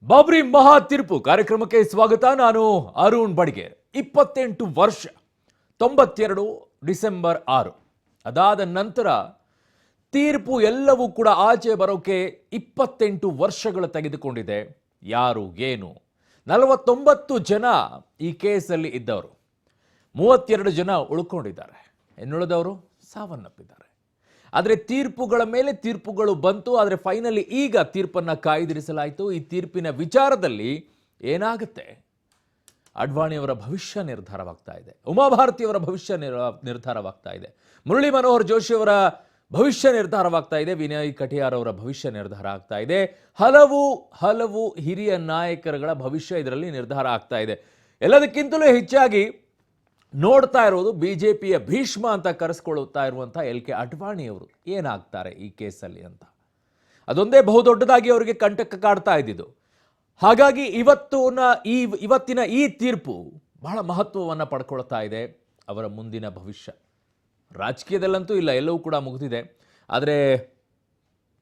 ಬಾಬ್ರಿ ಮಹಾ ತೀರ್ಪು ಕಾರ್ಯಕ್ರಮಕ್ಕೆ ಸ್ವಾಗತ. ನಾನು ಅರುಣ್ ಬಡಿಗೇರ್. 28 ವರ್ಷ, 92 ಡಿಸೆಂಬರ್ 6. ಅದಾದ ನಂತರ ತೀರ್ಪು ಎಲ್ಲವೂ ಕೂಡ ಆಚೆ ಬರೋಕೆ 28 ವರ್ಷಗಳು ತೆಗೆದುಕೊಂಡಿದೆ. ಯಾರು ಏನು 49 ಜನ ಈ ಕೇಸಲ್ಲಿ ಇದ್ದವರು, 32 ಜನ ಉಳ್ಕೊಂಡಿದ್ದಾರೆ, ಇನ್ನುಳಿದವರು ಸಾವನ್ನಪ್ಪಿದ್ದಾರೆ. ಆದರೆ ತೀರ್ಪುಗಳ ಮೇಲೆ ತೀರ್ಪುಗಳು ಬಂತು. ಆದರೆ ಫೈನಲಿ ಈಗ ತೀರ್ಪನ್ನು ಕಾಯ್ದಿರಿಸಲಾಯಿತು. ಈ ತೀರ್ಪಿನ ವಿಚಾರದಲ್ಲಿ ಏನಾಗುತ್ತೆ? ಅಡ್ವಾಣಿಯವರ ಭವಿಷ್ಯ ನಿರ್ಧಾರವಾಗ್ತಾ ಇದೆ, ಉಮಾಭಾರತಿಯವರ ಭವಿಷ್ಯ ನಿರ್ಧಾರವಾಗ್ತಾ ಇದೆ, ಮುರಳಿ ಮನೋಹರ್ ಜೋಶಿಯವರ ಭವಿಷ್ಯ ನಿರ್ಧಾರವಾಗ್ತಾ ಇದೆ, ವಿನಯ್ ಕಟಿಯಾರ್ ಅವರ ಭವಿಷ್ಯ ನಿರ್ಧಾರ ಆಗ್ತಾ ಇದೆ. ಹಲವು ಹಿರಿಯ ನಾಯಕರುಗಳ ಭವಿಷ್ಯ ಇದರಲ್ಲಿ ನಿರ್ಧಾರ ಆಗ್ತಾ ಇದೆ. ಎಲ್ಲದಕ್ಕಿಂತಲೂ ಹೆಚ್ಚಾಗಿ ನೋಡ್ತಾ ಇರೋದು ಬಿಜೆಪಿಯ ಭೀಷ್ಮ ಅಂತ ಕರೆಸ್ಕೊಳ್ತಾ ಇರುವಂತಹ LK ಅಡ್ವಾಣಿಯವರು ಏನಾಗ್ತಾರೆ ಈ ಕೇಸಲ್ಲಿ ಅಂತ. ಅದೊಂದೇ ಬಹುದೊಡ್ಡದಾಗಿ ಅವರಿಗೆ ಕಂಟಕ ಕಾಡ್ತಾ ಇದ್ದಿದ್ದು. ಹಾಗಾಗಿ ಇವತ್ತಿನ ಈ ತೀರ್ಪು ಬಹಳ ಮಹತ್ವವನ್ನು ಪಡ್ಕೊಳ್ತಾ ಇದೆ. ಅವರ ಮುಂದಿನ ಭವಿಷ್ಯ ರಾಜಕೀಯದಲ್ಲಂತೂ ಇಲ್ಲ, ಎಲ್ಲವೂ ಕೂಡ ಮುಗಿದಿದೆ. ಆದರೆ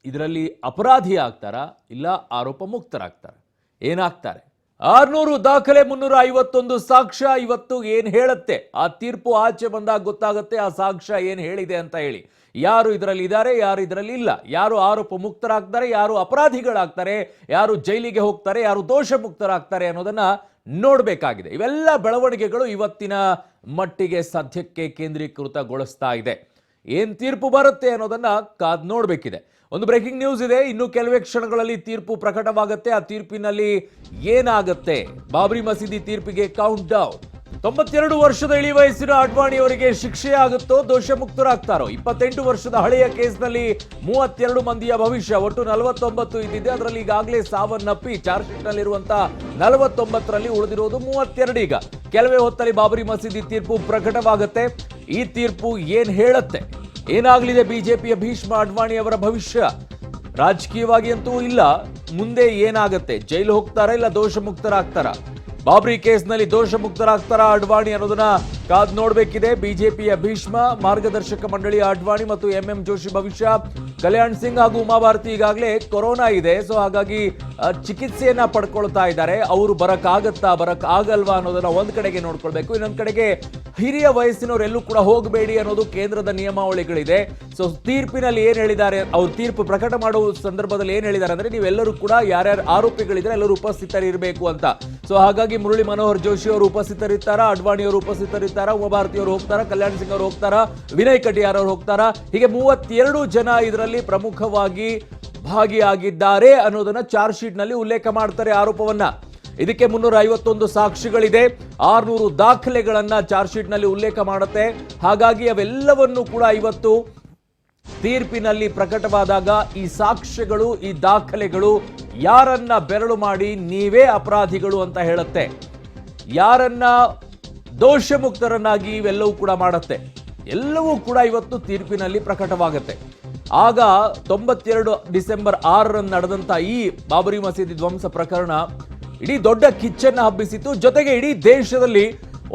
ಇದರಲ್ಲಿ ಅಪರಾಧಿ ಆಗ್ತಾರಾ ಇಲ್ಲ ಆರೋಪ ಮುಕ್ತರಾಗ್ತಾರೆ, ಏನಾಗ್ತಾರೆ? 600 ದಾಖಲೆ, 351 ಸಾಕ್ಷ್ಯ ಇವತ್ತು ಏನು ಹೇಳುತ್ತೆ? ಆ ತೀರ್ಪು ಆಚೆ ಬಂದಾಗ ಗೊತ್ತಾಗುತ್ತೆ ಆ ಸಾಕ್ಷ್ಯ ಏನು ಹೇಳಿದೆ ಅಂತ ಹೇಳಿ. ಯಾರು ಇದರಲ್ಲಿ ಇದ್ದಾರೆ, ಯಾರು ಇದರಲ್ಲಿ ಇಲ್ಲ, ಯಾರು ಆರೋಪ ಮುಕ್ತರಾಗ್ತಾರೆ, ಯಾರು ಅಪರಾಧಿಗಳಾಗ್ತಾರೆ, ಯಾರು ಜೈಲಿಗೆ ಹೋಗ್ತಾರೆ, ಯಾರು ದೋಷ ಮುಕ್ತರಾಗ್ತಾರೆ ಅನ್ನೋದನ್ನ ನೋಡಬೇಕಾಗಿದೆ. ಇವೆಲ್ಲ ಬೆಳವಣಿಗೆಗಳು ಇವತ್ತಿನ ಮಟ್ಟಿಗೆ ಸದ್ಯಕ್ಕೆ ಕೇಂದ್ರೀಕೃತಗೊಳಿಸ್ತಾ ಇದೆ. ಏನು ತೀರ್ಪು ಬರುತ್ತೆ ಅನ್ನೋದನ್ನ ಕಾದ್ ನೋಡಬೇಕಿದೆ. ಒಂದು ಬ್ರೇಕಿಂಗ್ ನ್ಯೂಸ್ ಇದೆ, ಇನ್ನು ಕೆಲವೇ ಕ್ಷಣಗಳಲ್ಲಿ ತೀರ್ಪು ಪ್ರಕಟವಾಗುತ್ತೆ. ಆ ತೀರ್ಪಿನಲ್ಲಿ ಏನಾಗುತ್ತೆ? ಬಾಬ್ರಿ ಮಸೀದಿ ತೀರ್ಪಿಗೆ ಕೌಂಟ್ ಡೌನ್. 92 ವರ್ಷದ ಇಳಿ ವಯಸ್ಸಿನ ಅಡ್ವಾಣಿಯವರಿಗೆ ಶಿಕ್ಷೆ ಆಗುತ್ತೋ, ದೋಷ ಮುಕ್ತರಾಗ್ತಾರೋ? 28 ವರ್ಷದ ಹಳೆಯ ಕೇಸ್ನಲ್ಲಿ 32 ಮಂದಿಯ ಭವಿಷ್ಯ, ಒಟ್ಟು 49 ಇದ್ದಿದೆ. ಅದರಲ್ಲಿ ಈಗಾಗಲೇ ಸಾವನ್ನಪ್ಪಿ ಚಾರ್ಜ್ ಶೀಟ್ ನಲ್ಲಿರುವಂತಹ 49ರಲ್ಲಿ ಉಳಿದಿರೋದು 32. ಈಗ ಕೆಲವೇ ಹೊತ್ತಲ್ಲಿ ಬಾಬ್ರಿ ಮಸೀದಿ ತೀರ್ಪು ಪ್ರಕಟವಾಗುತ್ತೆ. ಈ ತೀರ್ಪು ಏನ್ ಹೇಳುತ್ತೆ? ಏನಾಗಲಿದೆ ಬಿಜೆಪಿಯ ಭೀಷ್ಮ ಅಡ್ವಾಣಿ ಅವರ ಭವಿಷ್ಯ? ರಾಜಕೀಯವಾಗಿ ಅಂತೂ ಇಲ್ಲ, ಮುಂದೆ ಏನಾಗುತ್ತೆ? ಜೈಲು ಹೋಗ್ತಾರಾ ಇಲ್ಲ ದೋಷ ಮುಕ್ತರಾಗ್ತಾರಾ? ಬಾಬ್ರಿ ಕೇಸ್ನಲ್ಲಿ ದೋಷ ಮುಕ್ತರಾಗ್ತಾರ ಅಡ್ವಾಣಿ ಅನ್ನೋದನ್ನ ಕಾದ್ ನೋಡಬೇಕಿದೆ. ಬಿಜೆಪಿಯ ಭೀಷ್ಮ ಮಾರ್ಗದರ್ಶಕ ಮಂಡಳಿ ಅಡ್ವಾಣಿ ಮತ್ತು MM ಜೋಶಿ ಭವಿಷ್ಯ. ಕಲ್ಯಾಣ್ ಸಿಂಗ್ ಹಾಗೂ ಉಮಾಭಾರತಿ ಈಗಾಗಲೇ ಕೊರೋನಾ ಇದೆ, ಸೊ ಹಾಗಾಗಿ ಚಿಕಿತ್ಸೆಯನ್ನ ಪಡ್ಕೊಳ್ತಾ ಇದ್ದಾರೆ. ಅವರು ಬರಕ್ ಆಗಲ್ವಾ ಅನ್ನೋದನ್ನ ಒಂದ್ ಕಡೆಗೆ ನೋಡ್ಕೊಳ್ಬೇಕು. ಇನ್ನೊಂದ್ ಕಡೆಗೆ ಹಿರಿಯ ವಯಸ್ಸಿನವರೆಲ್ಲೂ ಕೂಡ ಹೋಗಬೇಡಿ ಅನ್ನೋದು ಕೇಂದ್ರದ ನಿಯಮಾವಳಿಗಳಿದೆ. ಸೊ ತೀರ್ಪಿನಲ್ಲಿ ಏನ್ ಹೇಳಿದ್ದಾರೆ, ಅವ್ರು ತೀರ್ಪು ಪ್ರಕಟ ಮಾಡುವ ಸಂದರ್ಭದಲ್ಲಿ ಏನ್ ಹೇಳಿದ್ದಾರೆ ಅಂದ್ರೆ, ನೀವೆಲ್ಲರೂ ಕೂಡ ಯಾರ್ಯಾರು ಆರೋಪಿಗಳಿದ್ರೆ ಎಲ್ಲರೂ ಉಪಸ್ಥಿತರಿರಬೇಕು ಅಂತ. ಸೊ ಹಾಗಾಗಿ ಮುರಳಿ ಮನೋಹರ್ ಜೋಶಿ ಅವರು ಉಪಸ್ಥಿತರಿರ್ತಾರ, ಅಡ್ವಾಣಿ ಅವರು ಉಪಸ್ಥಿತರಿರ್ತಾರ, ಉಮಾಭಾರತಿ ಅವರು ಹೋಗ್ತಾರ, ಕಲ್ಯಾಣ್ ಸಿಂಗ್ ಅವರು ಹೋಗ್ತಾರ, ವಿನಯ್ ಕಟಿಯಾರ್ ಅವರು ಹೋಗ್ತಾರ. ಹೀಗೆ 32 ಜನ ಇದರಲ್ಲಿ ಪ್ರಮುಖವಾಗಿ ಭಾಗಿಯಾಗಿದ್ದಾರೆ ಅನ್ನೋದನ್ನ ಚಾರ್ಜ್ ಶೀಟ್ ನಲ್ಲಿ ಉಲ್ಲೇಖ ಮಾಡ್ತಾರೆ ಆರೋಪವನ್ನ. ಇದಕ್ಕೆ 351 ಸಾಕ್ಷಿಗಳಿದೆ, 600 ದಾಖಲೆಗಳನ್ನ ಚಾರ್ಜ್ ಶೀಟ್ ನಲ್ಲಿ ಉಲ್ಲೇಖ ಮಾಡುತ್ತೆ. ಹಾಗಾಗಿ ಅವೆಲ್ಲವನ್ನು ಕೂಡ ಇವತ್ತು ತೀರ್ಪಿನಲ್ಲಿ ಪ್ರಕಟವಾದಾಗ ಈ ಸಾಕ್ಷ್ಯಗಳು, ಈ ದಾಖಲೆಗಳು ಯಾರನ್ನ ಬೆರಳು ಮಾಡಿ ನೀವೇ ಅಪರಾಧಿಗಳು ಅಂತ ಹೇಳುತ್ತೆ, ಯಾರನ್ನ ದೋಷ ಮುಕ್ತರನ್ನಾಗಿ ಇವೆಲ್ಲವೂ ಕೂಡ ಮಾಡುತ್ತೆ. ಎಲ್ಲವೂ ಕೂಡ ಇವತ್ತು ತೀರ್ಪಿನಲ್ಲಿ ಪ್ರಕಟವಾಗುತ್ತೆ. ಆಗ 92 ಡಿಸೆಂಬರ್ 6ರಂದು ನಡೆದಂತ ಈ ಬಾಬರಿ ಮಸೀದಿ ಧ್ವಂಸ ಪ್ರಕರಣ ಇಡೀ ದೊಡ್ಡ ಕಿಚ್ಚನ್ನ ಹಬ್ಬಿಸಿತ್ತು. ಜೊತೆಗೆ ಇಡೀ ದೇಶದಲ್ಲಿ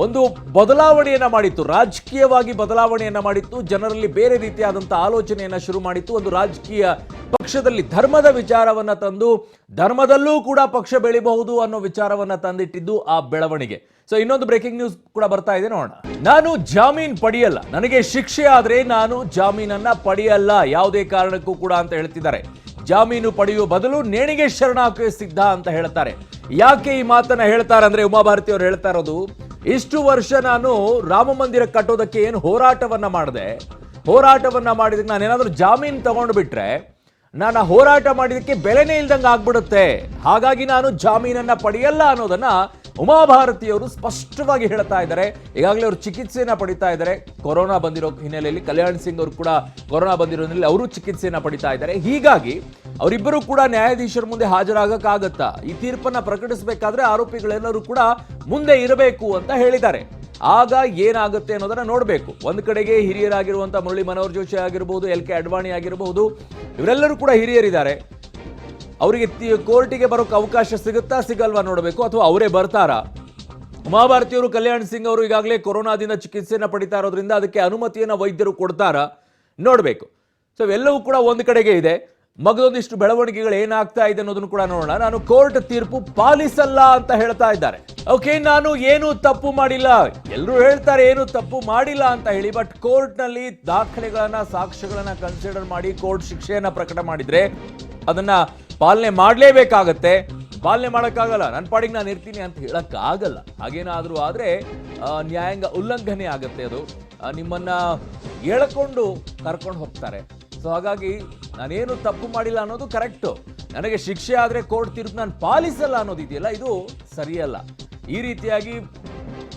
ಒಂದು ಬದಲಾವಣೆಯನ್ನ ಮಾಡಿತ್ತು, ರಾಜಕೀಯವಾಗಿ ಬದಲಾವಣೆಯನ್ನ ಮಾಡಿತ್ತು. ಜನರಲ್ಲಿ ಬೇರೆ ರೀತಿಯಾದಂತಹ ಆಲೋಚನೆಯನ್ನ ಶುರು ಮಾಡಿತ್ತು. ಒಂದು ರಾಜಕೀಯ ಪಕ್ಷದಲ್ಲಿ ಧರ್ಮದ ವಿಚಾರವನ್ನ ತಂದು, ಧರ್ಮದಲ್ಲೂ ಕೂಡ ಪಕ್ಷ ಬೆಳಿಬಹುದು ಅನ್ನೋ ವಿಚಾರವನ್ನ ತಂದಿಟ್ಟಿದ್ದು ಆ ಬೆಳವಣಿಗೆ. ಸೊ ಇನ್ನೊಂದು ಬ್ರೇಕಿಂಗ್ ನ್ಯೂಸ್ ಕೂಡ ಬರ್ತಾ ಇದೆ, ನೋಡೋಣ. ನಾನು ಜಾಮೀನ್ ಪಡೆಯಲ್ಲ, ನನಗೆ ಶಿಕ್ಷೆ ಆದ್ರೆ ನಾನು ಜಾಮೀನನ್ನ ಪಡೆಯಲ್ಲ ಯಾವುದೇ ಕಾರಣಕ್ಕೂ ಕೂಡ ಅಂತ ಹೇಳ್ತಿದ್ದಾರೆ. ಜಾಮೀನು ಪಡೆಯುವ ಬದಲು ನೇಣಿಗೆ ಶರಣಾಗುವ ಸಿದ್ಧ ಅಂತ ಹೇಳ್ತಾರೆ. ಯಾಕೆ ಈ ಮಾತನ್ನ ಹೇಳ್ತಾರೆ ಅಂದ್ರೆ, ಉಮಾಭಾರತಿ ಅವರು ಹೇಳ್ತಾ ಇರೋದು, ಇಷ್ಟು ವರ್ಷ ನಾನು ರಾಮ ಮಂದಿರ ಕಟ್ಟೋದಕ್ಕೆ ಏನು ಹೋರಾಟವನ್ನ ಮಾಡಿದಕ್ಕೆ ನಾನೇನಾದ್ರೂ ಜಾಮೀನು ತಗೊಂಡು ಬಿಟ್ರೆ ನಾನು ಹೋರಾಟ ಮಾಡಿದಕ್ಕೆ ಬೆಲೆನೇ ಇಲ್ದಂಗೆ ಆಗ್ಬಿಡುತ್ತೆ. ಹಾಗಾಗಿ ನಾನು ಜಾಮೀನನ್ನ ಪಡೆಯಲ್ಲ ಅನ್ನೋದನ್ನ ಉಮಾಭಾರತಿಯವರು ಸ್ಪಷ್ಟವಾಗಿ ಹೇಳ್ತಾ ಇದ್ದಾರೆ. ಈಗಾಗಲೇ ಅವರು ಚಿಕಿತ್ಸೆಯನ್ನ ಪಡಿತಾ ಇದ್ದಾರೆ. ಕೊರೋನಾ ಬಂದಿರೋ ಹಿನ್ನೆಲೆಯಲ್ಲಿ ಕಲ್ಯಾಣ್ ಸಿಂಗ್ ಅವರು ಕೂಡ ಕೊರೋನಾ ಬಂದಿರೋ ಹಿನ್ನೆಲೆಯಲ್ಲಿ ಅವರು ಚಿಕಿತ್ಸೆಯನ್ನ ಪಡಿತಾ ಇದ್ದಾರೆ. ಹೀಗಾಗಿ ಅವರಿಬ್ಬರು ಕೂಡ ನ್ಯಾಯಾಧೀಶರ ಮುಂದೆ ಹಾಜರಾಗಕ್ಕಾಗತ್ತಾ? ಈ ತೀರ್ಪನ್ನ ಪ್ರಕಟಿಸಬೇಕಾದ್ರೆ ಆರೋಪಿಗಳೆಲ್ಲರೂ ಕೂಡ ಮುಂದೆ ಇರಬೇಕು ಅಂತ ಹೇಳಿದ್ದಾರೆ. ಆಗ ಏನಾಗುತ್ತೆ ಅನ್ನೋದನ್ನ ನೋಡಬೇಕು. ಒಂದು ಕಡೆಗೆ ಹಿರಿಯರಾಗಿರುವಂತ ಮುರಳಿ ಮನೋಹರ್ ಜೋಶಿ ಆಗಿರಬಹುದು, LK ಅಡ್ವಾಣಿ ಆಗಿರಬಹುದು, ಇವರೆಲ್ಲರೂ ಕೂಡ ಹಿರಿಯರಿದ್ದಾರೆ. ಅವರಿಗೆ ಕೋರ್ಟಿಗೆ ಬರೋಕೆ ಅವಕಾಶ ಸಿಗುತ್ತಾ ಸಿಗಲ್ವಾ ನೋಡಬೇಕು, ಅಥವಾ ಅವರೇ ಬರ್ತಾರಾ? ಉಮಾಭಾರತಿಯವರು, ಕಲ್ಯಾಣ್ ಸಿಂಗ್ ಅವರು ಈಗಾಗಲೇ ಕೊರೋನಾದಿಂದ ಚಿಕಿತ್ಸೆಯನ್ನು ಪಡಿತಾ ಇರೋದ್ರಿಂದ ಅದಕ್ಕೆ ಅನುಮತಿಯನ್ನು ವೈದ್ಯರು ಕೊಡ್ತಾರಾ ನೋಡಬೇಕು. ಸೊ ಎಲ್ಲವೂ ಕೂಡ ಒಂದು ಕಡೆಗೆ ಇದೆ. ಮಗದೊಂದಿಷ್ಟು ಬೆಳವಣಿಗೆಗಳು ಏನಾಗ್ತಾ ಇದೆ ಅನ್ನೋದನ್ನು ಕೂಡ ನೋಡೋಣ. ನಾನು ಕೋರ್ಟ್ ತೀರ್ಪು ಪಾಲಿಸಲ್ಲ ಅಂತ ಹೇಳ್ತಾ ಇದ್ದಾರೆ. ಓಕೆ, ನಾನು ಏನು ತಪ್ಪು ಮಾಡಿಲ್ಲ, ಎಲ್ಲರೂ ಹೇಳ್ತಾರೆ ಏನು ತಪ್ಪು ಮಾಡಿಲ್ಲ ಅಂತ ಹೇಳಿ. ಬಟ್ ಕೋರ್ಟ್ ನಲ್ಲಿ ದಾಖಲೆಗಳನ್ನ, ಸಾಕ್ಷ್ಯಗಳನ್ನ ಕನ್ಸಿಡರ್ ಮಾಡಿ ಕೋರ್ಟ್ ಶಿಕ್ಷೆಯನ್ನ ಪ್ರಕಟ ಮಾಡಿದ್ರೆ ಅದನ್ನ ಪಾಲನೆ ಮಾಡಲೇಬೇಕಾಗತ್ತೆ. ಪಾಲನೆ ಮಾಡೋಕ್ಕಾಗಲ್ಲ, ನನ್ನ ಪಾಡಿಗೆ ನಾನು ಇರ್ತೀನಿ ಅಂತ ಹೇಳಕ್ಕಾಗಲ್ಲ. ಹಾಗೇನಾದ್ರೂ ಆದ್ರೆ ನ್ಯಾಯಾಂಗ ಉಲ್ಲಂಘನೆ ಆಗತ್ತೆ. ಅದು ನಿಮ್ಮನ್ನ ಎಳ್ಕೊಂಡು ಕರ್ಕೊಂಡು ಹೋಗ್ತಾರೆ. ಸೊ ಹಾಗಾಗಿ ನಾನೇನು ತಪ್ಪು ಮಾಡಿಲ್ಲ ಅನ್ನೋದು ಕರೆಕ್ಟು. ನನಗೆ ಶಿಕ್ಷೆ ಆದರೆ ಕೋರ್ಟ್ ತೀರ್ಪು ನಾನು ಪಾಲಿಸಲ್ಲ ಅನ್ನೋದಿದೆಯಲ್ಲ, ಇದು ಸರಿಯಲ್ಲ. ಈ ರೀತಿಯಾಗಿ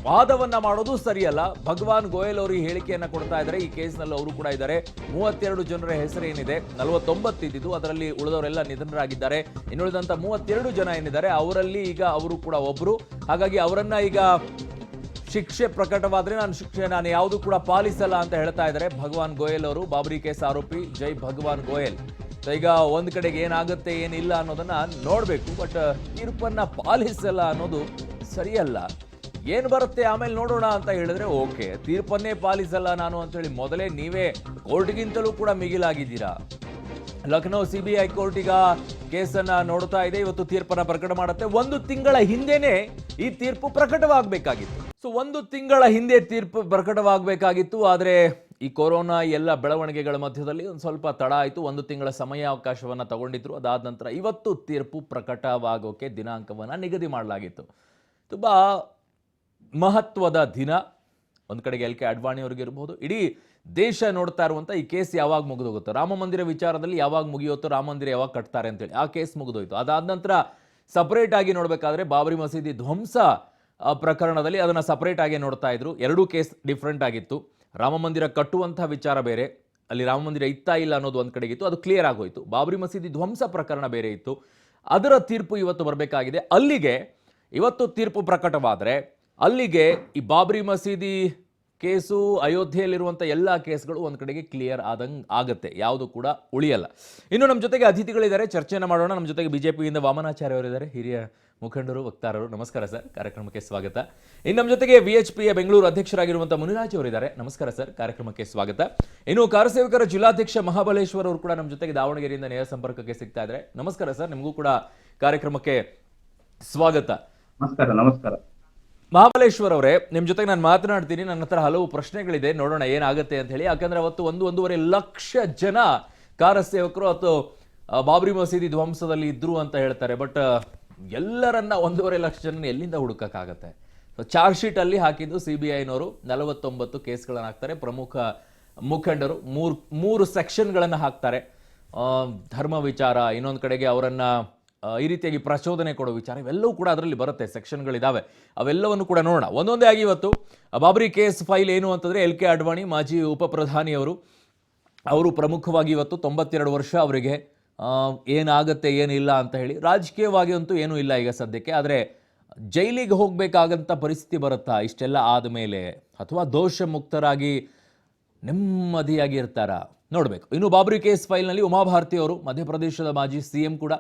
ವಾದವನ್ನ ಮಾಡೋದು ಸರಿಯಲ್ಲ. ಭಗವಾನ್ ಗೋಯಲ್ ಅವರು ಈ ಹೇಳಿಕೆಯನ್ನ ಕೊಡ್ತಾ ಇದ್ದಾರೆ. ಈ ಕೇಸ್ನಲ್ಲಿ ಅವರು ಕೂಡ ಇದ್ದಾರೆ. 32 ಜನರ ಹೆಸರೇನಿದೆ, 49 ಇದ್ದಿದ್ದು, ಅದರಲ್ಲಿ ಉಳಿದವರೆಲ್ಲ ನಿಧನರಾಗಿದ್ದಾರೆ. ಇನ್ನುಳಿದಂತ 32 ಜನ ಏನಿದ್ದಾರೆ ಅವರಲ್ಲಿ ಈಗ ಅವರು ಕೂಡ ಒಬ್ರು. ಹಾಗಾಗಿ ಅವರನ್ನ ಈಗ ಶಿಕ್ಷೆ ಪ್ರಕಟವಾದ್ರೆ ನಾನು ಯಾವುದು ಕೂಡ ಪಾಲಿಸಲ್ಲ ಅಂತ ಹೇಳ್ತಾ ಇದ್ದಾರೆ ಭಗವಾನ್ ಗೋಯಲ್ ಅವರು, ಬಾಬ್ರಿ ಕೇಸ್ ಆರೋಪಿ ಜೈ ಭಗವಾನ್ ಗೋಯಲ್. ಈಗ ಒಂದ್ ಕಡೆಗೆ ಏನಾಗುತ್ತೆ ಏನಿಲ್ಲ ಅನ್ನೋದನ್ನ ನೋಡ್ಬೇಕು. ಬಟ್ ತೀರ್ಪನ್ನ ಪಾಲಿಸಲ್ಲ ಅನ್ನೋದು ಸರಿಯಲ್ಲ. ಏನ್ ಬರುತ್ತೆ ಆಮೇಲೆ ನೋಡೋಣ ಅಂತ ಹೇಳಿದ್ರೆ ಓಕೆ. ತೀರ್ಪನ್ನೇ ಪಾಲಿಸಲ್ಲ ನಾನು ಅಂತ ಹೇಳಿ ಮೊದಲೇ ನೀವೇ ಕೋರ್ಟ್ಗಿಂತಲೂ ಕೂಡ ಮಿಗಿಲಾಗಿದ್ದೀರಾ. ಲಖನೌ ಸಿಬಿಐ ಕೋರ್ಟ್ ಈಗ ಕೇಸನ್ನ ನೋಡ್ತಾ ಇದೆ. ಇವತ್ತು ತೀರ್ಪನ್ನ ಪ್ರಕಟ ಮಾಡುತ್ತೆ. 1 ತಿಂಗಳ ಹಿಂದೆನೆ ಈ ತೀರ್ಪು ಪ್ರಕಟವಾಗಬೇಕಾಗಿತ್ತು. ಸೊ 1 ತಿಂಗಳ ಹಿಂದೆ ತೀರ್ಪು ಪ್ರಕಟವಾಗಬೇಕಾಗಿತ್ತು. ಆದರೆ ಈ ಕೊರೋನಾ ಎಲ್ಲ ಬೆಳವಣಿಗೆಗಳ ಮಧ್ಯದಲ್ಲಿ ಒಂದು ಸ್ವಲ್ಪ ತಡ ಆಯಿತು. 1 ತಿಂಗಳ ಸಮಯಾವಕಾಶವನ್ನು ತಗೊಂಡಿದ್ರು. ಅದಾದ ನಂತರ ಇವತ್ತು ತೀರ್ಪು ಪ್ರಕಟವಾಗೋಕೆ ದಿನಾಂಕವನ್ನು ನಿಗದಿ ಮಾಡಲಾಗಿತ್ತು. ತುಂಬ ಮಹತ್ವದ ದಿನ. ಒಂದು ಕಡೆಗೆ LK ಅಡ್ವಾಣಿ ಅವ್ರಿಗಿರ್ಬೋದು, ಇಡೀ ದೇಶ ನೋಡ್ತಾ ಇರುವಂಥ ಈ ಕೇಸ್ ಯಾವಾಗ ಮುಗಿದೋಗುತ್ತೋ, ರಾಮ ಮಂದಿರ ವಿಚಾರದಲ್ಲಿ ಯಾವಾಗ ಮುಗಿಯುತ್ತೋ, ರಾಮ ಮಂದಿರ ಯಾವಾಗ ಕಟ್ತಾರೆ ಅಂತೇಳಿ ಆ ಕೇಸ್ ಮುಗಿದೋಯ್ತು. ಅದಾದ ನಂತರ ಸಪರೇಟ್ ಆಗಿ ನೋಡಬೇಕಾದ್ರೆ ಬಾಬರಿ ಮಸೀದಿ ಧ್ವಂಸ ಪ್ರಕರಣದಲ್ಲಿ ಅದನ್ನು ಸಪರೇಟ್ ಆಗಿ ನೋಡ್ತಾ ಇದ್ರು. 2 ಕೇಸ್ ಡಿಫ್ರೆಂಟ್ ಆಗಿತ್ತು. ರಾಮ ಮಂದಿರ ಕಟ್ಟುವಂಥ ವಿಚಾರ ಬೇರೆ, ಅಲ್ಲಿ ರಾಮ ಮಂದಿರ ಇತ್ತಾ ಇಲ್ಲ ಅನ್ನೋದು ಒಂದು ಕಡೆಗಿತ್ತು, ಅದು ಕ್ಲಿಯರ್ ಆಗೋಯ್ತು. ಬಾಬರಿ ಮಸೀದಿ ಧ್ವಂಸ ಪ್ರಕರಣ ಬೇರೆ ಇತ್ತು, ಅದರ ತೀರ್ಪು ಇವತ್ತು ಬರಬೇಕಾಗಿದೆ. ಅಲ್ಲಿಗೆ ಇವತ್ತು ತೀರ್ಪು ಪ್ರಕಟವಾದರೆ ಅಲ್ಲಿಗೆ ಈ ಬಾಬರಿ ಮಸೀದಿ ಕೇಸು, ಅಯೋಧ್ಯೆಯಲ್ಲಿರುವಂಥ ಎಲ್ಲ ಕೇಸ್ಗಳು ಒಂದು ಕಡೆಗೆ ಕ್ಲಿಯರ್ ಆದಂಗೆ ಆಗುತ್ತೆ, ಯಾವುದು ಕೂಡ ಉಳಿಯಲ್ಲ. ಇನ್ನು ನಮ್ಮ ಜೊತೆಗೆ ಅತಿಥಿಗಳಿದ್ದಾರೆ, ಚರ್ಚೆಯನ್ನು ಮಾಡೋಣ. ನಮ್ಮ ಜೊತೆಗೆ ಬಿಜೆಪಿಯಿಂದ ವಾಮನಾಚಾರ್ಯ ಅವರಿದ್ದಾರೆ, ಹಿರಿಯ ಮುಖಂಡರು, ವಕ್ತಾರರು. ನಮಸ್ಕಾರ ಸರ್, ಕಾರ್ಯಕ್ರಮಕ್ಕೆ ಸ್ವಾಗತ. ಇನ್ನು ನಮ್ಮ ಜೊತೆಗೆ VHPಯ ಬೆಂಗಳೂರು ಅಧ್ಯಕ್ಷರಾಗಿರುವಂಥ ಮುನಿರಾಜ್ ಅವರಿದ್ದಾರೆ. ನಮಸ್ಕಾರ ಸರ್, ಕಾರ್ಯಕ್ರಮಕ್ಕೆ ಸ್ವಾಗತ. ಇನ್ನು ಕಾರಸೇವಕರ ಜಿಲ್ಲಾಧ್ಯಕ್ಷ ಮಹಾಬಲೇಶ್ವರ್ ಅವರು ಕೂಡ ನಮ್ಮ ಜೊತೆಗೆ ದಾವಣಗೆರೆಯಿಂದ ನೇರ ಸಂಪರ್ಕಕ್ಕೆ ಸಿಗ್ತಾ ಇದ್ದಾರೆ. ನಮಸ್ಕಾರ ಸರ್, ನಿಮಗೂ ಕೂಡ ಕಾರ್ಯಕ್ರಮಕ್ಕೆ ಸ್ವಾಗತ. ನಮಸ್ಕಾರ. ಮಹಾಬಲೇಶ್ವರ್ ಅವರೇ, ನಿಮ್ಮ ಜೊತೆಗೆ ನಾನು ಮಾತನಾಡ್ತೀನಿ. ನನ್ನ ಹತ್ರ ಹಲವು ಪ್ರಶ್ನೆಗಳಿದೆ, ನೋಡೋಣ ಏನಾಗುತ್ತೆ ಅಂತ ಹೇಳಿ. ಯಾಕಂದ್ರೆ ಅವತ್ತು 1.5 ಲಕ್ಷ ಜನ ಕಾರಸೇವಕರು ಅಥವಾ ಬಾಬರಿ ಮಸೀದಿ ಧ್ವಂಸದಲ್ಲಿ ಇದ್ರು ಅಂತ ಹೇಳ್ತಾರೆ. ಬಟ್ ಎಲ್ಲರನ್ನ 1.5 ಲಕ್ಷ ಜನ ಎಲ್ಲಿಂದ ಹುಡುಕಕ್ಕಾಗತ್ತೆ? ಚಾರ್ಜ್ ಶೀಟ್ ಅಲ್ಲಿ ಹಾಕಿದ್ದು CBIನವರು 49 ಕೇಸ್ಗಳನ್ನು ಹಾಕ್ತಾರೆ. ಪ್ರಮುಖ ಮುಖಂಡರು ಮೂರು ಸೆಕ್ಷನ್ಗಳನ್ನು ಹಾಕ್ತಾರೆ. ಧರ್ಮ ವಿಚಾರ, ಇನ್ನೊಂದು ಕಡೆಗೆ ಅವರನ್ನ ಈ ರೀತಿಯಾಗಿ ಪ್ರಚೋದನೆ ಕೊಡೋ ವಿಚಾರ, ಇವೆಲ್ಲವೂ ಕೂಡ ಅದರಲ್ಲಿ ಬರುತ್ತೆ, ಸೆಕ್ಷನ್ಗಳಿದ್ದಾವೆ. ಅವೆಲ್ಲವನ್ನು ಕೂಡ ನೋಡೋಣ ಒಂದೊಂದೇ ಆಗಿ. ಇವತ್ತು ಬಾಬರಿ ಕೇಸ್ ಫೈಲ್ ಏನು ಅಂತಂದರೆ LK ಅಡ್ವಾಣಿ, ಮಾಜಿ ಉಪ ಪ್ರಧಾನಿಯವರು, ಅವರು ಪ್ರಮುಖವಾಗಿ ಇವತ್ತು 92 ವರ್ಷ ಅವರಿಗೆ. ಏನಾಗುತ್ತೆ ಏನಿಲ್ಲ ಅಂತ ಹೇಳಿ ರಾಜಕೀಯವಾಗಿ ಅಂತೂ ಏನೂ ಇಲ್ಲ ಈಗ ಸದ್ಯಕ್ಕೆ. ಆದರೆ ಜೈಲಿಗೆ ಹೋಗಬೇಕಾಗಂಥ ಪರಿಸ್ಥಿತಿ ಬರುತ್ತಾ ಇಷ್ಟೆಲ್ಲ ಆದಮೇಲೆ, ಅಥವಾ ದೋಷ ಮುಕ್ತರಾಗಿ ನೆಮ್ಮದಿಯಾಗಿ ಇರ್ತಾರಾ ನೋಡಬೇಕು. ಇನ್ನು ಬಾಬರಿ ಕೇಸ್ ಫೈಲ್ನಲ್ಲಿ ಉಮಾಭಾರತಿ ಅವರು, ಮಧ್ಯಪ್ರದೇಶದ ಮಾಜಿ CM ಕೂಡ.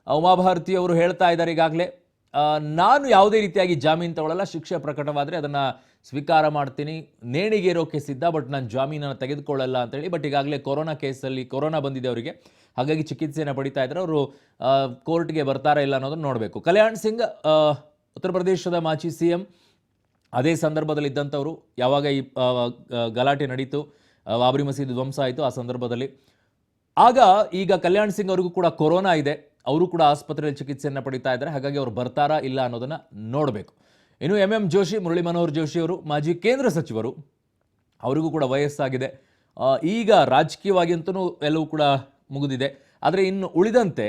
ಉಮಾಭಾರತಿ ಅವರು ಹೇಳ್ತಾ ಇದ್ದಾರೆ ಈಗಾಗಲೇ, ನಾನು ಯಾವುದೇ ರೀತಿಯಾಗಿ ಜಾಮೀನು ತಗೊಳ್ಳಲ್ಲ, ಶಿಕ್ಷೆ ಪ್ರಕಟವಾದರೆ ಅದನ್ನು ಸ್ವೀಕಾರ ಮಾಡ್ತೀನಿ, ನೇಣಿಗೇರೋಕೆ ಸಿದ್ಧ, ಬಟ್ ನಾನು ಜಾಮೀನನ್ನು ತೆಗೆದುಕೊಳ್ಳಲ್ಲ ಅಂತೇಳಿ. ಬಟ್ ಈಗಾಗಲೇ ಕೊರೋನಾ ಕೇಸಲ್ಲಿ ಕೊರೋನಾ ಬಂದಿದೆ ಅವರಿಗೆ, ಹಾಗಾಗಿ ಚಿಕಿತ್ಸೆಯನ್ನು ಪಡಿತಾ ಇದ್ದಾರೆ. ಅವರು ಕೋರ್ಟ್ಗೆ ಬರ್ತಾರಾ ಇಲ್ಲ ಅನ್ನೋದನ್ನು ನೋಡಬೇಕು. ಕಲ್ಯಾಣ್ ಸಿಂಗ್, ಉತ್ತರ ಪ್ರದೇಶದ ಮಾಜಿ CM, ಅದೇ ಸಂದರ್ಭದಲ್ಲಿ ಇದ್ದಂಥವರು. ಯಾವಾಗ ಈ ಗಲಾಟೆ ನಡೀತು, ಬಾಬರಿ ಮಸೀದಿ ಧ್ವಂಸ ಆಯಿತು, ಆ ಸಂದರ್ಭದಲ್ಲಿ ಆಗ ಈಗ ಕಲ್ಯಾಣ್ ಸಿಂಗ್ ಅವರಿಗೂ ಕೂಡ ಕೊರೋನಾ ಇದೆ, ಅವರು ಕೂಡ ಆಸ್ಪತ್ರೆಯಲ್ಲಿ ಚಿಕಿತ್ಸೆಯನ್ನು ಪಡಿತಾ ಇದ್ದಾರೆ. ಹಾಗಾಗಿ ಅವರು ಬರ್ತಾರಾ ಇಲ್ಲ ಅನ್ನೋದನ್ನು ನೋಡಬೇಕು. ಇನ್ನು MM ಜೋಶಿ, ಮುರಳಿ ಮನೋಹರ್ ಜೋಶಿ ಅವರು, ಮಾಜಿ ಕೇಂದ್ರ ಸಚಿವರು, ಅವರಿಗೂ ಕೂಡ ವಯಸ್ಸಾಗಿದೆ. ಈಗ ರಾಜಕೀಯವಾಗಿ ಅಂತೂ ಎಲ್ಲವೂ ಕೂಡ ಮುಗಿದಿದೆ. ಆದರೆ ಇನ್ನು ಉಳಿದಂತೆ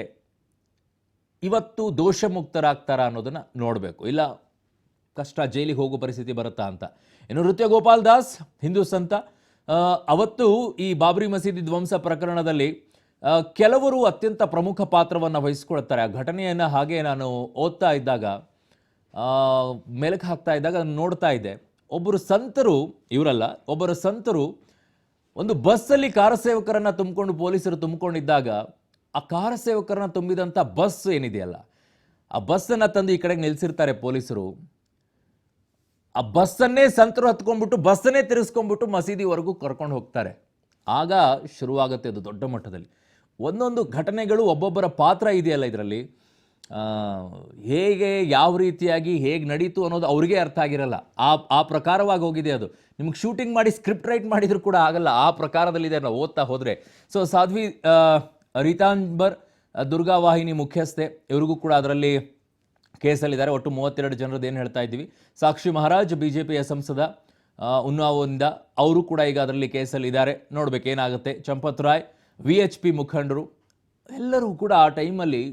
ಇವತ್ತು ದೋಷ ಮುಕ್ತರಾಗ್ತಾರಾ ಅನ್ನೋದನ್ನು ನೋಡಬೇಕು. ಇಲ್ಲ ಕಷ್ಟ, ಜೈಲಿಗೆ ಹೋಗೋ ಪರಿಸ್ಥಿತಿ ಬರುತ್ತಾ ಅಂತ. ಇನ್ನು ನೃತ್ಯ ಗೋಪಾಲ್ ದಾಸ್, ಹಿಂದೂ ಸಂತ, ಅವತ್ತು ಈ ಬಾಬರಿ ಮಸೀದಿ ಧ್ವಂಸ ಪ್ರಕರಣದಲ್ಲಿ ಕೆಲವರು ಅತ್ಯಂತ ಪ್ರಮುಖ ಪಾತ್ರವನ್ನು ವಹಿಸ್ಕೊಳ್ತಾರೆ. ಆ ಘಟನೆಯನ್ನು ಹಾಗೆ ನಾನು ಓದ್ತಾ ಇದ್ದಾಗ, ಮೆಲುಕು ಹಾಕ್ತಾ ಇದ್ದಾಗ ನೋಡ್ತಾ ಇದ್ದೆ. ಒಬ್ಬರು ಸಂತರು, ಇವರಲ್ಲ, ಒಬ್ಬರು ಸಂತರು ಒಂದು ಬಸ್ಸಲ್ಲಿ ಕಾರಸೇವಕರನ್ನು ತುಂಬಿಕೊಂಡು, ಪೊಲೀಸರು ತುಂಬಿಕೊಂಡಿದ್ದಾಗ ಆ ಕಾರಸೇವಕರನ್ನ ತುಂಬಿದಂಥ ಬಸ್ ಏನಿದೆಯಲ್ಲ, ಆ ಬಸ್ಸನ್ನು ತಂದು ಈ ಕಡೆಗೆ ನಿಲ್ಲಿಸಿರ್ತಾರೆ ಪೊಲೀಸರು. ಆ ಬಸ್ಸನ್ನೇ ಸಂತರು ಹತ್ಕೊಂಡ್ಬಿಟ್ಟು, ಬಸ್ಸನ್ನೇ ತಿರ್ಸ್ಕೊಂಡ್ಬಿಟ್ಟು ಮಸೀದಿವರೆಗೂ ಕರ್ಕೊಂಡು ಹೋಗ್ತಾರೆ. ಆಗ ಶುರುವಾಗುತ್ತೆ ಅದು ದೊಡ್ಡ ಮಟ್ಟದಲ್ಲಿ. ಒಂದೊಂದು ಘಟನೆಗಳು ಒಬ್ಬೊಬ್ಬರ ಪಾತ್ರ ಇದೆಯಲ್ಲ ಇದರಲ್ಲಿ, ಹೇಗೆ ಯಾವ ರೀತಿಯಾಗಿ ಹೇಗೆ ನಡೀತು ಅನ್ನೋದು ಅವ್ರಿಗೆ ಅರ್ಥ ಆಗಿರಲ್ಲ. ಆ ಪ್ರಕಾರವಾಗಿ ಹೋಗಿದೆ ಅದು. ನಿಮ್ಗೆ ಶೂಟಿಂಗ್ ಮಾಡಿ ಸ್ಕ್ರಿಪ್ಟ್ ರೈಟ್ ಮಾಡಿದ್ರು ಕೂಡ ಆಗಲ್ಲ, ಆ ಪ್ರಕಾರದಲ್ಲಿದೆ ನಾವು ಓದ್ತಾ ಹೋದರೆ. ಸೊ ಸಾಧ್ವಿ ರೀತಾಂಬರ್ ದುರ್ಗಾವಾಹಿನಿ ಮುಖ್ಯಸ್ಥೆ, ಇವ್ರಿಗೂ ಕೂಡ ಅದರಲ್ಲಿ ಕೇಸಲ್ಲಿದ್ದಾರೆ. ಒಟ್ಟು 32 ಜನರದ್ದು ಏನು ಹೇಳ್ತಾ ಇದ್ದೀವಿ. ಸಾಕ್ಷಿ ಮಹಾರಾಜ್ ಬಿಜೆಪಿಯ ಸಂಸದ ಉನ್ನಾವೋದಿಂದ ಅವರು ಕೂಡ ಈಗ ಅದರಲ್ಲಿ ಕೇಸಲ್ಲಿದ್ದಾರೆ. ನೋಡ್ಬೇಕೇನಾಗುತ್ತೆ. ಚಂಪತ್ ರಾಯ್ VHP ಮುಖಂಡರು ಎಲ್ಲರೂ ಕೂಡ ಆ ಟೈಮಲ್ಲಿ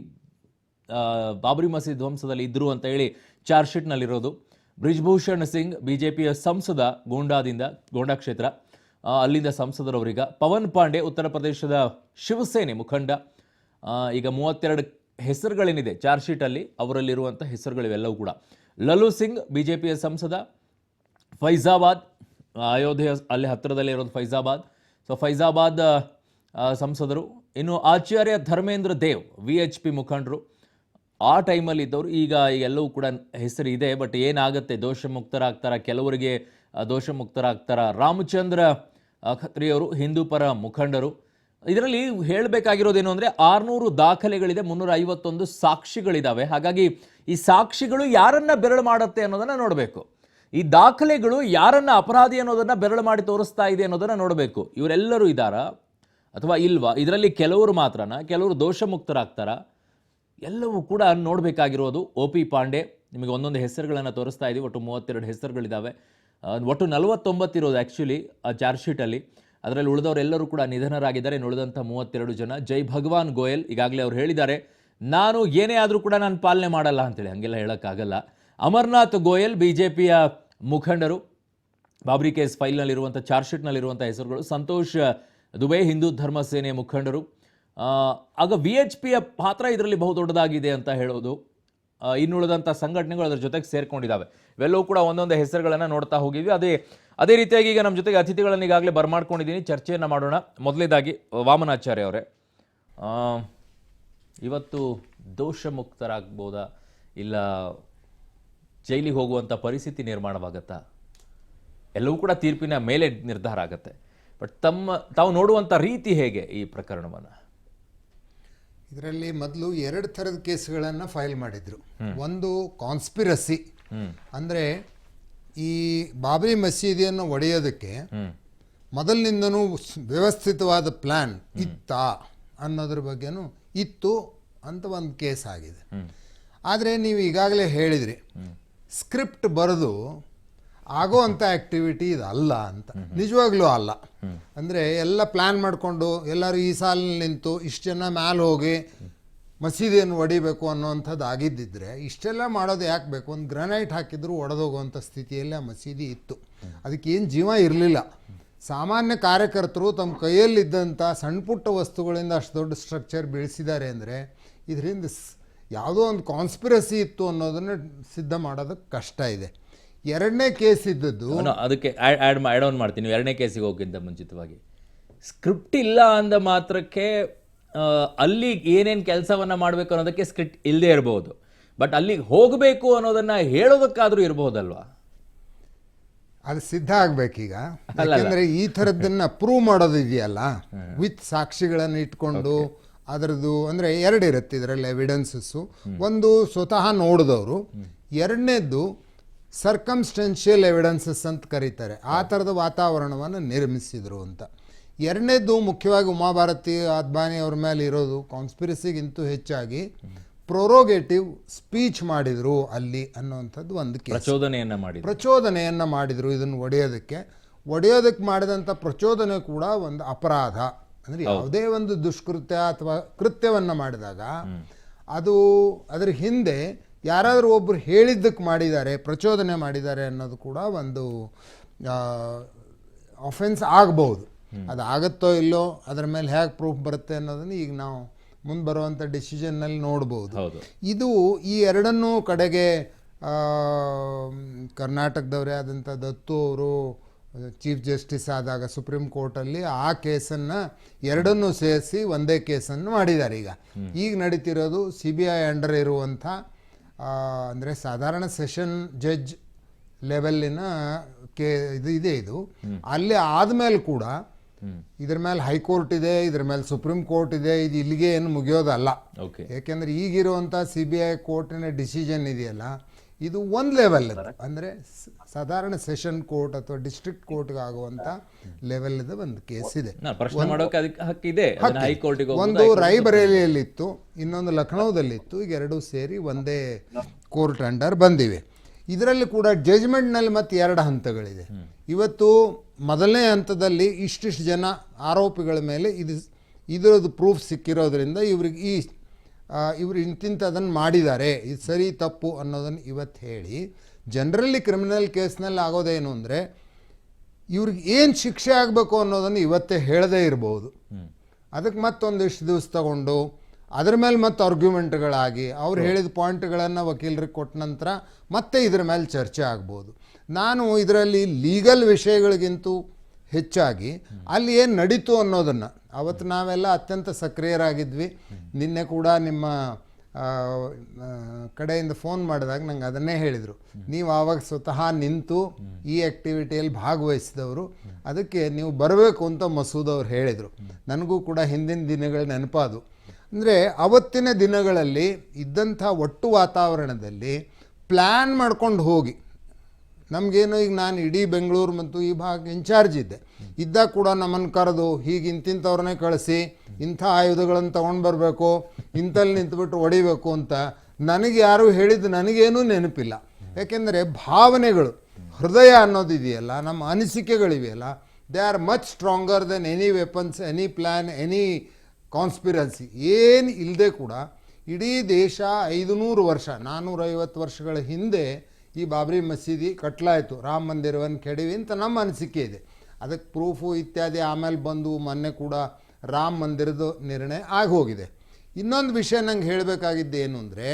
ಬಾಬರಿ ಮಸೀದ್ ಧ್ವಂಸದಲ್ಲಿ ಇದ್ದರು ಅಂತ ಹೇಳಿ ಚಾರ್ಜ್ ಶೀಟ್ನಲ್ಲಿರೋದು. ಬ್ರಿಜ್ಭೂಷಣ್ ಸಿಂಗ್ ಬಿಜೆಪಿಯ ಸಂಸದ ಗೋಂಡಾ ಕ್ಷೇತ್ರ, ಅಲ್ಲಿಂದ ಸಂಸದರವರೀಗ. ಪವನ್ ಪಾಂಡೆ ಉತ್ತರ ಪ್ರದೇಶದ ಶಿವಸೇನೆ ಮುಖಂಡ. ಈಗ 32 ಹೆಸರುಗಳೇನಿದೆ ಚಾರ್ಜ್ ಶೀಟಲ್ಲಿ, ಅವರಲ್ಲಿರುವಂಥ ಹೆಸರುಗಳಿವೆಲ್ಲವೂ ಕೂಡ. ಲಲು ಸಿಂಗ್ ಬಿಜೆಪಿಯ ಸಂಸದ, ಫೈಜಾಬಾದ್ ಅಯೋಧ್ಯೆ ಅಲ್ಲಿ ಹತ್ತಿರದಲ್ಲೇ ಇರೋದು ಫೈಜಾಬಾದ್. ಸೊ ಫೈಜಾಬಾದ್ ಸಂಸದರು. ಇನ್ನು ಆಚಾರ್ಯ ಧರ್ಮೇಂದ್ರ ದೇವ್ VHP ಮುಖಂಡರು, ಆ ಟೈಮಲ್ಲಿ ಇದ್ದವರು. ಈಗ ಎಲ್ಲವೂ ಕೂಡ ಹೆಸರು ಇದೆ, ಬಟ್ ಏನಾಗುತ್ತೆ, ದೋಷ ಮುಕ್ತರಾಗ್ತಾರ, ಕೆಲವರಿಗೆ ದೋಷ ಮುಕ್ತರಾಗ್ತಾರ. ರಾಮಚಂದ್ರ ಖತ್ರಿಯವರು ಹಿಂದೂ ಪರ ಮುಖಂಡರು. ಇದರಲ್ಲಿ ಹೇಳಬೇಕಾಗಿರೋದೇನು ಅಂದರೆ 600 ದಾಖಲೆಗಳಿದೆ, 351 ಸಾಕ್ಷಿಗಳಿದ್ದಾವೆ. ಹಾಗಾಗಿ ಈ ಸಾಕ್ಷಿಗಳು ಯಾರನ್ನ ಬೆರಳು ಮಾಡುತ್ತೆ ಅನ್ನೋದನ್ನು ನೋಡಬೇಕು. ಈ ದಾಖಲೆಗಳು ಯಾರನ್ನ ಅಪರಾಧಿ ಅನ್ನೋದನ್ನು ಬೆರಳು ಮಾಡಿ ತೋರಿಸ್ತಾ ಇದೆ ಅನ್ನೋದನ್ನು ನೋಡಬೇಕು. ಇವರೆಲ್ಲರೂ ಇದ್ದಾರಾ ಅಥವಾ ಇಲ್ವಾ, ಇದರಲ್ಲಿ ಕೆಲವರು ಮಾತ್ರನಾ, ಕೆಲವರು ದೋಷ ಮುಕ್ತರಾಗ್ತಾರ, ಎಲ್ಲವೂ ಕೂಡ ನೋಡಬೇಕಾಗಿರೋದು. OP ಪಾಂಡೆ, ನಿಮಗೆ ಒಂದೊಂದು ಹೆಸರುಗಳನ್ನು ತೋರಿಸ್ತಾ ಇದ್ದೀವಿ. ಒಟ್ಟು 32 ಹೆಸರುಗಳಿದ್ದಾವೆ. ಒಟ್ಟು 49 ಇರೋದು ಆ್ಯಕ್ಚುಲಿ ಆ ಚಾರ್ಜ್ ಶೀಟಲ್ಲಿ. ಅದರಲ್ಲಿ ಉಳಿದವರೆಲ್ಲರೂ ಕೂಡ ನಿಧನರಾಗಿದ್ದಾರೆ. ಉಳಿದಂಥ 32 ಜನ. ಜೈ ಭಗವಾನ್ ಗೋಯಲ್ ಈಗಾಗಲೇ ಅವ್ರು ಹೇಳಿದ್ದಾರೆ, ನಾನು ಏನೇ ಆದರೂ ಕೂಡ ನಾನು ಪಾಲನೆ ಮಾಡಲ್ಲ ಅಂತೇಳಿ. ಹಾಗೆಲ್ಲ ಹೇಳೋಕ್ಕಾಗಲ್ಲ. ಅಮರ್ನಾಥ್ ಗೋಯಲ್ BJPಯ ಮುಖಂಡರು, ಬಾಬ್ರಿ ಕೇಸ್ ಫೈಲ್ನಲ್ಲಿರುವಂಥ ಚಾರ್ಜ್ ಶೀಟ್ನಲ್ಲಿರುವಂಥ ಹೆಸರುಗಳು. ಸಂತೋಷ್ ದುಬೆ ಹಿಂದೂ ಧರ್ಮ ಸೇನೆ ಮುಖಂಡರು. ಆಗ VHPಯ ಪಾತ್ರ ಇದರಲ್ಲಿ ಬಹುದೊಡ್ಡದಾಗಿದೆ ಅಂತ ಹೇಳೋದು. ಇನ್ನುಳಿದಂಥ ಸಂಘಟನೆಗಳು ಅದರ ಜೊತೆಗೆ ಸೇರ್ಕೊಂಡಿದ್ದಾವೆ. ಇವೆಲ್ಲವೂ ಕೂಡ ಒಂದೊಂದು ಹೆಸರುಗಳನ್ನು ನೋಡ್ತಾ ಹೋಗಿದ್ವಿ. ಅದೇ ರೀತಿಯಾಗಿ ಈಗ ನಮ್ಮ ಜೊತೆಗೆ ಅತಿಥಿಗಳನ್ನು ಈಗಾಗಲೇ ಬರ್ಮಾಡ್ಕೊಂಡಿದ್ದೀನಿ, ಚರ್ಚೆಯನ್ನು ಮಾಡೋಣ. ಮೊದಲೇದಾಗಿ ವಾಮನಾಚಾರ್ಯ ಅವರೇ, ಇವತ್ತು ದೋಷ ಮುಕ್ತರಾಗ್ಬೋದಾ, ಇಲ್ಲ ಜೈಲಿಗೆ ಹೋಗುವಂಥ ಪರಿಸ್ಥಿತಿ ನಿರ್ಮಾಣವಾಗತ್ತಾ? ಎಲ್ಲವೂ ಕೂಡ ತೀರ್ಪಿನ ಮೇಲೆ ನಿರ್ಧಾರ ಆಗುತ್ತೆ. ಬಟ್ ತಾವು ನೋಡುವಂಥ ರೀತಿ ಹೇಗೆ ಈ ಪ್ರಕರಣವನ್ನು? ಇದರಲ್ಲಿ ಮೊದಲು 2 ಥರದ ಕೇಸ್ಗಳನ್ನು ಫೈಲ್ ಮಾಡಿದರು. ಒಂದು ಕಾನ್ಸ್ಪಿರಸಿ, ಅಂದರೆ ಈ ಬಾಬ್ರಿ ಮಸೀದಿಯನ್ನು ಒಡೆಯೋದಕ್ಕೆ ಮೊದಲಿನಿಂದನೂ ವ್ಯವಸ್ಥಿತವಾದ ಪ್ಲ್ಯಾನ್ ಇತ್ತಾ ಅನ್ನೋದ್ರ ಬಗ್ಗೆನೂ ಇತ್ತು ಅಂತ ಒಂದು ಕೇಸ್ ಆಗಿದೆ. ಆದರೆ ನೀವು ಈಗಾಗಲೇ ಹೇಳಿದ್ರಿ, ಸ್ಕ್ರಿಪ್ಟ್ ಬರೆದು ಆಗೋ ಅಂಥ ಆ್ಯಕ್ಟಿವಿಟಿ ಇದು ಅಲ್ಲ ಅಂತ. ನಿಜವಾಗ್ಲೂ ಅಲ್ಲ. ಅಂದರೆ ಎಲ್ಲ ಪ್ಲ್ಯಾನ್ ಮಾಡಿಕೊಂಡು ಎಲ್ಲರೂ ಈ ಸಾಲಿನಲ್ಲಿ ನಿಂತು ಇಷ್ಟು ಜನ ಮ್ಯಾಲೆ ಹೋಗಿ ಮಸೀದಿಯನ್ನು ಒಡಿಬೇಕು ಅನ್ನೋವಂಥದ್ದು ಆಗಿದ್ದಿದ್ರೆ ಇಷ್ಟೆಲ್ಲ ಮಾಡೋದು ಯಾಕೆ ಬೇಕು? ಒಂದು ಗ್ರನೈಟ್ ಹಾಕಿದ್ರು ಒಡೆದೋಗುವಂಥ ಸ್ಥಿತಿಯಲ್ಲಿ ಆ ಮಸೀದಿ ಇತ್ತು. ಅದಕ್ಕೇನು ಜೀವ ಇರಲಿಲ್ಲ. ಸಾಮಾನ್ಯ ಕಾರ್ಯಕರ್ತರು ತಮ್ಮ ಕೈಯಲ್ಲಿದ್ದಂಥ ಸಣ್ಣ ಪುಟ್ಟ ವಸ್ತುಗಳಿಂದ ಅಷ್ಟು ದೊಡ್ಡ ಸ್ಟ್ರಕ್ಚರ್ ಬೆಳೆಸಿದ್ದಾರೆ ಅಂದರೆ ಇದರಿಂದ ಯಾವುದೋ ಒಂದು ಕಾನ್ಸ್ಪಿರಸಿ ಇತ್ತು ಅನ್ನೋದನ್ನು ಸಿದ್ಧ ಮಾಡೋದಕ್ಕೆ ಕಷ್ಟ ಇದೆ. 2ನೇ ಕೇಸ್ ಇದ್ದದ್ದು, ಅದಕ್ಕೆ ಆ್ಯಡ್ ಆನ್ ಮಾಡ್ತೀನಿ. 2ನೇ ಕೇಸಿಗೆ ಹೋಗಿದ್ದ ಮುಂಚಿತವಾಗಿ ಸ್ಕ್ರಿಪ್ಟ್ ಇಲ್ಲ ಅಂದ ಮಾತ್ರಕ್ಕೆ ಅಲ್ಲಿ ಏನೇನು ಕೆಲಸವನ್ನು ಮಾಡಬೇಕು ಅನ್ನೋದಕ್ಕೆ ಸ್ಕ್ರಿಪ್ಟ್ ಇಲ್ಲದೆ ಇರಬಹುದು. ಬಟ್ ಅಲ್ಲಿಗೆ ಹೋಗಬೇಕು ಅನ್ನೋದನ್ನ ಹೇಳೋದಕ್ಕಾದ್ರೂ ಇರಬಹುದಲ್ವಾ? ಅದು ಸಿದ್ಧ ಆಗ್ಬೇಕೀಗ. ಯಾಕಂದರೆ ಈ ಥರದ್ದನ್ನು ಪ್ರೂವ್ ಮಾಡೋದು ಇದೆಯಲ್ಲ, ವಿತ್ ಸಾಕ್ಷಿಗಳನ್ನು ಇಟ್ಕೊಂಡು ಅದರದ್ದು, ಅಂದರೆ 2 ಇರುತ್ತೆ ಇದರಲ್ಲಿ ಎವಿಡೆನ್ಸಸ್ಸು. ಒಂದು ಸ್ವತಃ ನೋಡಿದವರು, 2ನೇದ್ದು ಸರ್ಕಮ್ಸ್ಟೆನ್ಷಿಯಲ್ ಎವಿಡೆನ್ಸಸ್ ಅಂತ ಕರೀತಾರೆ. ಆ ಥರದ ವಾತಾವರಣವನ್ನು ನಿರ್ಮಿಸಿದರು ಅಂತ. 2ನೇದ್ದು ಮುಖ್ಯವಾಗಿ ಉಮಾಭಾರತಿ ಅದ್ವಾನಿ ಅವ್ರ ಮೇಲೆ ಇರೋದು ಕಾನ್ಸ್ಪಿರಸಿಗಿಂತೂ ಹೆಚ್ಚಾಗಿ ಪ್ರೊರೋಗೇಟಿವ್ ಸ್ಪೀಚ್ ಮಾಡಿದರು ಅಲ್ಲಿ ಅನ್ನೋವಂಥದ್ದು ಒಂದು ಕೇಸ್. ಪ್ರಚೋದನೆಯನ್ನು ಮಾಡಿದರು ಇದನ್ನು ಒಡೆಯೋದಕ್ಕೆ ಮಾಡಿದಂಥ ಪ್ರಚೋದನೆ ಕೂಡ ಒಂದು ಅಪರಾಧ. ಅಂದರೆ ಯಾವುದೇ ಒಂದು ದುಷ್ಕೃತ್ಯ ಅಥವಾ ಕೃತ್ಯವನ್ನು ಮಾಡಿದಾಗ ಅದು ಅದರ ಹಿಂದೆ ಯಾರಾದರೂ ಒಬ್ಬರು ಹೇಳಿದ್ದಕ್ಕೆ ಮಾಡಿದ್ದಾರೆ, ಪ್ರಚೋದನೆ ಮಾಡಿದ್ದಾರೆ ಅನ್ನೋದು ಕೂಡ ಒಂದು ಅಫೆನ್ಸ್ ಆಗ್ಬೋದು. ಅದು ಆಗುತ್ತೋ ಇಲ್ಲೋ, ಅದರ ಮೇಲೆ ಹೇಗೆ ಪ್ರೂಫ್ ಬರುತ್ತೆ ಅನ್ನೋದನ್ನು ಈಗ ನಾವು ಮುಂದೆ ಬರುವಂಥ ಡಿಸಿಷನ್ನಲ್ಲಿ ನೋಡ್ಬೋದು. ಇದು ಈ 2 ಕಡೆಗೆ ಕರ್ನಾಟಕದವರೇ ಆದಂಥ ದತ್ತು ಅವರು ಚೀಫ್ ಜಸ್ಟಿಸ್ ಆದಾಗ ಸುಪ್ರೀಂ ಕೋರ್ಟಲ್ಲಿ ಆ ಕೇಸನ್ನು 2 ಸೇರಿಸಿ ಒಂದೇ ಕೇಸನ್ನು ಮಾಡಿದ್ದಾರೆ. ಈಗ ನಡೀತಿರೋದು CBI ಅಂಡರ್ ಇರುವಂಥ, ಅಂದರೆ ಸಾಧಾರಣ ಸೆಷನ್ ಜಡ್ಜ್ ಲೆವೆಲ್ಲಿನ ಇದು ಇದೆ. ಇದು ಅಲ್ಲಿ ಆದಮೇಲೆ ಕೂಡ ಇದ್ರ ಮೇಲೆ ಹೈಕೋರ್ಟ್ ಇದೆ, ಇದ್ರ ಮೇಲೆ ಸುಪ್ರೀಂ ಕೋರ್ಟ್ ಇದೆ, ಇದು ಇಲ್ಲಿಗೆ ಏನು ಮುಗಿಯೋದಲ್ಲ. ಓಕೆ. ಯಾಕೆಂದರೆ ಈಗಿರುವಂಥ CBI ಕೋರ್ಟಿನ ಡಿಸಿಷನ್ ಇದೆಯಲ್ಲ, ಇದು ಒಂದು ಲೆವೆಲ್ ಅಂದರೆ ಸಾಧಾರಣ ಸೆಷನ್ ಕೋರ್ಟ್ ಅಥವಾ ಡಿಸ್ಟ್ರಿಕ್ಟ್ ಕೋರ್ಟ್ಗೆ ಆಗುವಂಥ ಲೆವೆಲ್ದ ಒಂದು ಕೇಸ್ ಇದೆ. ಪ್ರಶ್ನೆ ಮಾಡೋಕೆ ಅದಕ್ಕೆ ಹಕ್ಕಿದೆ. ಹೈಕೋರ್ಟಿಗೆ ಒಂದು ರಾಯ್ಬರೇಲಿಯಲ್ಲಿತ್ತು, ಇನ್ನೊಂದು ಲಖನೌದಲ್ಲಿತ್ತು. ಈಗ ಎರಡೂ ಸೇರಿ ಒಂದೇ ಕೋರ್ಟ್ ಅಂಡರ್ ಬಂದಿವೆ. ಇದರಲ್ಲಿ ಕೂಡ ಜಜ್ಮೆಂಟ್ನಲ್ಲಿ ಮತ್ತೆ 2 ಹಂತಗಳಿದೆ. ಇವತ್ತು ಮೊದಲನೇ ಹಂತದಲ್ಲಿ ಇಷ್ಟಿಷ್ಟು ಜನ ಆರೋಪಿಗಳ ಮೇಲೆ ಇದರದ್ದು ಪ್ರೂಫ್ ಸಿಕ್ಕಿರೋದ್ರಿಂದ ಇವ್ರಿಗೆ ಇವರು ಇಂತಿಂಥದನ್ನು ಮಾಡಿದ್ದಾರೆ, ಇದು ಸರಿ ತಪ್ಪು ಅನ್ನೋದನ್ನು ಇವತ್ತು ಹೇಳಿ, ಜನರಲಿ ಕ್ರಿಮಿನಲ್ ಕೇಸ್ನಲ್ಲಿ ಆಗೋದೇನು ಅಂದರೆ ಇವ್ರಿಗೆ ಏನು ಶಿಕ್ಷೆ ಆಗಬೇಕು ಅನ್ನೋದನ್ನು ಇವತ್ತೇ ಹೇಳದೇ ಇರ್ಬೋದು. ಅದಕ್ಕೆ ಮತ್ತೊಂದಿಷ್ಟು ದಿವಸ ತಗೊಂಡು ಅದ್ರ ಮೇಲೆ ಮತ್ತೆ ಆರ್ಗ್ಯುಮೆಂಟ್ಗಳಾಗಿ ಅವ್ರು ಹೇಳಿದ ಪಾಯಿಂಟ್ಗಳನ್ನು ವಕೀಲರಿಗೆ ಕೊಟ್ಟ ನಂತರ ಮತ್ತೆ ಇದ್ರ ಮೇಲೆ ಚರ್ಚೆ ಆಗ್ಬೋದು. ನಾನು ಇದರಲ್ಲಿ ಲೀಗಲ್ ವಿಷಯಗಳಿಗಿಂತೂ ಹೆಚ್ಚಾಗಿ ಅಲ್ಲಿ ಏನು ನಡೀತು ಅನ್ನೋದನ್ನು, ಅವತ್ತು ನಾವೆಲ್ಲ ಅತ್ಯಂತ ಸಕ್ರಿಯರಾಗಿದ್ವಿ. ನಿನ್ನೆ ಕೂಡ ನಿಮ್ಮ ಕಡೆಯಿಂದ ಫೋನ್ ಮಾಡಿದಾಗ ನಂಗೆ ಅದನ್ನೇ ಹೇಳಿದರು, ನೀವು ಆವಾಗ ಸ್ವತಃ ನಿಂತು ಈ ಆ್ಯಕ್ಟಿವಿಟಿಯಲ್ಲಿ ಭಾಗವಹಿಸಿದವರು, ಅದಕ್ಕೆ ನೀವು ಬರಬೇಕು ಅಂತ ಮಸೂದ್ ಅವ್ರು ಹೇಳಿದರು. ನನಗೂ ಕೂಡ ಹಿಂದಿನ ದಿನಗಳ ನೆನಪಾದು. ಅಂದರೆ ಅವತ್ತಿನ ದಿನಗಳಲ್ಲಿ ಇದ್ದಂಥ ಒಟ್ಟು ವಾತಾವರಣದಲ್ಲಿ ಪ್ಲ್ಯಾನ್ ಮಾಡ್ಕೊಂಡು ಹೋಗಿ, ನಮಗೇನು ಈಗ ನಾನು ಇಡೀ ಬೆಂಗಳೂರು ಮತ್ತು ಈ ಭಾಗ ಇನ್ಚಾರ್ಜ್ ಇದ್ದಾಗ ಕೂಡ ನಮ್ಮನ್ನು ಕರೆದು ಹೀಗೆ ಇಂತಿಂಥವ್ರನ್ನೇ ಕಳಿಸಿ ಇಂಥ ಆಯುಧಗಳನ್ನು ತೊಗೊಂಡು ಬರಬೇಕು, ಇಂಥಲ್ಲಿ ನಿಂತುಬಿಟ್ಟು ಹೊಡಿಬೇಕು ಅಂತ ನನಗೆ ಯಾರೂ ಹೇಳಿದ್ದು ನನಗೇನೂ ನೆನಪಿಲ್ಲ. ಯಾಕೆಂದರೆ ಭಾವನೆಗಳು, ಹೃದಯ ಅನ್ನೋದಿದೆಯಲ್ಲ, ನಮ್ಮ ಅನಿಸಿಕೆಗಳಿವೆಯಲ್ಲ, they are much stronger than any weapons, any plan, any conspiracy. ಏನು ಇಲ್ಲದೆ ಕೂಡ ಇಡೀ ದೇಶ 500 ವರ್ಷ 450 ವರ್ಷಗಳ ಹಿಂದೆ ಈ ಬಾಬ್ರಿ ಮಸೀದಿ ಕಟ್ಲಾಯಿತು, ರಾಮ ಮಂದಿರವನ್ನು ಕೆಡವಿ ಅಂತ ನಮ್ಮ ಅನಿಸಿಕೆ ಇದೆ. ಅದಕ್ಕೆ ಪ್ರೂಫು ಇತ್ಯಾದಿ ಆಮೇಲೆ ಬಂದು ಮೊನ್ನೆ ಕೂಡ ರಾಮ ಮಂದಿರದ ನಿರ್ಣಯ ಆಗೋಗಿದೆ. ಇನ್ನೊಂದು ವಿಷಯ ನಂಗೆ ಹೇಳಬೇಕಾಗಿದ್ದು ಏನು ಅಂದರೆ,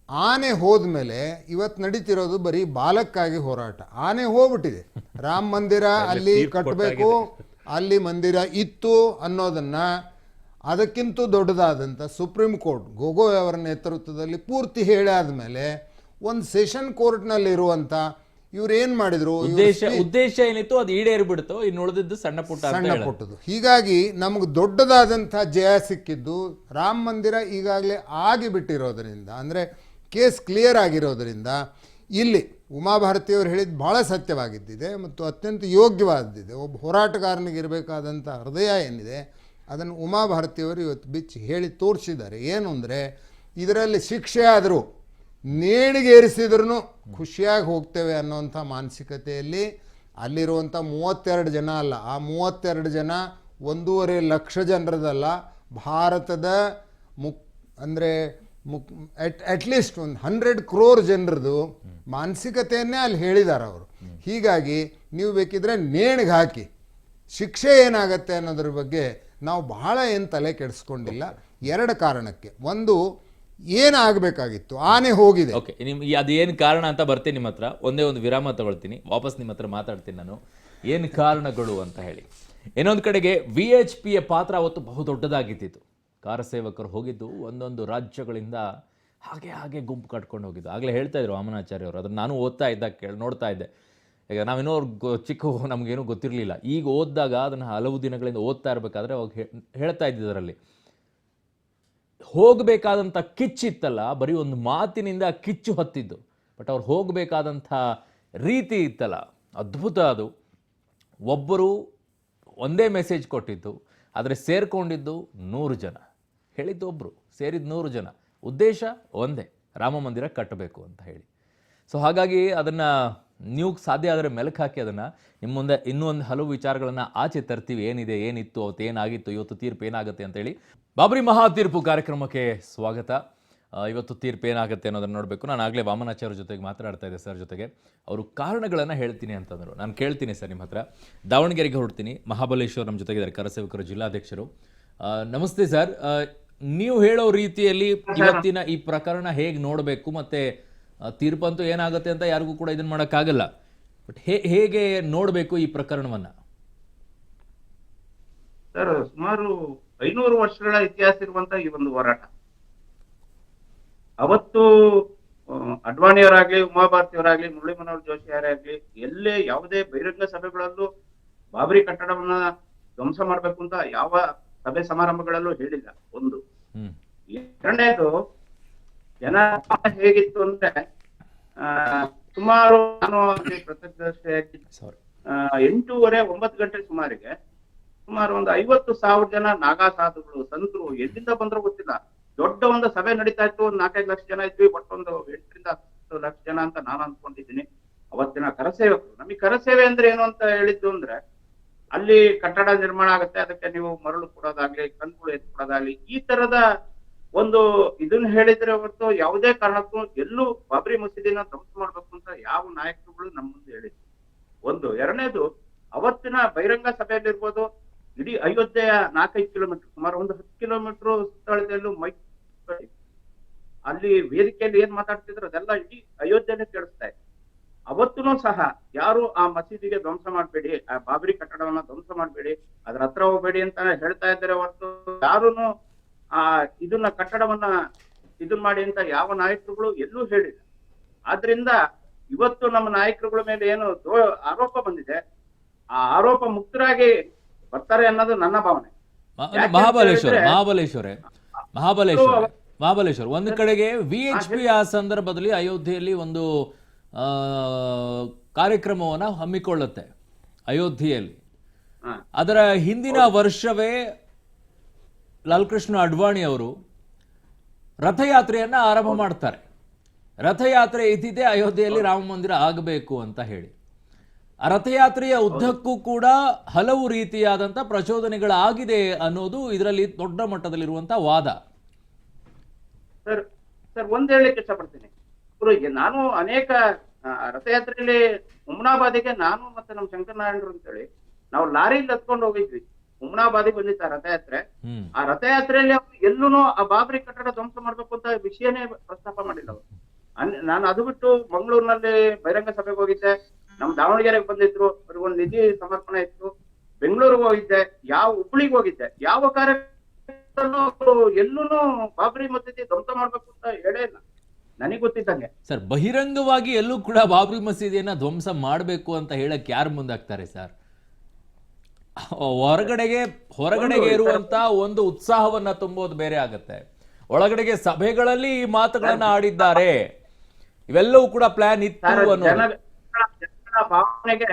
ಆನೆ ಹೋದ್ಮೇಲೆ ಇವತ್ತು ನಡೀತಿರೋದು ಬರೀ ಬಾಲಕ್ಕಾಗಿ ಹೋರಾಟ. ಆನೆ ಹೋಗ್ಬಿಟ್ಟಿದೆ, ರಾಮ ಮಂದಿರ ಅಲ್ಲಿ ಕಟ್ಟಬೇಕು, ಅಲ್ಲಿ ಮಂದಿರ ಇತ್ತು ಅನ್ನೋದನ್ನು ಅದಕ್ಕಿಂತ ದೊಡ್ಡದಾದಂಥ ಸುಪ್ರೀಂ ಕೋರ್ಟ್ ಗೊಗೊಯ್ ಅವರ ನೇತೃತ್ವದಲ್ಲಿ ಪೂರ್ತಿ ಹೇಳಾದ ಮೇಲೆ ಒಂದು ಸೆಷನ್ ಕೋರ್ಟ್ನಲ್ಲಿರುವಂಥ ಇವ್ರು ಏನು ಮಾಡಿದ್ರು, ಉದ್ದೇಶ ಏನಿತ್ತು ಅದು ಈಡೇರಿಬಿಡ್ತು, ಇನ್ನು ಉಳಿದಿದ್ದು ಸಣ್ಣ ಪುಟ್ಟದ್ದು. ಹೀಗಾಗಿ ನಮಗೆ ದೊಡ್ಡದಾದಂಥ ಜಯ ಸಿಕ್ಕಿದ್ದು ರಾಮ ಮಂದಿರ ಈಗಾಗಲೇ ಆಗಿಬಿಟ್ಟಿರೋದ್ರಿಂದ, ಅಂದರೆ ಕೇಸ್ ಕ್ಲಿಯರ್ ಆಗಿರೋದ್ರಿಂದ ಇಲ್ಲಿ ಉಮಾಭಾರತಿಯವರು ಹೇಳಿದ್ದು ಭಾಳ ಸತ್ಯವಾಗಿದ್ದಿದೆ ಮತ್ತು ಅತ್ಯಂತ ಯೋಗ್ಯವಾದದ್ದಿದೆ. ಒಬ್ಬ ಹೋರಾಟಗಾರನಿಗೆ ಇರಬೇಕಾದಂಥ ಹೃದಯ ಏನಿದೆ ಅದನ್ನು ಉಮಾಭಾರತಿಯವರು ಇವತ್ತು ಬಿಚ್ಚಿ ಹೇಳಿ ತೋರಿಸಿದ್ದಾರೆ. ಏನು ಅಂದರೆ, ಇದರಲ್ಲಿ ಶಿಕ್ಷೆ ಆದರೂ ನೇಣಿಗೇರಿಸಿದ್ರೂ ಖುಷಿಯಾಗಿ ಹೋಗ್ತೇವೆ ಅನ್ನೋಂಥ ಮಾನಸಿಕತೆಯಲ್ಲಿ ಅಲ್ಲಿರುವಂಥ 32 ಜನ ಅಲ್ಲ, ಆ 32 ಜನ 1.5 ಲಕ್ಷ ಜನರದಲ್ಲ, ಭಾರತದ ಅಂದರೆ ಅಟ್ಲೀಸ್ಟ್ ಒಂದು 100 crore ಜನರದು ಮಾನಸಿಕತೆಯನ್ನೇ ಅಲ್ಲಿ ಹೇಳಿದ್ದಾರೆ ಅವರು. ಹೀಗಾಗಿ ನೀವು ಬೇಕಿದ್ರೆ ನೇಣಿಗೆ ಹಾಕಿ ಶಿಕ್ಷೆ ಏನಾಗತ್ತೆ ಅನ್ನೋದ್ರ ಬಗ್ಗೆ ನಾವು ಬಹಳ ಏನು ತಲೆ ಕೆಡಿಸ್ಕೊಂಡಿಲ್ಲ. 2 ಕಾರಣಕ್ಕೆ. ಒಂದು, ಏನಾಗಬೇಕಾಗಿತ್ತು, ಆನೆ ಹೋಗಿದೆ. ಓಕೆ, ನಿಮ್ಗೆ ಅದೇನು ಕಾರಣ ಅಂತ ಬರ್ತೀನಿ ನಿಮ್ಮ ಹತ್ರ. ಒಂದೇ ಒಂದು ವಿರಾಮ ತಗೊಳ್ತೀನಿ, ವಾಪಸ್ ನಿಮ್ಮ ಹತ್ರ ಮಾತಾಡ್ತೀನಿ ನಾನು, ಏನು ಕಾರಣಗಳು ಅಂತ ಹೇಳಿ. ಇನ್ನೊಂದು ಕಡೆಗೆ VHPಯ ಪಾತ್ರ ಅವತ್ತು ಬಹುದೊಡ್ಡದಾಗಿತ್ತು. ಕಾರಸೇವಕರು ಹೋಗಿದ್ದು ಒಂದೊಂದು ರಾಜ್ಯಗಳಿಂದ ಹಾಗೆ ಗುಂಪು ಕಟ್ಕೊಂಡು ಹೋಗಿದ್ದು. ಆಗಲೇ ಹೇಳ್ತಾ ಇದ್ರು ವಾಮನಾಚಾರ್ಯ ಅವರು, ಅದನ್ನು ನಾನು ಓದ್ತಾ ಇದ್ದಾಗ ನೋಡ್ತಾ ಇದ್ದೆ. ಈಗ ನಾವಿನ್ನೋ ಚಿಕ್ಕ ನಮಗೇನೂ ಗೊತ್ತಿರಲಿಲ್ಲ. ಈಗ ಓದಿದಾಗ ಅದನ್ನು ಹಲವು ದಿನಗಳಿಂದ ಓದ್ತಾ ಇರಬೇಕಾದ್ರೆ ಅವಾಗ ಹೇಳ್ತಾ ಇದ್ದಿದ್ದರಲ್ಲಿ ಹೋಗಬೇಕಾದಂಥ ಕಿಚ್ಚಿತ್ತಲ್ಲ, ಬರೀ ಒಂದು ಮಾತಿನಿಂದ ಕಿಚ್ಚು ಹತ್ತಿದ್ದು. ಬಟ್ ಅವ್ರು ಹೋಗಬೇಕಾದಂಥ ರೀತಿ ಇತ್ತಲ್ಲ, ಅದ್ಭುತ ಅದು. ಒಬ್ಬರು ಒಂದೇ ಮೆಸೇಜ್ ಕೊಟ್ಟಿದ್ದು, ಆದರೆ ಸೇರ್ಕೊಂಡಿದ್ದು 100 ಜನ. ಹೇಳಿದ್ದು ಒಬ್ಬರು, ಸೇರಿದ್ದು 100 ಜನ. ಉದ್ದೇಶ ಒಂದೇ, ರಾಮ ಮಂದಿರ ಕಟ್ಟಬೇಕು ಅಂತ ಹೇಳಿ. ಸೊ ಹಾಗಾಗಿ ಅದನ್ನು ನೀವು ಸಾಧ್ಯ ಆದರೆ ಮೆಲುಕು ಹಾಕಿ ಅದನ್ನು ನಿಮ್ಮ ಮುಂದೆ ಇನ್ನೂ ಒಂದು ಹಲವು ವಿಚಾರಗಳನ್ನು ಆಚೆ ತರ್ತೀವಿ. ಏನಿದೆ, ಏನಿತ್ತು, ಅವತ್ತು ಏನಾಗಿತ್ತು, ಇವತ್ತು ತೀರ್ಪು ಏನಾಗುತ್ತೆ ಅಂತೇಳಿ. ಬಾಬ್ರಿ ಮಹಾ ತೀರ್ಪು ಕಾರ್ಯಕ್ರಮಕ್ಕೆ ಸ್ವಾಗತ. ಇವತ್ತು ತೀರ್ಪು ಏನಾಗುತ್ತೆ ಅನ್ನೋದನ್ನು ನೋಡಬೇಕು. ನಾನು ಆಗಲೇ ವಾಮನಾಚಾರ್ಯ ಜೊತೆಗೆ ಮಾತನಾಡ್ತಾ ಇದ್ದೆ ಸರ್ ಜೊತೆಗೆ. ಅವರು ಕಾರಣಗಳನ್ನು ಹೇಳ್ತೀನಿ ಅಂತಂದರು. ನಾನು ಕೇಳ್ತೀನಿ ಸರ್ ನಿಮ್ಮ ಹತ್ರ. ದಾವಣಗೆರೆಗೆ ಹೊರಡ್ತೀನಿ. ಮಹಾಬಲೇಶ್ವರ್ ನಮ್ಮ ಜೊತೆಗಿದ್ದಾರೆ, ಕರಸೇವಕರು ಜಿಲ್ಲಾಧ್ಯಕ್ಷರು. ನಮಸ್ತೆ ಸರ್. ನೀವು ಹೇಳೋ ರೀತಿಯಲ್ಲಿ ಇವತ್ತಿನ ಈ ಪ್ರಕರಣ ಹೇಗೆ ನೋಡಬೇಕು, ಮತ್ತು ತೀರ್ಪಂತೂ ಏನಾಗುತ್ತೆ ಅಂತ ಯಾರಿಗೂ ಕೂಡ ಇದನ್ನು ಮಾಡೋಕ್ಕಾಗಲ್ಲ, ಬಟ್ ಹೇಗೆ ನೋಡಬೇಕು ಈ ಪ್ರಕರಣವನ್ನು? ಸರ್, ಸುಮಾರು 500 ವರ್ಷಗಳ ಇತಿಹಾಸ ಇರುವಂತಹ ಈ ಒಂದು ಹೋರಾಟ, ಅವತ್ತು ಅಡ್ವಾಣಿಯವರಾಗ್ಲಿ, ಉಮಾಭಾರತಿಯವರಾಗ್ಲಿ, ಮುರಳಿ ಮನೋಹರ್ ಜೋಶಿ ಅವರಾಗ್ಲಿ ಎಲ್ಲೇ ಯಾವುದೇ ಬಹಿರಂಗ ಸಭೆಗಳಲ್ಲೂ ಬಾಬರಿ ಕಟ್ಟಡವನ್ನ ಧ್ವಂಸ ಮಾಡ್ಬೇಕು ಅಂತ ಯಾವ ಸಭೆ ಸಮಾರಂಭಗಳಲ್ಲೂ ಹೇಳಿಲ್ಲ. ಒಂದು. ಹ್ಮ್ ಎರಡನೇದು, ಜನ ಹೇಗಿತ್ತು ಅಂದ್ರೆ ಸುಮಾರು ನಾನು ಅಲ್ಲಿ ಪ್ರತ್ಯಕ್ಷದರ್ಶಿಯಾಗಿ ಸಾರಿ 8:30-9 ಗಂಟೆ ಸುಮಾರಿಗೆ ಸುಮಾರು ಒಂದು 50,000 ಜನ ನಾಗಾ ಸಾಧುಗಳು, ಸಂತರು ಎಲ್ಲಿಂದ ಬಂದ್ರು ಗೊತ್ತಿಲ್ಲ. ದೊಡ್ಡ ಒಂದು ಸಭೆ ನಡೀತಾ ಇತ್ತು, ಒಂದು 4-5 ಲಕ್ಷ ಜನ ಇದ್ವಿ, ಒಟ್ಟೊಂದು 8-10 ಲಕ್ಷ ಜನ ಅಂತ ನಾನು ಅನ್ಕೊಂಡಿದ್ದೀನಿ. ಅವತ್ತಿನ ಕರಸೇವಕರು, ನಮಗೆ ಕರಸೇವೆ ಅಂದ್ರೆ ಏನು ಅಂತ ಹೇಳಿದ್ದು ಅಂದ್ರೆ, ಅಲ್ಲಿ ಕಟ್ಟಡ ನಿರ್ಮಾಣ ಆಗುತ್ತೆ, ಅದಕ್ಕೆ ನೀವು ಮರಳು ಕೊಡೋದಾಗ್ಲಿ, ಕಂದುಗಳು ಎತ್ತು ಕೊಡೋದಾಗ್ಲಿ, ಈ ತರದ ಒಂದು ಇದನ್ನ ಹೇಳಿದ್ರೆ ಹೊರತು ಯಾವುದೇ ಕಾರಣಕ್ಕೂ ಎಲ್ಲೂ ಬಾಬ್ರಿ ಮಸೀದಿನ ಧ್ವಂಸ ಮಾಡ್ಬೇಕು ಅಂತ ಯಾವ ನಾಯಕರುಗಳು ನಮ್ಮ ಮುಂದೆ ಹೇಳಿದ್ರು. ಒಂದು. ಎರಡನೇದು, ಅವತ್ತಿನ ಬಹಿರಂಗ ಸಭೆಯಲ್ಲಿ ಇರ್ಬೋದು, ಇಡೀ ಅಯೋಧ್ಯೆಯ 4-5 ಕಿಲೋಮೀಟರ್, ಸುಮಾರು ಒಂದು 10 ಕಿಲೋಮೀಟರ್ ಸುತ್ತಳತೆಯಲ್ಲೂ ಮೈಕ್ ಅಲ್ಲಿ ವೇದಿಕೆಯಲ್ಲಿ ಏನ್ ಮಾತಾಡ್ತಿದ್ರು ಅದೆಲ್ಲ ಇಡೀ ಅಯೋಧ್ಯೆನೇ ಕೇಳಿಸ್ತಾ ಇದೆ. ಅವತ್ತೂ ಸಹ ಯಾರು ಆ ಮಸೀದಿಗೆ ಧ್ವಂಸ ಮಾಡ್ಬೇಡಿ, ಆ ಬಾಬರಿ ಕಟ್ಟಡವನ್ನ ಧ್ವಂಸ ಮಾಡ್ಬೇಡಿ, ಅದ್ರ ಹತ್ರ ಹೋಗ್ಬೇಡಿ ಅಂತ ಹೇಳ್ತಾ ಇದ್ದಾರೆ ಹೊರತು ಯಾರೂನು ಆ ಇದನ್ನ ಕಟ್ಟಡವನ್ನ ಇದನ್ ಮಾಡಿ ಅಂತ ಯಾವ ನಾಯಕರುಗಳು ಎಲ್ಲೂ ಹೇಳಿಲ್ಲ. ಆದ್ರಿಂದ ಇವತ್ತು ನಮ್ಮ ನಾಯಕರುಗಳ ಮೇಲೆ ಏನು ಆರೋಪ ಬಂದಿದೆ, ಆ ಆರೋಪ ಮುಕ್ತರಾಗಿ ಬರ್ತಾರೆ ಅನ್ನೋದು ನನ್ನ ಭಾವನೆ. ಮಹಾಬಲೇಶ್ವರ ಒಂದು ಕಡೆಗೆ VHP ಆ ಸಂದರ್ಭದಲ್ಲಿ ಅಯೋಧ್ಯೆಯಲ್ಲಿ ಒಂದು ಕಾರ್ಯಕ್ರಮವನ್ನ ಹಮ್ಮಿಕೊಳ್ಳುತ್ತೆ ಅಯೋಧ್ಯೆಯಲ್ಲಿ. ಅದರ ಹಿಂದಿನ ವರ್ಷವೇ ಲಾಲ್ಕೃಷ್ಣ ಅಡ್ವಾಣಿ ಅವರು ರಥಯಾತ್ರೆಯನ್ನ ಆರಂಭ ಮಾಡ್ತಾರೆ. ರಥಯಾತ್ರೆ ಇದ್ದಿದೆ ಅಯೋಧ್ಯೆಯಲ್ಲಿ ರಾಮ ಮಂದಿರ ಆಗಬೇಕು ಅಂತ ಹೇಳಿ. ಆ ರಥಯಾತ್ರೆಯ ಉದ್ದಕ್ಕೂ ಕೂಡ ಹಲವು ರೀತಿಯಾದಂಥ ಪ್ರಚೋದನೆಗಳಾಗಿದೆ ಅನ್ನೋದು ಇದರಲ್ಲಿ ದೊಡ್ಡ ಮಟ್ಟದಲ್ಲಿರುವಂತಹ ವಾದ. ಸರ್ ಒಂದ್ ಹೇಳಲಿಕ್ಕೆ ಇಷ್ಟಪಡ್ತೀನಿ. ನಾನು ಅನೇಕ ರಥಯಾತ್ರೆಯಲ್ಲಿ ಹುಮ್ನಾಬಾದಿಗೆ ನಾನು ಮತ್ತೆ ನಮ್ಮ ಶಂಕರನಾರಾಯಣರು ಅಂತೇಳಿ ನಾವು ಲಾರಿಲಿ ಹತ್ಕೊಂಡು ಹೋಗಿದ್ವಿ. ಹುಮ್ನಾಬಾದಿಗೆ ಬಂದಿತ್ತ ರಥಯಾತ್ರೆ. ಆ ರಥಯಾತ್ರೆಯಲ್ಲಿ ಎಲ್ಲೂ ಆ ಬಾಬರಿ ಕಟ್ಟಡ ಧ್ವಂಸ ಮಾಡ್ಬೇಕು ಅಂತ ವಿಷಯನೇ ಪ್ರಸ್ತಾಪ ಮಾಡಿಲ್ಲ ಅವರು. ನಾನು ಅದು ಬಿಟ್ಟು ಮಂಗಳೂರಿನಲ್ಲಿ ಬಹಿರಂಗ ಸಭೆಗೆ ಹೋಗಿದ್ದೆ, ನಮ್ ದಾವಣಗೆರೆಗೆ ಬಂದಿದ್ರು, ಅವ್ರಿಗೊಂದು ನಿಧಿ ಸಮರ್ಪಣೆ ಇತ್ತು. ಬೆಂಗಳೂರಿಗೆ ಹೋಗಿದ್ದೆ, ಹುಬ್ಬಳ್ಳಿಗೆ ಹೋಗಿದ್ದೆ, ಯಾವ ಕಾರ್ಯಕ್ರಮದಲ್ಲೂ ಎಲ್ಲೂ ಬಾಬರಿ ಮಸೀದಿ ಧ್ವಂಸ ಮಾಡ್ಬೇಕು ಅಂತ ಹೇಳೇ ಇಲ್ಲ ನನಗೆ ಗೊತ್ತಿದ್ದಂಗೆ. ಸರ್, ಬಹಿರಂಗವಾಗಿ ಎಲ್ಲೂ ಕೂಡ ಬಾಬರಿ ಮಸೀದಿಯನ್ನ ಧ್ವಂಸ ಮಾಡಬೇಕು ಅಂತ ಹೇಳಕ್ ಯಾರು ಮುಂದಾಗ್ತಾರೆ ಸರ್? ಹೊರಗಡೆಗೆ ಇರುವಂತ ಒಂದು ಉತ್ಸಾಹವನ್ನ ತುಂಬೋದು ಬೇರೆ ಆಗತ್ತೆ. ಒಳಗಡೆಗೆ ಸಭೆಗಳಲ್ಲಿ ಈ ಮಾತುಗಳನ್ನ ಆಡಿದ್ದಾರೆ, ಇವೆಲ್ಲವೂ ಕೂಡ ಪ್ಲಾನ್ ಇತ್ತು ಅನ್ನೋದು. ಜನರ ಭಾವನೆಗೆ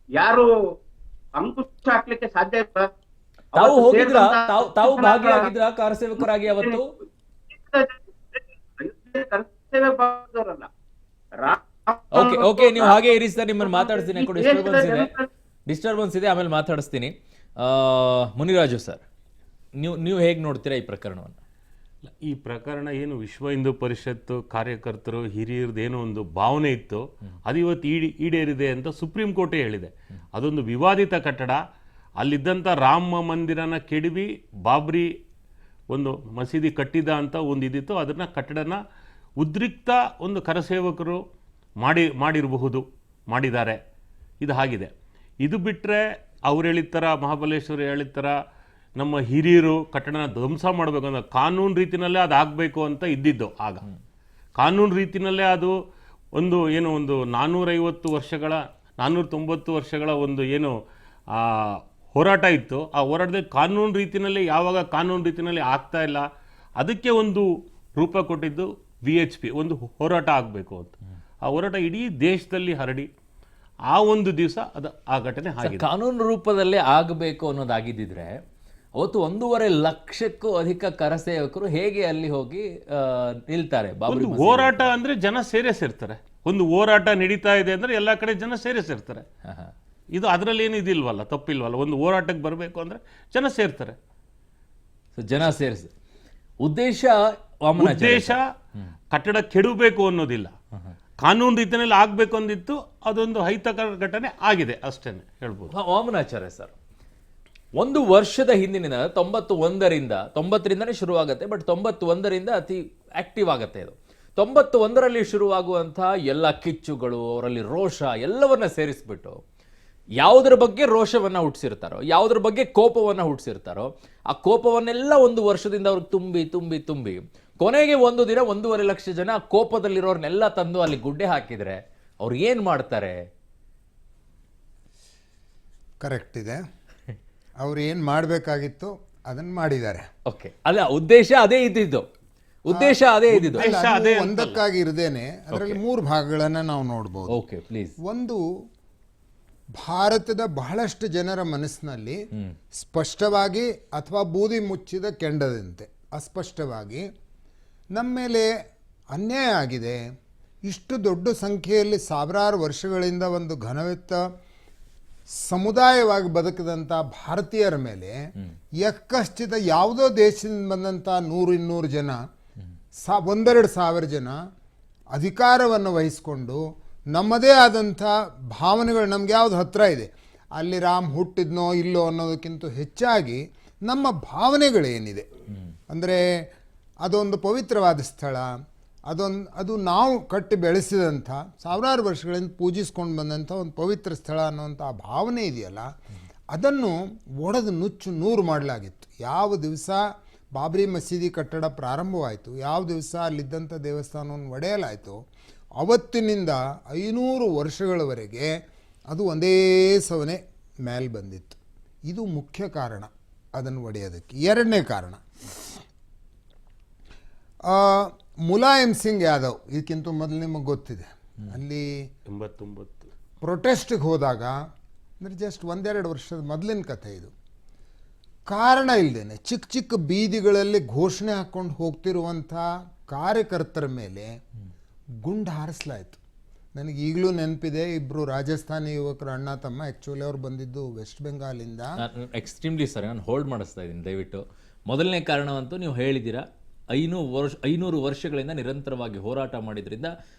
ಯಾರು ಅಂಕುಶ ಹಾಕ್ಲಿಕ್ಕೆ ಸಾಧ್ಯ ಇಲ್ಲ. ತಾವು ಹೋಗಿದ್ರ, ತಾವು ಭಾಗಿಯಾಗಿದ್ರ ಕಾರ್ಯಸೇವಕರಾಗಿ ಅವತ್ತು? ಓಕೆ, ನೀವು ಹಾಗೆ ಇರಿ ಸರ್, ನಿಮ್ಮನ್ನು ಮಾತಾಡಿಸ್ತೀನಿ. ಡಿಸ್ಟರ್ಬೆನ್ಸ್ ಇದೆ, ಆಮೇಲೆ ಮಾತಾಡಿಸ್ತೀನಿ. ಮುನಿರಾಜು ಸರ್, ನೀವು ಹೇಗೆ ನೋಡ್ತೀರಾ ಈ ಪ್ರಕರಣವನ್ನು? ಈ ಪ್ರಕರಣ ಏನು ವಿಶ್ವ ಹಿಂದೂ ಪರಿಷತ್ತು ಕಾರ್ಯಕರ್ತರು ಹಿರಿಯರದ್ದು ಏನೋ ಒಂದು ಭಾವನೆ ಇತ್ತು, ಅದು ಇವತ್ತು ಈಡೇರಿದೆ ಅಂತ ಸುಪ್ರೀಂ ಕೋರ್ಟೇ ಹೇಳಿದೆ. ಅದೊಂದು ವಿವಾದಿತ ಕಟ್ಟಡ, ಅಲ್ಲಿದ್ದಂಥ ರಾಮ ಮಂದಿರನ ಕೆಡವಿ ಬಾಬ್ರಿ ಒಂದು ಮಸೀದಿ ಕಟ್ಟಿದ ಅಂತ ಒಂದು ಇದಿತ್ತು. ಅದನ್ನ ಕಟ್ಟಡನ ಉದ್ರಿಕ್ತ ಒಂದು ಕರಸೇವಕರು ಮಾಡಿದ್ದಾರೆ. ಇದು ಆಗಿದೆ. ಇದು ಬಿಟ್ಟರೆ ಅವ್ರು ಹೇಳಿದ ಥರ, ಮಹಾಬಲೇಶ್ವರ ಹೇಳಿದ ಥರ ನಮ್ಮ ಹಿರಿಯರು ಕಟ್ಟಡನ ಧ್ವಂಸ ಮಾಡಬೇಕು ಅಂದ್ರೆ ಕಾನೂನು ರೀತಿಯಲ್ಲೇ ಅದು ಆಗಬೇಕು ಅಂತ ಇದ್ದಿದ್ದು. ಆಗ ಕಾನೂನು ರೀತಿಯಲ್ಲೇ ಅದು ಒಂದು 490 ವರ್ಷಗಳ ಒಂದು ಏನು ಹೋರಾಟ ಇತ್ತು. ಆ ಹೋರಾಟದಲ್ಲಿ ಕಾನೂನು ರೀತಿಯಲ್ಲೇ ಯಾವಾಗ ಕಾನೂನು ರೀತಿಯಲ್ಲಿ ಆಗ್ತಾ ಇಲ್ಲ, ಅದಕ್ಕೆ ಒಂದು ರೂಪ ಕೊಟ್ಟಿದ್ದು VHP, ಒಂದು ಹೋರಾಟ ಆಗಬೇಕು ಅಂತ. ಆ ಹೋರಾಟ ಇಡೀ ದೇಶದಲ್ಲಿ ಹರಡಿ ಆ ಒಂದು ದಿವಸ ಆ ಘಟನೆ ಆಗಿದೆ. ಕಾನೂನು ರೂಪದಲ್ಲೇ ಆಗಬೇಕು ಅನ್ನೋದಾಗಿದ್ದಿದ್ರೆ ಅವತ್ತು 1.5 ಲಕ್ಷಕ್ಕೂ ಅಧಿಕ ಕರಸೇವಕರು ಹೇಗೆ ಅಲ್ಲಿ ಹೋಗಿ ನಿಲ್ತಾರೆ? ಒಂದು ಹೋರಾಟ ಅಂದ್ರೆ ಜನ ಸೇರಿರ್ತಾರೆ. ಒಂದು ಹೋರಾಟ ನಡೀತಾ ಇದೆ ಅಂದ್ರೆ ಎಲ್ಲಾ ಕಡೆ ಜನ ಸೇರಿರ್ತಾರೆ. ಇದು ಅದರಲ್ಲಿ ಏನು ಇದಿಲ್ವಲ್ಲ, ತಪ್ಪಿಲ್ವಲ್ಲ. ಒಂದು ಹೋರಾಟಕ್ಕೆ ಬರಬೇಕು ಅಂದ್ರೆ ಜನ ಸೇರ್ತಾರೆ. ಜನ ಸೇರಿಸಿ ಉದ್ದೇಶ ಕಟ್ಟಡ ಕೆಡಬೇಕು ಅನ್ನೋದಿಲ್ಲ, ಕಾನೂನು ರೀತಿಯಲ್ಲಿ ಆಗ್ಬೇಕು ಅಂದಿತ್ತು. ಅದೊಂದು ಅಹಿತಕರ ಘಟನೆ ಆಗಿದೆ ಅಷ್ಟೇನೆ ಹೇಳ್ಬೋದು. ವಾಮನಾಚಾರ್ಯ ಸರ್, ಒಂದು ವರ್ಷದ ಹಿಂದಿನ 90ರಿಂದನೇ ಶುರುವಾಗುತ್ತೆ, ಬಟ್ 91ರಿಂದ ಅತಿ ಆಕ್ಟಿವ್ ಆಗುತ್ತೆ ಇದು. 91ರಲ್ಲಿ ಶುರುವಾಗುವಂತಹ ಎಲ್ಲ ಕಿಚ್ಚುಗಳು, ಅವರಲ್ಲಿ ರೋಷ ಎಲ್ಲವನ್ನ ಸೇರಿಸ್ಬಿಟ್ಟು ಯಾವುದ್ರ ಬಗ್ಗೆ ರೋಷವನ್ನ ಹುಟ್ಟಿಸಿರ್ತಾರೋ, ಯಾವುದ್ರ ಬಗ್ಗೆ ಕೋಪವನ್ನ ಹುಟ್ಟಿಸಿರ್ತಾರೋ, ಆ ಕೋಪವನ್ನೆಲ್ಲ ಒಂದು ವರ್ಷದಿಂದ ಅವ್ರಿಗೆ ತುಂಬಿ ಕೊನೆಗೆ ಒಂದು ದಿನ 1.5 ಲಕ್ಷ ಜನ ಕೋಪದಲ್ಲಿರೋರ್ನೆಲ್ಲ ತಂದು ಅಲ್ಲಿ ಗುಡ್ಡೆ ಹಾಕಿದ್ರೆ ಅವ್ರು ಏನ್ ಮಾಡ್ತಾರೆ? ಕರೆಕ್ಟ್ ಇದೆ. ಅವ್ರು ಏನು ಮಾಡಬೇಕಾಗಿತ್ತು ಅದನ್ನು ಮಾಡಿದ್ದಾರೆ. ಓಕೆ, ಅಲ್ಲ ಉದ್ದೇಶ ಅದೇ ಇದ್ದಿದ್ದು, ಉದ್ದೇಶ ಅದೇ ಇದ್ದಿದ್ದು. ಅಲ್ಲ, ಅದು ಒಂದಕ್ಕಾಗಿ ಇರದೇನೆ ಅದರಲ್ಲಿ 3 ಭಾಗಗಳನ್ನು ನಾವು ನೋಡ್ಬೋದು. Okay please. ಒಂದು, ಭಾರತದ ಬಹಳಷ್ಟು ಜನರ ಮನಸ್ಸಿನಲ್ಲಿ ಸ್ಪಷ್ಟವಾಗಿ ಅಥವಾ ಬೂದಿ ಮುಚ್ಚಿದ ಕೆಂಡದಂತೆ ಅಸ್ಪಷ್ಟವಾಗಿ ನಮ್ಮ ಮೇಲೆ ಅನ್ಯಾಯ ಆಗಿದೆ. ಇಷ್ಟು ದೊಡ್ಡ ಸಂಖ್ಯೆಯಲ್ಲಿ ಸಾವಿರಾರು ವರ್ಷಗಳಿಂದ ಒಂದು ಘನವೆತ್ತ ಸಮುದಾಯವಾಗಿ ಬದುಕಿದಂಥ ಭಾರತೀಯರ ಮೇಲೆ ಯಕ್ಕಶ್ಚಿತ ಯಾವುದೋ ದೇಶದಿಂದ ಬಂದಂಥ 100-200 ಜನ 1-2 ಸಾವಿರ ಜನ ಅಧಿಕಾರವನ್ನು ವಹಿಸ್ಕೊಂಡು ನಮ್ಮದೇ ಆದಂಥ ಭಾವನೆಗಳು ನಮ್ಗೆ ಯಾವುದು ಹತ್ತಿರ ಇದೆ, ಅಲ್ಲಿ ರಾಮ್ ಹುಟ್ಟಿದ್ನೋ ಇಲ್ಲೋ ಅನ್ನೋದಕ್ಕಿಂತ ಹೆಚ್ಚಾಗಿ ನಮ್ಮ ಭಾವನೆಗಳೇನಿದೆ ಅಂದರೆ ಅದೊಂದು ಪವಿತ್ರವಾದ ಸ್ಥಳ, ಅದು ನಾವು ಕಟ್ಟಿ ಬೆಳೆಸಿದಂಥ ಸಾವಿರಾರು ವರ್ಷಗಳಿಂದ ಪೂಜಿಸ್ಕೊಂಡು ಬಂದಂಥ ಒಂದು ಪವಿತ್ರ ಸ್ಥಳ ಅನ್ನೋಂಥ ಭಾವನೆ ಇದೆಯಲ್ಲ, ಅದನ್ನು ಒಡೆದು ನುಚ್ಚು ನೂರು ಮಾಡಲಾಗಿತ್ತು. ಯಾವ ದಿವಸ ಬಾಬ್ರಿ ಮಸೀದಿ ಕಟ್ಟಡ ಪ್ರಾರಂಭವಾಯಿತು, ಯಾವ ದಿವಸ ಅಲ್ಲಿದ್ದಂಥ ದೇವಸ್ಥಾನವನ್ನು ಒಡೆಯಲಾಯಿತು, ಅವತ್ತಿನಿಂದ 500 ವರ್ಷಗಳವರೆಗೆ ಅದು ಒಂದೇ ಸವನೆ ಮೇಲೆ ಬಂದಿತ್ತು. ಇದು ಮುಖ್ಯ ಕಾರಣ ಅದನ್ನು ಒಡೆಯೋದಕ್ಕೆ. ಎರಡನೇ ಕಾರಣ, ಮುಲಾಯಂ ಸಿಂಗ್ ಯಾದವ್, ಇದಕ್ಕಿಂತ ಮೊದಲು ನಿಮಗೆ ಗೊತ್ತಿದೆ, ಅಲ್ಲಿ 89 ಪ್ರೊಟೆಸ್ಟ್ಗೆ ಹೋದಾಗ, ಅಂದರೆ ಜಸ್ಟ್ 1-2 ವರ್ಷದ ಮೊದಲಿನ ಕಥೆ ಇದು, ಕಾರಣ ಇಲ್ಲದೇನೆ ಚಿಕ್ಕ ಚಿಕ್ಕ ಬೀದಿಗಳಲ್ಲಿ ಘೋಷಣೆ ಹಾಕ್ಕೊಂಡು ಹೋಗ್ತಿರುವಂಥ ಕಾರ್ಯಕರ್ತರ ಮೇಲೆ ಗುಂಡು ಹಾರಿಸಲಾಯಿತು. ನನಗೆ ಈಗಲೂ ನೆನಪಿದೆ, ಇಬ್ಬರು ರಾಜಸ್ಥಾನಿ ಯುವಕರು ಅಣ್ಣ ತಮ್ಮ, ಆ್ಯಕ್ಚುಲಿ ಅವ್ರು ಬಂದಿದ್ದು ವೆಸ್ಟ್ ಬೆಂಗಾಲಿಂದ. ಎಕ್ಸ್ಟ್ರೀಮ್ಲಿ ಸರ್, ನಾನು ಹೋಲ್ಡ್ ಮಾಡಿಸ್ತಾ ಇದ್ದೀನಿ ದಯವಿಟ್ಟು. ಮೊದಲನೇ ಕಾರಣವಂತೂ ನೀವು ಹೇಳಿದ್ದೀರಾ, 500 ವರ್ಷಗಳಿಂದ ನಿರಂತರವಾಗಿ ಹೋರಾಟ ಮಾಡಿದ್ರಿಂದ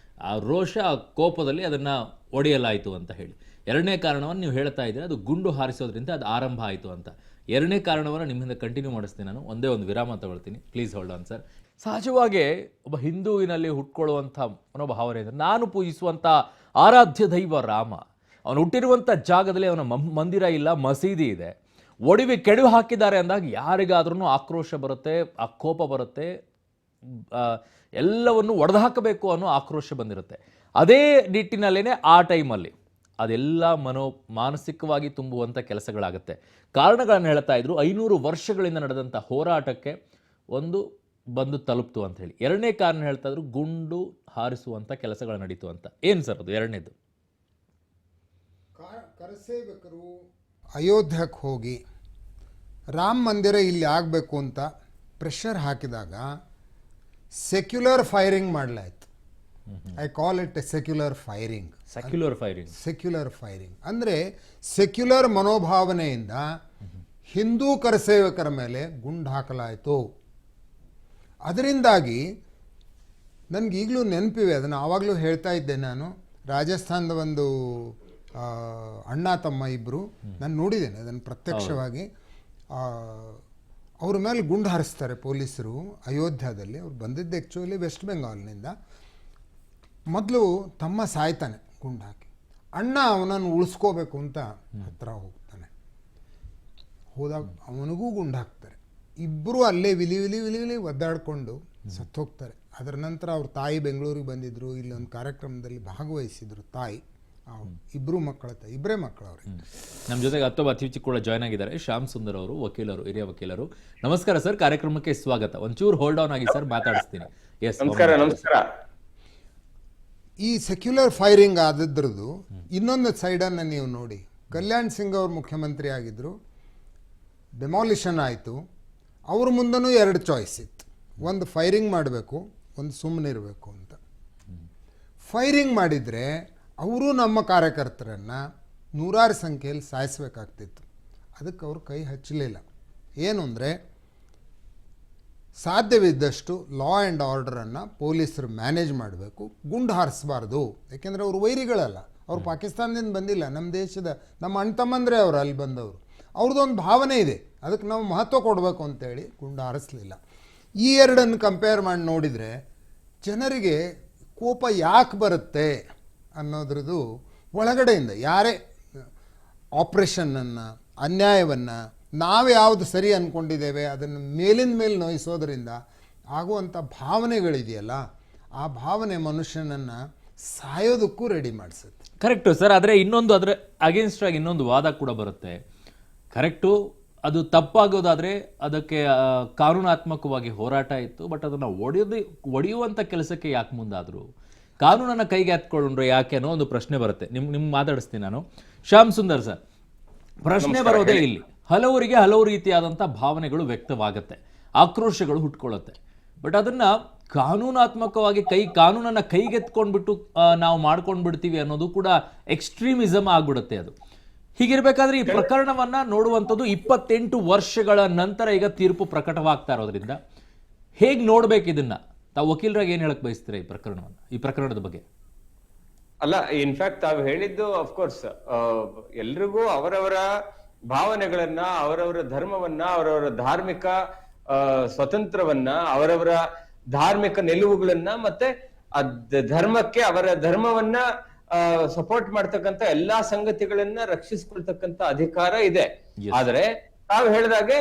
ಆ ರೋಷ, ಆ ಕೋಪದಲ್ಲಿ ಅದನ್ನು ಒಡೆಯಲಾಯಿತು ಅಂತ ಹೇಳಿ. ಎರಡನೇ ಕಾರಣವನ್ನು ನೀವು ಹೇಳ್ತಾ ಇದ್ದೀರಾ, ಅದು ಗುಂಡು ಹಾರಿಸೋದ್ರಿಂದ ಅದು ಆರಂಭ ಆಯಿತು ಅಂತ. ಎರಡನೇ ಕಾರಣವನ್ನು ನಿಮ್ಮಿಂದ ಕಂಟಿನ್ಯೂ ಮಾಡಿಸ್ತೀನಿ ನಾನು. ಒಂದೇ ಒಂದು ವಿರಾಮ ತಗೊಳ್ತೀನಿ, ಪ್ಲೀಸ್ ಹೋಲ್ಡ್ ಆನ್ ಸರ್. ಸಹಜವಾಗಿ ಒಬ್ಬ ಹಿಂದೂವಿನಲ್ಲಿ ಹುಟ್ಕೊಳ್ಳುವಂಥ ಮನೋಭಾವನೆ ಅಂದರೆ, ನಾನು ಪೂಜಿಸುವಂಥ ಆರಾಧ್ಯ ದೈವ ರಾಮ, ಅವನು ಹುಟ್ಟಿರುವಂಥ ಜಾಗದಲ್ಲಿ ಅವನ ಮಂದಿರ ಇಲ್ಲ, ಮಸೀದಿ ಇದೆ, ಒಡವಿ ಕೆಡವಿ ಹಾಕಿದ್ದಾರೆ ಅಂದಾಗ ಯಾರಿಗಾದ್ರೂ ಆಕ್ರೋಶ ಬರುತ್ತೆ, ಆ ಕೋಪ ಬರುತ್ತೆ, ಎಲ್ಲವನ್ನು ಒಡೆದು ಹಾಕಬೇಕು ಅನ್ನೋ ಆಕ್ರೋಶ ಬಂದಿರುತ್ತೆ. ಅದೇ ನಿಟ್ಟಿನಲ್ಲೇ ಆ ಟೈಮಲ್ಲಿ ಅದೆಲ್ಲ ಮಾನಸಿಕವಾಗಿ ತುಂಬುವಂಥ ಕೆಲಸಗಳಾಗುತ್ತೆ. ಕಾರಣಗಳನ್ನು ಹೇಳ್ತಾ ಇದ್ರು, 500 ವರ್ಷಗಳಿಂದ ನಡೆದಂಥ ಹೋರಾಟಕ್ಕೆ ಒಂದು ಬಂದು ತಲುಪ್ತು ಅಂತ ಹೇಳಿ. ಎರಡನೇ ಕಾರಣ ಹೇಳ್ತಾ ಇದ್ರು, ಗುಂಡು ಹಾರಿಸುವಂಥ ಕೆಲಸಗಳು ನಡೀತು ಅಂತ. ಏನು ಸರ್ ಅದು ಎರಡನೇದು? ಕರಸೇವಕರು ಅಯೋಧ್ಯಕ್ಕೆ ಹೋಗಿ ರಾಮ ಮಂದಿರ ಇಲ್ಲಿ ಆಗಬೇಕು ಅಂತ ಪ್ರೆಷರ್ ಹಾಕಿದಾಗ ಸೆಕ್ಯುಲರ್ ಫೈರಿಂಗ್ ಮಾಡಲಾಯಿತು. I call it A secular firing. Secular firing ಅಂದರೆ ಸೆಕ್ಯುಲರ್ ಮನೋಭಾವನೆಯಿಂದ ಹಿಂದೂ ಕರಸೇವಕರ ಮೇಲೆ ಗುಂಡು ಹಾಕಲಾಯಿತು. ಅದರಿಂದಾಗಿ ನನಗೆ ಈಗಲೂ ನೆನಪಿವೆ, ಅದನ್ನು ಆವಾಗಲೂ ಹೇಳ್ತಾ ಇದ್ದೆ ನಾನು. ರಾಜಸ್ಥಾನದ ಒಂದು ಅಣ್ಣ ತಮ್ಮ ಇಬ್ಬರು, ನಾನು ನೋಡಿದ್ದೇನೆ ಅದನ್ನು ಪ್ರತ್ಯಕ್ಷವಾಗಿ. ಅವ್ರ ಮೇಲೆ ಗುಂಡು ಹಾರಿಸ್ತಾರೆ ಪೊಲೀಸರು ಅಯೋಧ್ಯದಲ್ಲಿ. ಅವ್ರು ಬಂದಿದ್ದು ಆ್ಯಕ್ಚುಲಿ ವೆಸ್ಟ್ ಬೆಂಗಾಲ್ನಿಂದ. ಮೊದಲು ತಮ್ಮ ಸಾಯ್ತಾನೆ ಗುಂಡು ಹಾಕಿ, ಅಣ್ಣ ಅವನನ್ನು ಉಳಿಸ್ಕೋಬೇಕು ಅಂತ ಹತ್ರ ಹೋಗ್ತಾನೆ. ಹೋದಾಗ ಅವನಿಗೂ ಗುಂಡು ಹಾಕ್ತಾರೆ. ಇಬ್ಬರು ಅಲ್ಲೇ ವಿಲಿ ಒದ್ದಾಡಿಕೊಂಡು ಸತ್ತೋಗ್ತಾರೆ. ಅದರ ನಂತರ ಅವ್ರ ತಾಯಿ ಬೆಂಗಳೂರಿಗೆ ಬಂದಿದ್ದರು, ಇಲ್ಲೊಂದು ಕಾರ್ಯಕ್ರಮದಲ್ಲಿ ಭಾಗವಹಿಸಿದ್ರು. ತಾಯಿ ಇಬ್ಬರೇ ಮಕ್ಕಳು ಅವ್ರಿಗೆ. ನಮ್ಮ ಜೊತೆಗೆ ಮತ್ತೊಬ್ಬ ಅತಿಥಿ ಕೂಡ ಜಾಯ್ನ್ ಆಗಿದ್ದಾರೆ, ಶ್ಯಾಮ್ ಸುಂದರ್ ಅವರು, ವಕೀಲರು, ಹಿರಿಯ ವಕೀಲರು. ನಮಸ್ಕಾರ ಸರ್, ಕಾರ್ಯಕ್ರಮಕ್ಕೆ ಸ್ವಾಗತ. ಒಂಚೂರು ಹೋಲ್ಡ್ ಆನ್ ಆಗಿ ಸರ್, ಮಾತಾಡಿಸ್ತೀನಿ. ಎಸ್, ನಮಸ್ಕಾರ. ಈ ಸೆಕ್ಯುಲರ್ ಫೈರಿಂಗ್ ಆದದ್ರದ್ದು ಇನ್ನೊಂದು ಸೈಡನ್ನು ನೀವು ನೋಡಿ. ಕಲ್ಯಾಣ್ ಸಿಂಗ್ ಅವರು ಮುಖ್ಯಮಂತ್ರಿ ಆಗಿದ್ದರು, ಡೆಮಾಲಿಷನ್ ಆಯಿತು. ಅವ್ರ ಮುಂದೂ 2 ಚಾಯ್ಸ್ ಇತ್ತು, ಒಂದು ಫೈರಿಂಗ್ ಮಾಡಬೇಕು, ಒಂದು ಸುಮ್ಮನೆ ಇರಬೇಕು ಅಂತ. ಫೈರಿಂಗ್ ಮಾಡಿದರೆ ಅವರು ನಮ್ಮ ಕಾರ್ಯಕರ್ತರನ್ನು ನೂರಾರು ಸಂಖ್ಯೆಯಲ್ಲಿ ಸಾಯಿಸಬೇಕಾಗ್ತಿತ್ತು. ಅದಕ್ಕೆ ಅವರು ಕೈ ಹಚ್ಚಲಿಲ್ಲ. ಏನು ಅಂದರೆ, ಸಾಧ್ಯವಿದ್ದಷ್ಟು ಲಾ ಆ್ಯಂಡ್ ಆರ್ಡರನ್ನು ಪೊಲೀಸರು ಮ್ಯಾನೇಜ್ ಮಾಡಬೇಕು, ಗುಂಡು ಹಾರಿಸಬಾರ್ದು. ಯಾಕೆಂದರೆ ಅವರು ವೈರಿಗಳಲ್ಲ, ಅವರು ಪಾಕಿಸ್ತಾನದಿಂದ ಬಂದಿಲ್ಲ, ನಮ್ಮ ದೇಶದ ನಮ್ಮ ಅಣ್ಣ ತಮ್ಮಂದರೆ ಅವರು ಅಲ್ಲಿ ಬಂದವರು. ಅವ್ರದ್ದೊಂದು ಭಾವನೆ ಇದೆ, ಅದಕ್ಕೆ ನಾವು ಮಹತ್ವ ಕೊಡಬೇಕು ಅಂತೇಳಿ ಗುಂಡು ಹಾರಿಸಲಿಲ್ಲ. ಈ ಎರಡನ್ನು ಕಂಪೇರ್ ಮಾಡಿ ನೋಡಿದರೆ ಜನರಿಗೆ ಕೋಪ ಯಾಕೆ ಬರುತ್ತೆ ಅನ್ನೋದ್ರದ್ದು ಒಳಗಡೆಯಿಂದ ಯಾರೇ ಆಪ್ರೇಷನ್ನನ್ನು, ಅನ್ಯಾಯವನ್ನು ನಾವು ಯಾವುದು ಸರಿ ಅಂದ್ಕೊಂಡಿದ್ದೇವೆ ಅದನ್ನು ಮೇಲಿಂದ ಮೇಲೆ ನೋಯಿಸೋದ್ರಿಂದ ಆಗುವಂಥ ಭಾವನೆಗಳಿದೆಯಲ್ಲ, ಆ ಭಾವನೆ ಮನುಷ್ಯನನ್ನು ಸಾಯೋದಕ್ಕೂ ರೆಡಿ ಮಾಡಿಸುತ್ತೆ. Correct sir. ಆದರೆ ಇನ್ನೊಂದು ಅದರ ಅಗೇನ್ಸ್ಟ್ ಆಗಿ ಇನ್ನೊಂದು ವಾದ ಕೂಡ ಬರುತ್ತೆ. ಕರೆಕ್ಟು, ಅದು ತಪ್ಪಾಗೋದಾದ್ರೆ ಅದಕ್ಕೆ ಕಾನೂನಾತ್ಮಕವಾಗಿ ಹೋರಾಟ ಇತ್ತು. ಬಟ್ ಅದನ್ನು ಒಡೆಯುವಂಥ ಕೆಲಸಕ್ಕೆ ಯಾಕೆ ಮುಂದಾದರು, ಕಾನೂನನ್ನು ಕೈಗೆ ಹತ್ಕೊಂಡ್ರೆ ಯಾಕೆ ಅನ್ನೋ ಒಂದು ಪ್ರಶ್ನೆ ಬರುತ್ತೆ. ನಿಮ್ಗೆ ಮಾತಾಡಿಸ್ತೀನಿ ನಾನು. ಶ್ಯಾಮ್ ಸುಂದರ್ ಸರ್, ಪ್ರಶ್ನೆ ಬರೋದೇ ಇಲ್ಲಿ. ಹಲವರಿಗೆ ಹಲವು ರೀತಿಯಾದಂಥ ಭಾವನೆಗಳು ವ್ಯಕ್ತವಾಗುತ್ತೆ, ಆಕ್ರೋಶಗಳು ಹುಟ್ಕೊಳ್ಳುತ್ತೆ. ಬಟ್ ಅದನ್ನ ಕಾನೂನಾತ್ಮಕವಾಗಿ ಕಾನೂನನ್ನು ಕೈಗೆತ್ಕೊಂಡ್ಬಿಟ್ಟು ನಾವು ಮಾಡ್ಕೊಂಡು ಬಿಡ್ತೀವಿ ಅನ್ನೋದು ಕೂಡ ಎಕ್ಸ್ಟ್ರೀಮಿಸಮ್ ಆಗ್ಬಿಡುತ್ತೆ. ಅದು ಹೀಗಿರ್ಬೇಕಾದ್ರೆ ಈ ಪ್ರಕರಣವನ್ನ ನೋಡುವಂಥದ್ದು 28 ವರ್ಷಗಳ ನಂತರ ಈಗ ತೀರ್ಪು ಪ್ರಕಟವಾಗ್ತಾ ಇರೋದ್ರಿಂದ ಹೇಗೆ ನೋಡ್ಬೇಕು ಇದನ್ನ? ತಾವು ವಕೀಲರಾಗಿ ಏನ್ ಹೇಳಕ್ ಬಯಸ್ತೀರಾ ಈ ಪ್ರಕರಣದ ಬಗ್ಗೆ? ಅಲ್ಲ, ಇನ್ಫ್ಯಾಕ್ಟ್ ತಾವು ಹೇಳಿದ್ದು ಅಫ್ಕೋರ್ಸ್ ಎಲ್ರಿಗೂ ಅವರವರ ಭಾವನೆಗಳನ್ನ, ಅವರವರ ಧರ್ಮವನ್ನ, ಅವರವರ ಧಾರ್ಮಿಕ ಸ್ವತಂತ್ರವನ್ನ, ಅವರವರ ಧಾರ್ಮಿಕ ನಿಲುವುಗಳನ್ನ, ಮತ್ತೆ ಧರ್ಮಕ್ಕೆ ಅವರ ಧರ್ಮವನ್ನ ಸಪೋರ್ಟ್ ಮಾಡ್ತಕ್ಕಂಥ ಎಲ್ಲಾ ಸಂಗತಿಗಳನ್ನ ರಕ್ಷಿಸ್ಕೊಳ್ತಕ್ಕಂಥ ಅಧಿಕಾರ ಇದೆ. ಆದ್ರೆ ತಾವು ಹೇಳಿದಾಗೆ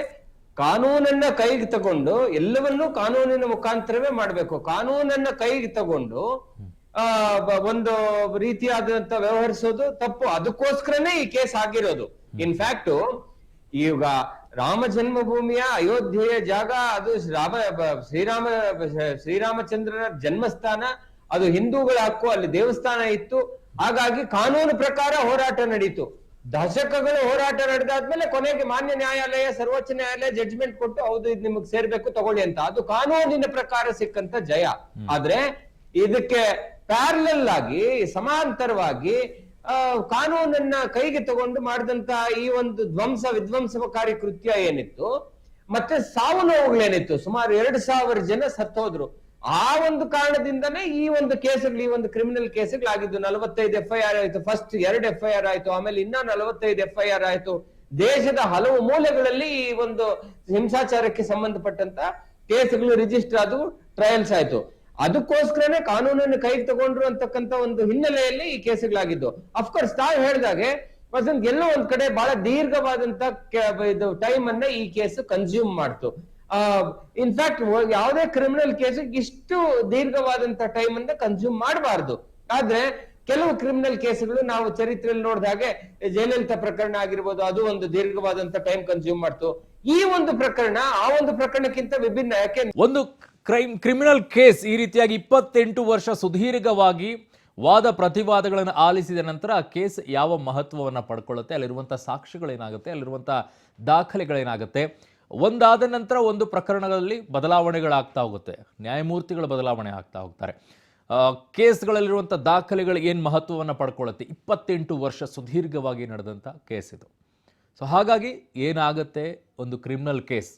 ಕಾನೂನನ್ನ ಕೈಗೆ ತಗೊಂಡು ಎಲ್ಲವನ್ನೂ ಕಾನೂನಿನ ಮುಖಾಂತರವೇ ಮಾಡ್ಬೇಕು. ಕಾನೂನನ್ನ ಕೈಗೆ ತಗೊಂಡು ಒಂದು ರೀತಿಯಾದಂತ ವ್ಯವಹರಿಸೋದು ತಪ್ಪು. ಅದಕ್ಕೋಸ್ಕರನೇ ಈ ಕೇಸ್ ಆಗಿರೋದು. ಇನ್ಫ್ಯಾಕ್ಟ್ ಈಗ ರಾಮ ಜನ್ಮಭೂಮಿಯ ಅಯೋಧ್ಯೆಯ ಜಾಗ, ಅದು ಶ್ರೀರಾಮಚಂದ್ರನ ಜನ್ಮಸ್ಥಾನ, ಅದು ಹಿಂದೂಗಳ ಹಕ್ಕು, ಅಲ್ಲಿ ದೇವಸ್ಥಾನ ಇತ್ತು. ಹಾಗಾಗಿ ಕಾನೂನು ಪ್ರಕಾರ ಹೋರಾಟ ನಡೀತು. ದಶಕಗಳು ಹೋರಾಟ ನಡೆದಾದ್ಮೇಲೆ ಕೊನೆಗೆ ಮಾನ್ಯ ನ್ಯಾಯಾಲಯ, ಸರ್ವೋಚ್ಚ ನ್ಯಾಯಾಲಯ ಜಡ್ಜ್ಮೆಂಟ್ ಕೊಟ್ಟು ಹೌದು ಇದು ನಿಮಗೆ ಸೇರ್ಬೇಕು ತಗೊಳ್ಳಿ ಅಂತ. ಅದು ಕಾನೂನಿನ ಪ್ರಕಾರ ಸಿಕ್ಕಂತ ಜಯ. ಆದ್ರೆ ಇದಕ್ಕೆ ಪ್ಯಾರಲಲ್ ಆಗಿ, ಸಮಾಂತರವಾಗಿ ಕಾನೂನನ್ನ ಕೈಗೆ ತಗೊಂಡು ಮಾಡಿದಂತ ಈ ಒಂದು ವಿಧ್ವಂಸಕಾರಿ ಕೃತ್ಯ ಏನಿತ್ತು, ಮತ್ತೆ ಸಾವು ನೋವುಗಳೇನಿತ್ತು, ಸುಮಾರು 2,000 ಜನ ಸತ್ತೋದ್ರು. ಆ ಒಂದು ಕಾರಣದಿಂದನೇ ಈ ಒಂದು ಕೇಸ್ಗಳು, ಈ ಒಂದು ಕ್ರಿಮಿನಲ್ ಕೇಸ್ಗಳಾಗಿದ್ದು. 45 FIR ಆಯ್ತು, ಫಸ್ಟ್ 2 FIR ಆಯ್ತು, ಆಮೇಲೆ ಇನ್ನ 45 FIR ಆಯ್ತು. ದೇಶದ ಹಲವು ಮೂಲೆಗಳಲ್ಲಿ ಈ ಒಂದು ಹಿಂಸಾಚಾರಕ್ಕೆ ಸಂಬಂಧಪಟ್ಟಂತ ಕೇಸ್ಗಳು ರಿಜಿಸ್ಟರ್ ಆದವು, ಟ್ರಯಲ್ಸ್ ಆಯ್ತು. ಅದಕ್ಕೋಸ್ಕರನೇ ಕಾನೂನನ್ನು ಕೈಗೆ ತಗೊಂಡ್ರು ಅಂತಕ್ಕಂಥ ಒಂದು ಹಿನ್ನೆಲೆಯಲ್ಲಿ ಈ ಕೇಸ್ಗಳಾಗಿದ್ದು. ಅಫ್ಕೋರ್ಸ್ ತಾವು ಹೇಳಿದಾಗೆ ಎಲ್ಲೋ ಒಂದ್ ಕಡೆ ಬಹಳ ದೀರ್ಘವಾದಂತ ಟೈಮ್ ಅನ್ನ ಈ ಕೇಸ್ ಕನ್ಸ್ಯೂಮ್ ಮಾಡ್ತು. ಇನ್ಫ್ಯಾಕ್ಟ್ ಯಾವುದೇ ಕ್ರಿಮಿನಲ್ ಕೇಸ್ ಇಷ್ಟು ದೀರ್ಘವಾದಂತ ಟೈಮ್ ಅನ್ನ ಕನ್ಸ್ಯೂಮ್ ಮಾಡಬಾರ್ದು. ಆದ್ರೆ ಕೆಲವು ಕ್ರಿಮಿನಲ್ ಕೇಸ್ಗಳು ನಾವು ಚರಿತ್ರೆಯಲ್ಲಿ ನೋಡಿದಾಗೆ, ಜಯಲಲಿತಾ ಪ್ರಕರಣ ಆಗಿರ್ಬೋದು, ಅದು ಒಂದು ದೀರ್ಘವಾದಂತ ಟೈಮ್ ಕನ್ಸ್ಯೂಮ್ ಮಾಡ್ತು. ಈ ಒಂದು ಪ್ರಕರಣ ಆ ಒಂದು ಪ್ರಕರಣಕ್ಕಿಂತ ವಿಭಿನ್ನ. ಯಾಕೆ ಒಂದು ಕ್ರಿಮಿನಲ್ ಕೇಸ್ ಈ ರೀತಿಯಾಗಿ 28 ವರ್ಷ ಸುದೀರ್ಘವಾಗಿ ವಾದ ಪ್ರತಿವಾದಗಳನ್ನು ಆಲಿಸಿದ ನಂತರ ಆ ಕೇಸ್ ಯಾವ ಮಹತ್ವವನ್ನು ಪಡ್ಕೊಳ್ಳುತ್ತೆ, ಅಲ್ಲಿರುವಂಥ ಸಾಕ್ಷ್ಯಗಳೇನಾಗುತ್ತೆ, ಅಲ್ಲಿರುವಂಥ ದಾಖಲೆಗಳೇನಾಗುತ್ತೆ, ಒಂದಾದ ನಂತರ ಒಂದು ಪ್ರಕರಣಗಳಲ್ಲಿ ಬದಲಾವಣೆಗಳಾಗ್ತಾ ಹೋಗುತ್ತೆ, ನ್ಯಾಯಮೂರ್ತಿಗಳ ಬದಲಾವಣೆ ಆಗ್ತಾ ಹೋಗ್ತಾರೆ, ಕೇಸ್ಗಳಲ್ಲಿರುವಂಥ ದಾಖಲೆಗಳು ಏನು ಮಹತ್ವವನ್ನು ಪಡ್ಕೊಳ್ಳುತ್ತೆ. 28 ವರ್ಷ ಸುದೀರ್ಘವಾಗಿ ನಡೆದಂಥ ಕೇಸ್ ಇದು. ಸೊ ಹಾಗಾಗಿ ಏನಾಗುತ್ತೆ ಒಂದು ಕ್ರಿಮಿನಲ್ ಕೇಸ್,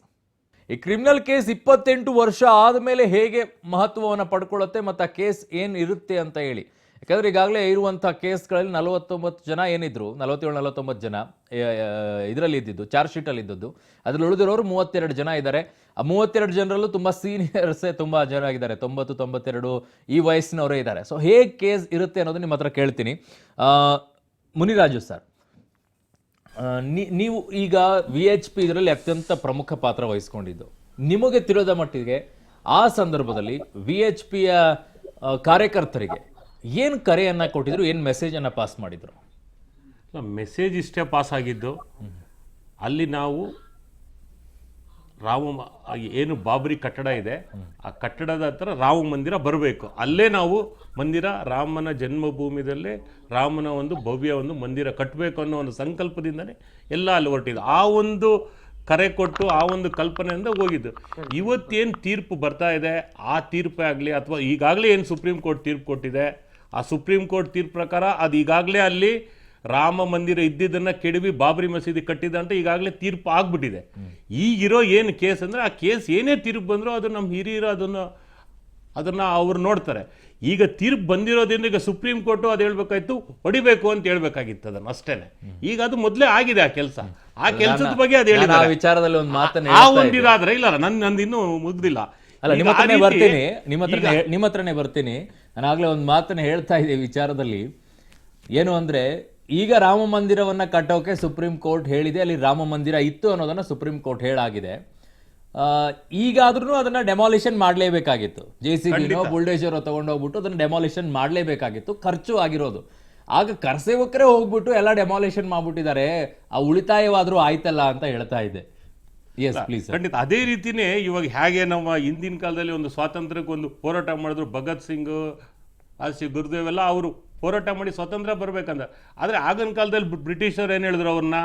ಈ ಕ್ರಿಮಿನಲ್ ಕೇಸ್ 28 ವರ್ಷ ಆದಮೇಲೆ ಹೇಗೆ ಮಹತ್ವವನ್ನು ಪಡ್ಕೊಳ್ಳುತ್ತೆ ಮತ್ತು ಆ ಕೇಸ್ ಏನು ಇರುತ್ತೆ ಅಂತ ಹೇಳಿ. ಯಾಕಂದರೆ ಈಗಾಗಲೇ ಇರುವಂಥ ಕೇಸ್ಗಳಲ್ಲಿ 49 ಜನ ಏನಿದ್ರು, 47-49 ಜನ ಇದರಲ್ಲಿ ಇದ್ದಿದ್ದು, ಚಾರ್ಜ್ ಶೀಟಲ್ಲಿ ಇದ್ದದ್ದು. ಅದರಲ್ಲಿ ಉಳಿದಿರೋರು 32 ಜನ ಇದ್ದಾರೆ. ಆ 32 ಜನರಲ್ಲೂ ತುಂಬ ಸೀನಿಯರ್ಸೇ ತುಂಬ ಜನ ಆಗಿದ್ದಾರೆ, 90-92 ಈ ವಯಸ್ಸಿನವರೇ ಇದ್ದಾರೆ. ಸೊ ಹೇಗೆ ಕೇಸ್ ಇರುತ್ತೆ ಅನ್ನೋದು ನಿಮ್ಮ ಹತ್ರ ಕೇಳ್ತೀನಿ. ಮುನಿರಾಜು ಸರ್, ನೀವು ಈಗ VHP ಇದರಲ್ಲಿ ಅತ್ಯಂತ ಪ್ರಮುಖ ಪಾತ್ರ ವಹಿಸ್ಕೊಂಡಿದ್ದು. ನಿಮಗೆ ತಿಳಿದ ಮಟ್ಟಿಗೆ ಆ ಸಂದರ್ಭದಲ್ಲಿ VHPಯ ಕಾರ್ಯಕರ್ತರಿಗೆ ಏನು ಕರೆಯನ್ನ ಕೊಟ್ಟಿದ್ರು, ಏನು ಮೆಸೇಜನ್ನು ಪಾಸ್ ಮಾಡಿದ್ರು? ಮೆಸೇಜ್ ಇಷ್ಟೇ ಪಾಸ್ ಆಗಿದ್ದು, ಅಲ್ಲಿ ನಾವು ಏನು ಬಾಬರಿ ಕಟ್ಟಡ ಇದೆ, ಆ ಕಟ್ಟಡದ ಹತ್ರ ರಾಮ ಮಂದಿರ ಬರಬೇಕು, ಅಲ್ಲೇ ನಾವು ಮಂದಿರ, ರಾಮನ ಜನ್ಮಭೂಮಿದಲ್ಲೇ ರಾಮನ ಒಂದು ಭವ್ಯ ಒಂದು ಮಂದಿರ ಕಟ್ಟಬೇಕು ಅನ್ನೋ ಒಂದು ಸಂಕಲ್ಪದಿಂದನೇ ಎಲ್ಲ ಅಲ್ಲಿ ಹೊರಟಿದ್ದು. ಆ ಒಂದು ಕರೆ ಕೊಟ್ಟು ಆ ಒಂದು ಕಲ್ಪನೆಯಿಂದ ಹೋಗಿದ್ದು. ಇವತ್ತೇನು ತೀರ್ಪು ಬರ್ತಾ ಇದೆ, ಆ ತೀರ್ಪೇ ಆಗಲಿ ಅಥವಾ ಈಗಾಗಲೇ ಏನು ಸುಪ್ರೀಂ ಕೋರ್ಟ್ ತೀರ್ಪು ಕೊಟ್ಟಿದೆ, ಆ ಸುಪ್ರೀಂ ಕೋರ್ಟ್ ತೀರ್ಪು ಪ್ರಕಾರ ಅದು ಈಗಾಗಲೇ ಅಲ್ಲಿ ರಾಮ ಮಂದಿರ ಇದ್ದಿದ್ದನ್ನು ಕೆಡವಿ ಬಾಬರಿ ಮಸೀದಿ ಕಟ್ಟಿದ ಅಂತ ಈಗಾಗಲೇ ತೀರ್ಪು ಆಗ್ಬಿಟ್ಟಿದೆ. ಈಗಿರೋ ಏನು ಕೇಸ್ ಅಂದರೆ, ಆ ಕೇಸ್ ಏನೇ ತೀರ್ಪು ಬಂದರೂ ಅದು ನಮ್ಮ ಹಿರಿಯರು ಅದನ್ನು ಅವ್ರು ನೋಡ್ತಾರೆ. ಈಗ ತೀರ್ಪು ಬಂದಿರೋದ್ರಿಂದ ಈಗ ಸುಪ್ರೀಂ ಕೋರ್ಟು ಅದು ಹೇಳ್ಬೇಕಾಯ್ತು, ಹೊಡಿಬೇಕು ಅಂತ ಹೇಳ್ಬೇಕಾಗಿತ್ತು ಅದನ್ನು ಅಷ್ಟೇನೆ. ಈಗ ಅದು ಮೊದಲೇ ಆಗಿದೆ ಆ ಕೆಲಸ. ಆ ಕೆಲಸದ ಬಗ್ಗೆ ಅದು ಹೇಳಿದ್ದಾರೆ. ವಿಚಾರದಲ್ಲಿ ಒಂದು ಮಾತನ್ನ ಆ ಒಂದಿದಾದ್ರೆ ಇಲ್ಲ, ನಂದು ಇನ್ನೂ ಮುಗ್ದಿಲ್ಲ. ಅಲ್ಲ, ನಿಮ್ಮ ಹತ್ರನೇ ಬರ್ತೀನಿ. ನಾನು ಆಗ್ಲೇ ಒಂದು ಮಾತನ್ನ ಹೇಳ್ತಾ ಇದ್ದೆ ವಿಚಾರದಲ್ಲಿ. ಏನು ಅಂದ್ರೆ, ಈಗ ರಾಮ ಮಂದಿರವನ್ನ ಕಟ್ಟೋಕೆ ಸುಪ್ರೀಂ ಕೋರ್ಟ್ ಹೇಳಿದೆ, ಅಲ್ಲಿ ರಾಮ ಮಂದಿರ ಇತ್ತು ಅನ್ನೋದನ್ನ ಸುಪ್ರೀಂ ಕೋರ್ಟ್ ಹೇಳಾಗಿದೆ. ಈಗಾದ್ರೂ ಅದನ್ನ ಡೆಮಾಲಿಷನ್ ಮಾಡಲೇಬೇಕಾಗಿತ್ತು. JCB ಬುಲ್ಡೇಜರ್ ತಗೊಂಡೋಗ್ಬಿಟ್ಟು ಅದನ್ನ ಡೆಮಾಲಿಷನ್ ಮಾಡಲೇಬೇಕಾಗಿತ್ತು. ಖರ್ಚು ಆಗಿರೋದು. ಆಗ ಕರಸೇವಕರೇ ಹೋಗ್ಬಿಟ್ಟು ಎಲ್ಲ ಡೆಮಾಲೇಷನ್ ಮಾಡ್ಬಿಟ್ಟಿದ್ದಾರೆ, ಆ ಉಳಿತಾಯವಾದ್ರೂ ಆಯ್ತಲ್ಲ ಅಂತ ಹೇಳ್ತಾ ಇದ್ದೆ. Yes please. ಖಂಡಿತ ಅದೇ ರೀತಿನೇ ಇವಾಗ ಹೇಗೆ ನಮ್ಮ ಹಿಂದಿನ ಕಾಲದಲ್ಲಿ ಒಂದು ಸ್ವಾತಂತ್ರ್ಯಕ್ಕೆ ಒಂದು ಹೋರಾಟ ಮಾಡಿದ್ರು, ಭಗತ್ ಸಿಂಗ್, ಗುರುದೇವ್ ಎಲ್ಲ ಅವರು ಹೋರಾಟ ಮಾಡಿ ಸ್ವಾತಂತ್ರ್ಯ ಬರ್ಬೇಕಂದ. ಆದ್ರೆ ಆಗಿನ ಕಾಲದಲ್ಲಿ ಬ್ರಿಟಿಷರು ಏನ್ ಹೇಳಿದ್ರು, ಅವ್ರನ್ನ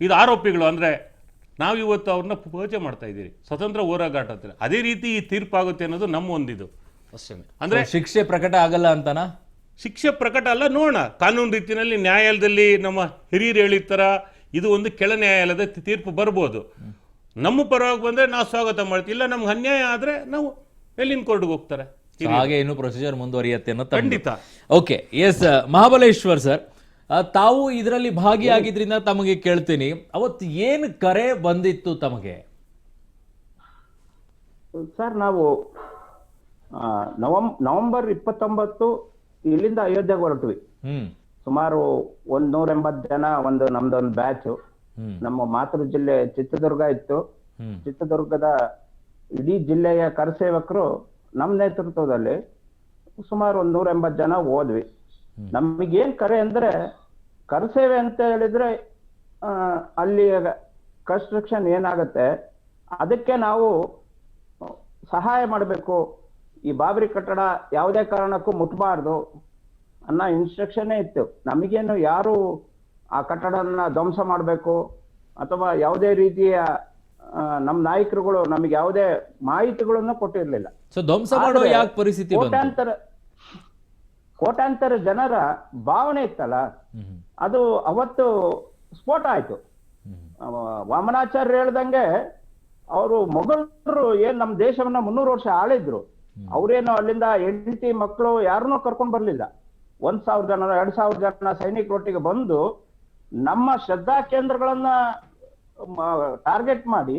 ಇದು ಆರೋಪಿಗಳು, ಅಂದ್ರೆ ನಾವು ಇವತ್ತು ಅವ್ರನ್ನ ಪೂಜೆ ಮಾಡ್ತಾ ಇದ್ದೀವಿ ಸ್ವತಂತ್ರ ಹೋರಾಟ. ಅದೇ ರೀತಿ ಈ ತೀರ್ಪಾಗುತ್ತೆ ಅನ್ನೋದು ನಮ್ಮ ಒಂದಿದು ಅಷ್ಟೇ. ಅಂದ್ರೆ ಶಿಕ್ಷೆ ಪ್ರಕಟ ಆಗಲ್ಲ ಅಂತನಾ? ಶಿಕ್ಷೆ ಪ್ರಕಟ ಅಲ್ಲ, ನೋಡೋಣ ಕಾನೂನು ರೀತಿಯಲ್ಲಿ ನ್ಯಾಯಾಲಯದಲ್ಲಿ ನಮ್ಮ ಹಿರಿಯರು ಹೇಳಿರ್ತಾರ, ಇದು ಒಂದು ಕೆಳ ನ್ಯಾಯಾಲಯದ ತೀರ್ಪು ಬರ್ಬೋದು. ನಮ್ಮ ಪರವಾಗಿ ಬಂದ್ರೆ ನಾವು ಸ್ವಾಗತ ಮಾಡ್ತೀವಿ, ಇಲ್ಲ ನಮ್ಗೆ ಅನ್ಯಾಯ ಆದ್ರೆ ನಾವು ಎಲ್ಲಿನ ಕೋರ್ಟ್ಗೆ ಹೋಗ್ತಾರೆ. ಹಾಗೆ ಇನ್ನು ಪ್ರೊಸೀಜರ್ ಮುಂದುವರಿಯುತ್ತೆ ಅನ್ನೋ ಖಂಡಿತ. ಓಕೆ, ಎಸ್ ಮಹಾಬಲೇಶ್ವರ್ ಸರ್, ತಾವು ಇದರಲ್ಲಿ ಭಾಗಿಯಾಗಿದ್ರಿಂದ ತಮಗೆ ಕೇಳ್ತೀನಿ, ಅವತ್ತು ಏನು ಕರೆ ಬಂದಿತ್ತು ತಮಗೆ? ಸರ್, ನಾವು ನವೆಂಬರ್ 29 ಇಲ್ಲಿಂದ ಅಯೋಧ್ಯೆಗೆ ಹೊರಟ್ವಿ. ಸುಮಾರು 180 ಜನ, ನಮ್ದೊಂದು ಬ್ಯಾಚ್. ನಮ್ಮ ಮಾತೃ ಜಿಲ್ಲೆ ಚಿತ್ರದುರ್ಗ ಇತ್ತು. ಚಿತ್ರದುರ್ಗದ ಇಡೀ ಜಿಲ್ಲೆಯ ಕರಸೇವಕರು ನಮ್ಮ ನೇತೃತ್ವದಲ್ಲಿ ಸುಮಾರು 180 ಜನ ಹೋದ್ವಿ. ನಮಗೇನ್ ಕರೆ ಅಂದ್ರೆ, ಕರಸೇವೆ ಅಂತ ಹೇಳಿದ್ರೆ ಅಲ್ಲಿ ಕನ್ಸ್ಟ್ರಕ್ಷನ್ ಏನಾಗತ್ತೆ ಅದಕ್ಕೆ ನಾವು ಸಹಾಯ ಮಾಡಬೇಕು, ಈ ಬಾಬರಿ ಕಟ್ಟಡ ಯಾವುದೇ ಕಾರಣಕ್ಕೂ ಮುಟ್ಬಾರ್ದು ಅನ್ನೋ ಇನ್ಸ್ಟ್ರಕ್ಷನ್ನೇ ಇತ್ತು. ನಮಗೇನು ಯಾರು ಆ ಕಟ್ಟಡನ ಧ್ವಂಸ ಮಾಡಬೇಕು ಅಥವಾ ಯಾವುದೇ ರೀತಿಯ ನಮ್ಮ ನಾಯಕರುಗಳು ನಮಗೆ ಯಾವುದೇ ಮಾಹಿತಿಗಳನ್ನು ಕೊಟ್ಟಿರ್ಲಿಲ್ಲ. ಸೊ ಧ್ವಂಸ ಮಾಡೋ ಯಾಕೆ ಪರಿಸ್ಥಿತಿ ಬಂತು? ಕೋಟ್ಯಾಂತರ ಜನರ ಭಾವನೆ ಇತ್ತಲ್ಲ, ಅದು ಅವತ್ತು ಸ್ಫೋಟ ಆಯ್ತು. ವಾಮನಾಚಾರ್ಯ ಹೇಳ್ದಂಗೆ ಅವರು ಮೊಘಲರು ಏನ್ ನಮ್ಮ ದೇಶವನ್ನ 300 ವರ್ಷ ಆಳಿದ್ರು, ಅವ್ರೇನು ಅಲ್ಲಿಂದ ಹೆಂಡತಿ ಮಕ್ಕಳು ಯಾರನ್ನೂ ಕರ್ಕೊಂಡ್ ಬರ್ಲಿಲ್ಲ. 1000 ಜನ 2000 ಜನ ಸೈನಿಕರೊಟ್ಟಿಗೆ ಬಂದು ನಮ್ಮ ಶ್ರದ್ಧಾ ಕೇಂದ್ರಗಳನ್ನ ಟಾರ್ಗೆಟ್ ಮಾಡಿ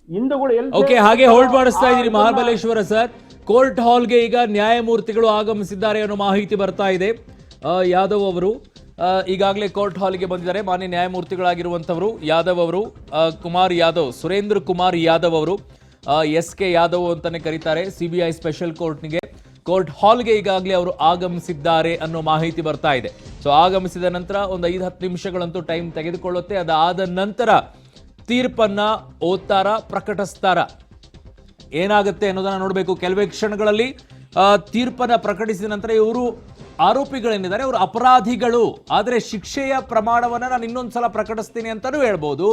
ಹಿಂದೂಗಳು ಓಕೆ, ಹಾಗೆ ಹೋಲ್ಡ್ ಮಾಡಿಸ್ತಾ ಇದ್ದೀರಿ ಮಹಾಬಲೇಶ್ವರ ಸರ್. ಕೋರ್ಟ್ ಹಾಲ್ಗೆ ಈಗ ನ್ಯಾಯಮೂರ್ತಿಗಳು ಆಗಮಿಸಿದ್ದಾರೆ ಅನ್ನೋ ಮಾಹಿತಿ ಬರ್ತಾ ಇದೆ. ಯಾದವ್ ಅವರು ಈಗಾಗಲೇ ಕೋರ್ಟ್ ಹಾಲ್ಗೆ ಬಂದಿದ್ದಾರೆ. ಮಾನ್ಯ ನ್ಯಾಯಮೂರ್ತಿಗಳಾಗಿರುವಂತವರು ಯಾದವ್ ಅವರು, ಕುಮಾರ್ ಯಾದವ್, ಸುರೇಂದ್ರ ಕುಮಾರ್ ಯಾದವ್ ಅವರು, SK ಯಾದವ್ ಅಂತಾನೆ ಕರೀತಾರೆ. CBI ಸ್ಪೆಷಲ್ ಕೋರ್ಟ್ ಹಾಲ್ಗೆ ಈಗಾಗಲೇ ಅವರು ಆಗಮಿಸಿದ್ದಾರೆ ಅನ್ನೋ ಮಾಹಿತಿ ಬರ್ತಾ ಇದೆ. ಸೊ ಆಗಮಿಸಿದ ನಂತರ ಒಂದು 5-10 ನಿಮಿಷಗಳಂತೂ ಟೈಮ್ ತೆಗೆದುಕೊಳ್ಳುತ್ತೆ. ಅದಾದ ನಂತರ ತೀರ್ಪನ್ನ ಓದ್ತಾರ, ಪ್ರಕಟಿಸ್ತಾರ, ಏನಾಗುತ್ತೆ ಅನ್ನೋದನ್ನ ನೋಡಬೇಕು. ಕೆಲವೇ ಕ್ಷಣಗಳಲ್ಲಿ ತೀರ್ಪನ್ನ ಪ್ರಕಟಿಸಿದ ನಂತರ ಇವರು ಆರೋಪಿಗಳೇನಿದ್ದಾರೆ ಅವರು ಅಪರಾಧಿಗಳು, ಆದರೆ ಶಿಕ್ಷೆಯ ಪ್ರಮಾಣವನ್ನ ನಾನು ಇನ್ನೊಂದ್ಸಲ ಪ್ರಕಟಿಸ್ತೀನಿ ಅಂತಾನೂ ಹೇಳ್ಬೋದು,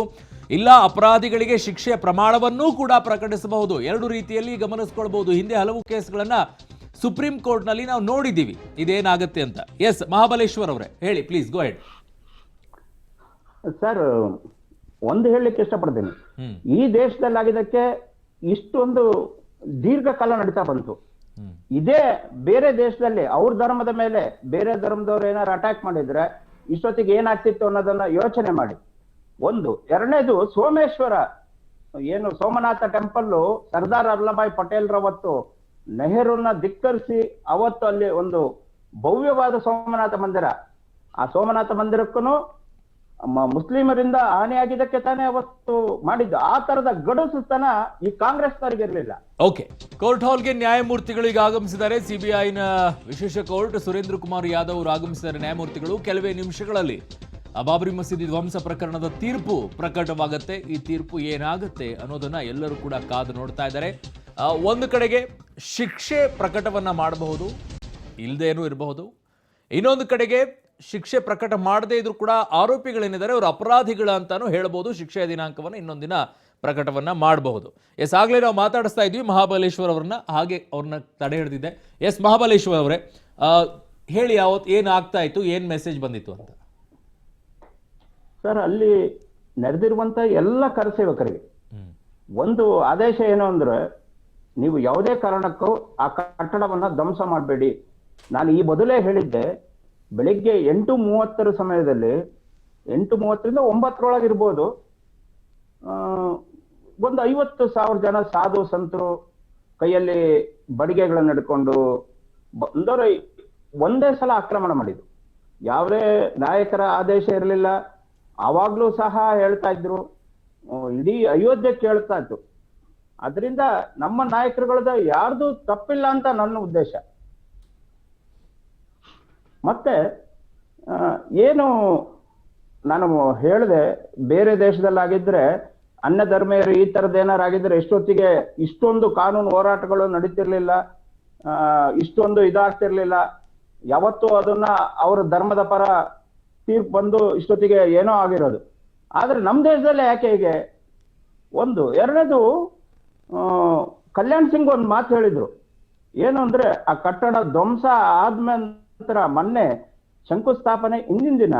ಇಲ್ಲ ಅಪರಾಧಿಗಳಿಗೆ ಶಿಕ್ಷೆಯ ಪ್ರಮಾಣವನ್ನೂ ಕೂಡ ಪ್ರಕಟಿಸಬಹುದು. ಎರಡು ರೀತಿಯಲ್ಲಿ ಗಮನಿಸ್ಕೊಳ್ಬಹುದು. ಹಿಂದೆ ಹಲವು ಕೇಸ್ಗಳನ್ನ ಸುಪ್ರೀಂ ಕೋರ್ಟ್ ನಲ್ಲಿ ನಾವು ನೋಡಿದ್ದೀವಿ ಇದೇನಾಗುತ್ತೆ ಅಂತ. ಎಸ್ ಮಹಾಬಲೇಶ್ವರ್ ಅವರೇ ಹೇಳಿ, ಪ್ಲೀಸ್ ಗೋ ಹೆಡ್. ಸರ್, ಒಂದು ಹೇಳಲಿಕ್ಕೆ ಇಷ್ಟಪಡ್ತೀನಿ, ಈ ದೇಶದಲ್ಲಿ ಆಗಿದ್ದಕ್ಕೆ ಇಷ್ಟೊಂದು ದೀರ್ಘಕಾಲ ನಡೀತಾ ಬಂತು. ಇದೇ ಬೇರೆ ದೇಶದಲ್ಲಿ ಅವ್ರ ಧರ್ಮದ ಮೇಲೆ ಬೇರೆ ಧರ್ಮದವ್ರು ಏನಾರು ಅಟ್ಯಾಕ್ ಮಾಡಿದ್ರೆ ಇಷ್ಟೊತ್ತಿಗೆ ಏನಾಗ್ತಿತ್ತು ಅನ್ನೋದನ್ನ ಯೋಚನೆ ಮಾಡಿ. ಒಂದು. ಎರಡನೇದು, ಸೋಮೇಶ್ವರ ಏನು ಸೋಮನಾಥ ಟೆಂಪಲ್, ಸರ್ದಾರ್ ವಲ್ಲಭಾಯ್ ಪಟೇಲ್ ರವತ್ತು ನೆಹರೂನ ಧಿಕ್ಕರಿಸಿ ಅವತ್ತು ಅಲ್ಲಿ ಒಂದು ಭವ್ಯವಾದ ಸೋಮನಾಥ ಮಂದಿರ, ಆ ಸೋಮನಾಥ ಮಂದಿರಕ್ಕೂ ಮುಸ್ಲಿಮರಿಂದ ಹಾನಿಯಾಗಿದ್ದಕ್ಕೆ ತಾನೇ ಅವತ್ತು ಮಾಡಿದ್ದು. ಆ ತರದ ಗಡುಸುತನ ಈ ಕಾಂಗ್ರೆಸ್ನವರಿಗೆ ಇರಲಿಲ್ಲ. ಓಕೆ, ಕೋರ್ಟ್ ಹಾಲ್ಗೆ ನ್ಯಾಯಮೂರ್ತಿಗಳು ಈಗ ಆಗಮಿಸಿದ್ದಾರೆ. CBIನ ವಿಶೇಷ ಕೋರ್ಟ್ ಸುರೇಂದ್ರ ಕುಮಾರ್ ಯಾದವ್ ಅವರು ಆಗಮಿಸಿದ್ದಾರೆ ನ್ಯಾಯಮೂರ್ತಿಗಳು. ಕೆಲವೇ ನಿಮಿಷಗಳಲ್ಲಿ ಬಾಬರಿ ಮಸೀದಿ ಧ್ವಂಸ ಪ್ರಕರಣದ ತೀರ್ಪು ಪ್ರಕಟವಾಗುತ್ತೆ. ಈ ತೀರ್ಪು ಏನಾಗುತ್ತೆ ಅನ್ನೋದನ್ನ ಎಲ್ಲರೂ ಕೂಡ ಕಾದು ನೋಡ್ತಾ ಇದ್ದಾರೆ. ಒಂದು ಕಡೆಗೆ ಶಿಕ್ಷೆ ಪ್ರಕಟವನ್ನ ಮಾಡಬಹುದು, ಇಲ್ಲದೇನೂ ಇರಬಹುದು. ಇನ್ನೊಂದು ಕಡೆಗೆ ಶಿಕ್ಷೆ ಪ್ರಕಟ ಮಾಡದೇ ಇದ್ರು ಕೂಡ ಆರೋಪಿಗಳೇನಿದ್ದಾರೆ ಅವರು ಅಪರಾಧಿಗಳ ಅಂತಾನು ಹೇಳಬಹುದು. ಶಿಕ್ಷೆಯ ದಿನಾಂಕವನ್ನು ಇನ್ನೊಂದಿನ ಪ್ರಕಟವನ್ನ ಮಾಡಬಹುದು. ಎಸ್, ಆಗ್ಲೇ ನಾವು ಮಾತಾಡಿಸ್ತಾ ಇದ್ವಿ ಮಹಾಬಲೇಶ್ವರ್ ಅವ್ರನ್ನ, ಹಾಗೆ ಅವ್ರನ್ನ ತಡೆ ಹಿಡಿದಿದ್ದೆ. ಎಸ್ ಮಹಾಬಲೇಶ್ವರ್ ಅವರೇ ಹೇಳಿ, ಯಾವತ್ತು ಏನ್ ಆಗ್ತಾ ಇತ್ತು, ಏನ್ ಮೆಸೇಜ್ ಬಂದಿತ್ತು ಅಂತ? ಸರ್, ಅಲ್ಲಿ ನೆರೆದಿರುವಂತ ಎಲ್ಲ ಕರಸೇವಕರಿಗೆ ಒಂದು ಆದೇಶ ಏನು ಅಂದ್ರೆ, ನೀವು ಯಾವುದೇ ಕಾರಣಕ್ಕೂ ಆ ಕಟ್ಟಡವನ್ನ ಧ್ವಂಸ ಮಾಡಬೇಡಿ. ನಾನು ಈ ಮೊದಲೇ ಹೇಳಿದ್ದೆ, ಬೆಳಿಗ್ಗೆ 8:30 ಸಮಯದಲ್ಲಿ 8:30ರಿಂದ 9 ಇರ್ಬೋದು, ಒಂದು 50,000 ಜನ ಸಾಧು ಸಂತರು ಕೈಯಲ್ಲಿ ಬಡಿಗೆಗಳನ್ನು ಹಿಡ್ಕೊಂಡು ಬಂದವರು ಒಂದೇ ಸಲ ಆಕ್ರಮಣ ಮಾಡಿದ್ರು. ಯಾವುದೇ ನಾಯಕರ ಆದೇಶ ಇರಲಿಲ್ಲ. ಆವಾಗ್ಲೂ ಸಹ ಹೇಳ್ತಾ ಇದ್ರು, ಇಡೀ ಅಯೋಧ್ಯೆ ಕೇಳ್ತಾ ಇತ್ತು. ಅದರಿಂದ ನಮ್ಮ ನಾಯಕರುಗಳದ ಯಾರ್ದು ತಪ್ಪಿಲ್ಲ ಅಂತ ನನ್ನ ಉದ್ದೇಶ. ಮತ್ತೆ ಏನು ನಾನು ಹೇಳಿದೆ, ಬೇರೆ ದೇಶದಲ್ಲಾಗಿದ್ರೆ ಅನ್ಯ ಧರ್ಮೀಯರು ಈ ತರದ್ ಏನಾರು ಆಗಿದ್ರೆ ಇಷ್ಟೊತ್ತಿಗೆ ಇಷ್ಟೊಂದು ಕಾನೂನು ಹೋರಾಟಗಳು ನಡೀತಿರ್ಲಿಲ್ಲ, ಇಷ್ಟೊಂದು ಇದಾಗ್ತಿರ್ಲಿಲ್ಲ. ಯಾವತ್ತೂ ಅದನ್ನ ಅವರ ಧರ್ಮದ ಪರ ತೀರ್ಪು ಬಂದು ಇಷ್ಟೊತ್ತಿಗೆ ಏನೋ ಆಗಿರೋದು. ಆದ್ರೆ ನಮ್ಮ ದೇಶದಲ್ಲಿ ಯಾಕೆ ಹೀಗೆ? ಒಂದು. ಎರಡನೇದು, ಕಲ್ಯಾಣ್ ಸಿಂಗ್ ಒಂದು ಮಾತು ಹೇಳಿದ್ರು, ಏನು ಅಂದ್ರೆ ಆ ಕಟ್ಟಡ ಧ್ವಂಸ ಆದ್ಮೇಲೆ ಮೊನ್ನೆ ಶಂಕುಸ್ಥಾಪನೆ ಹಿಂದಿನ ದಿನ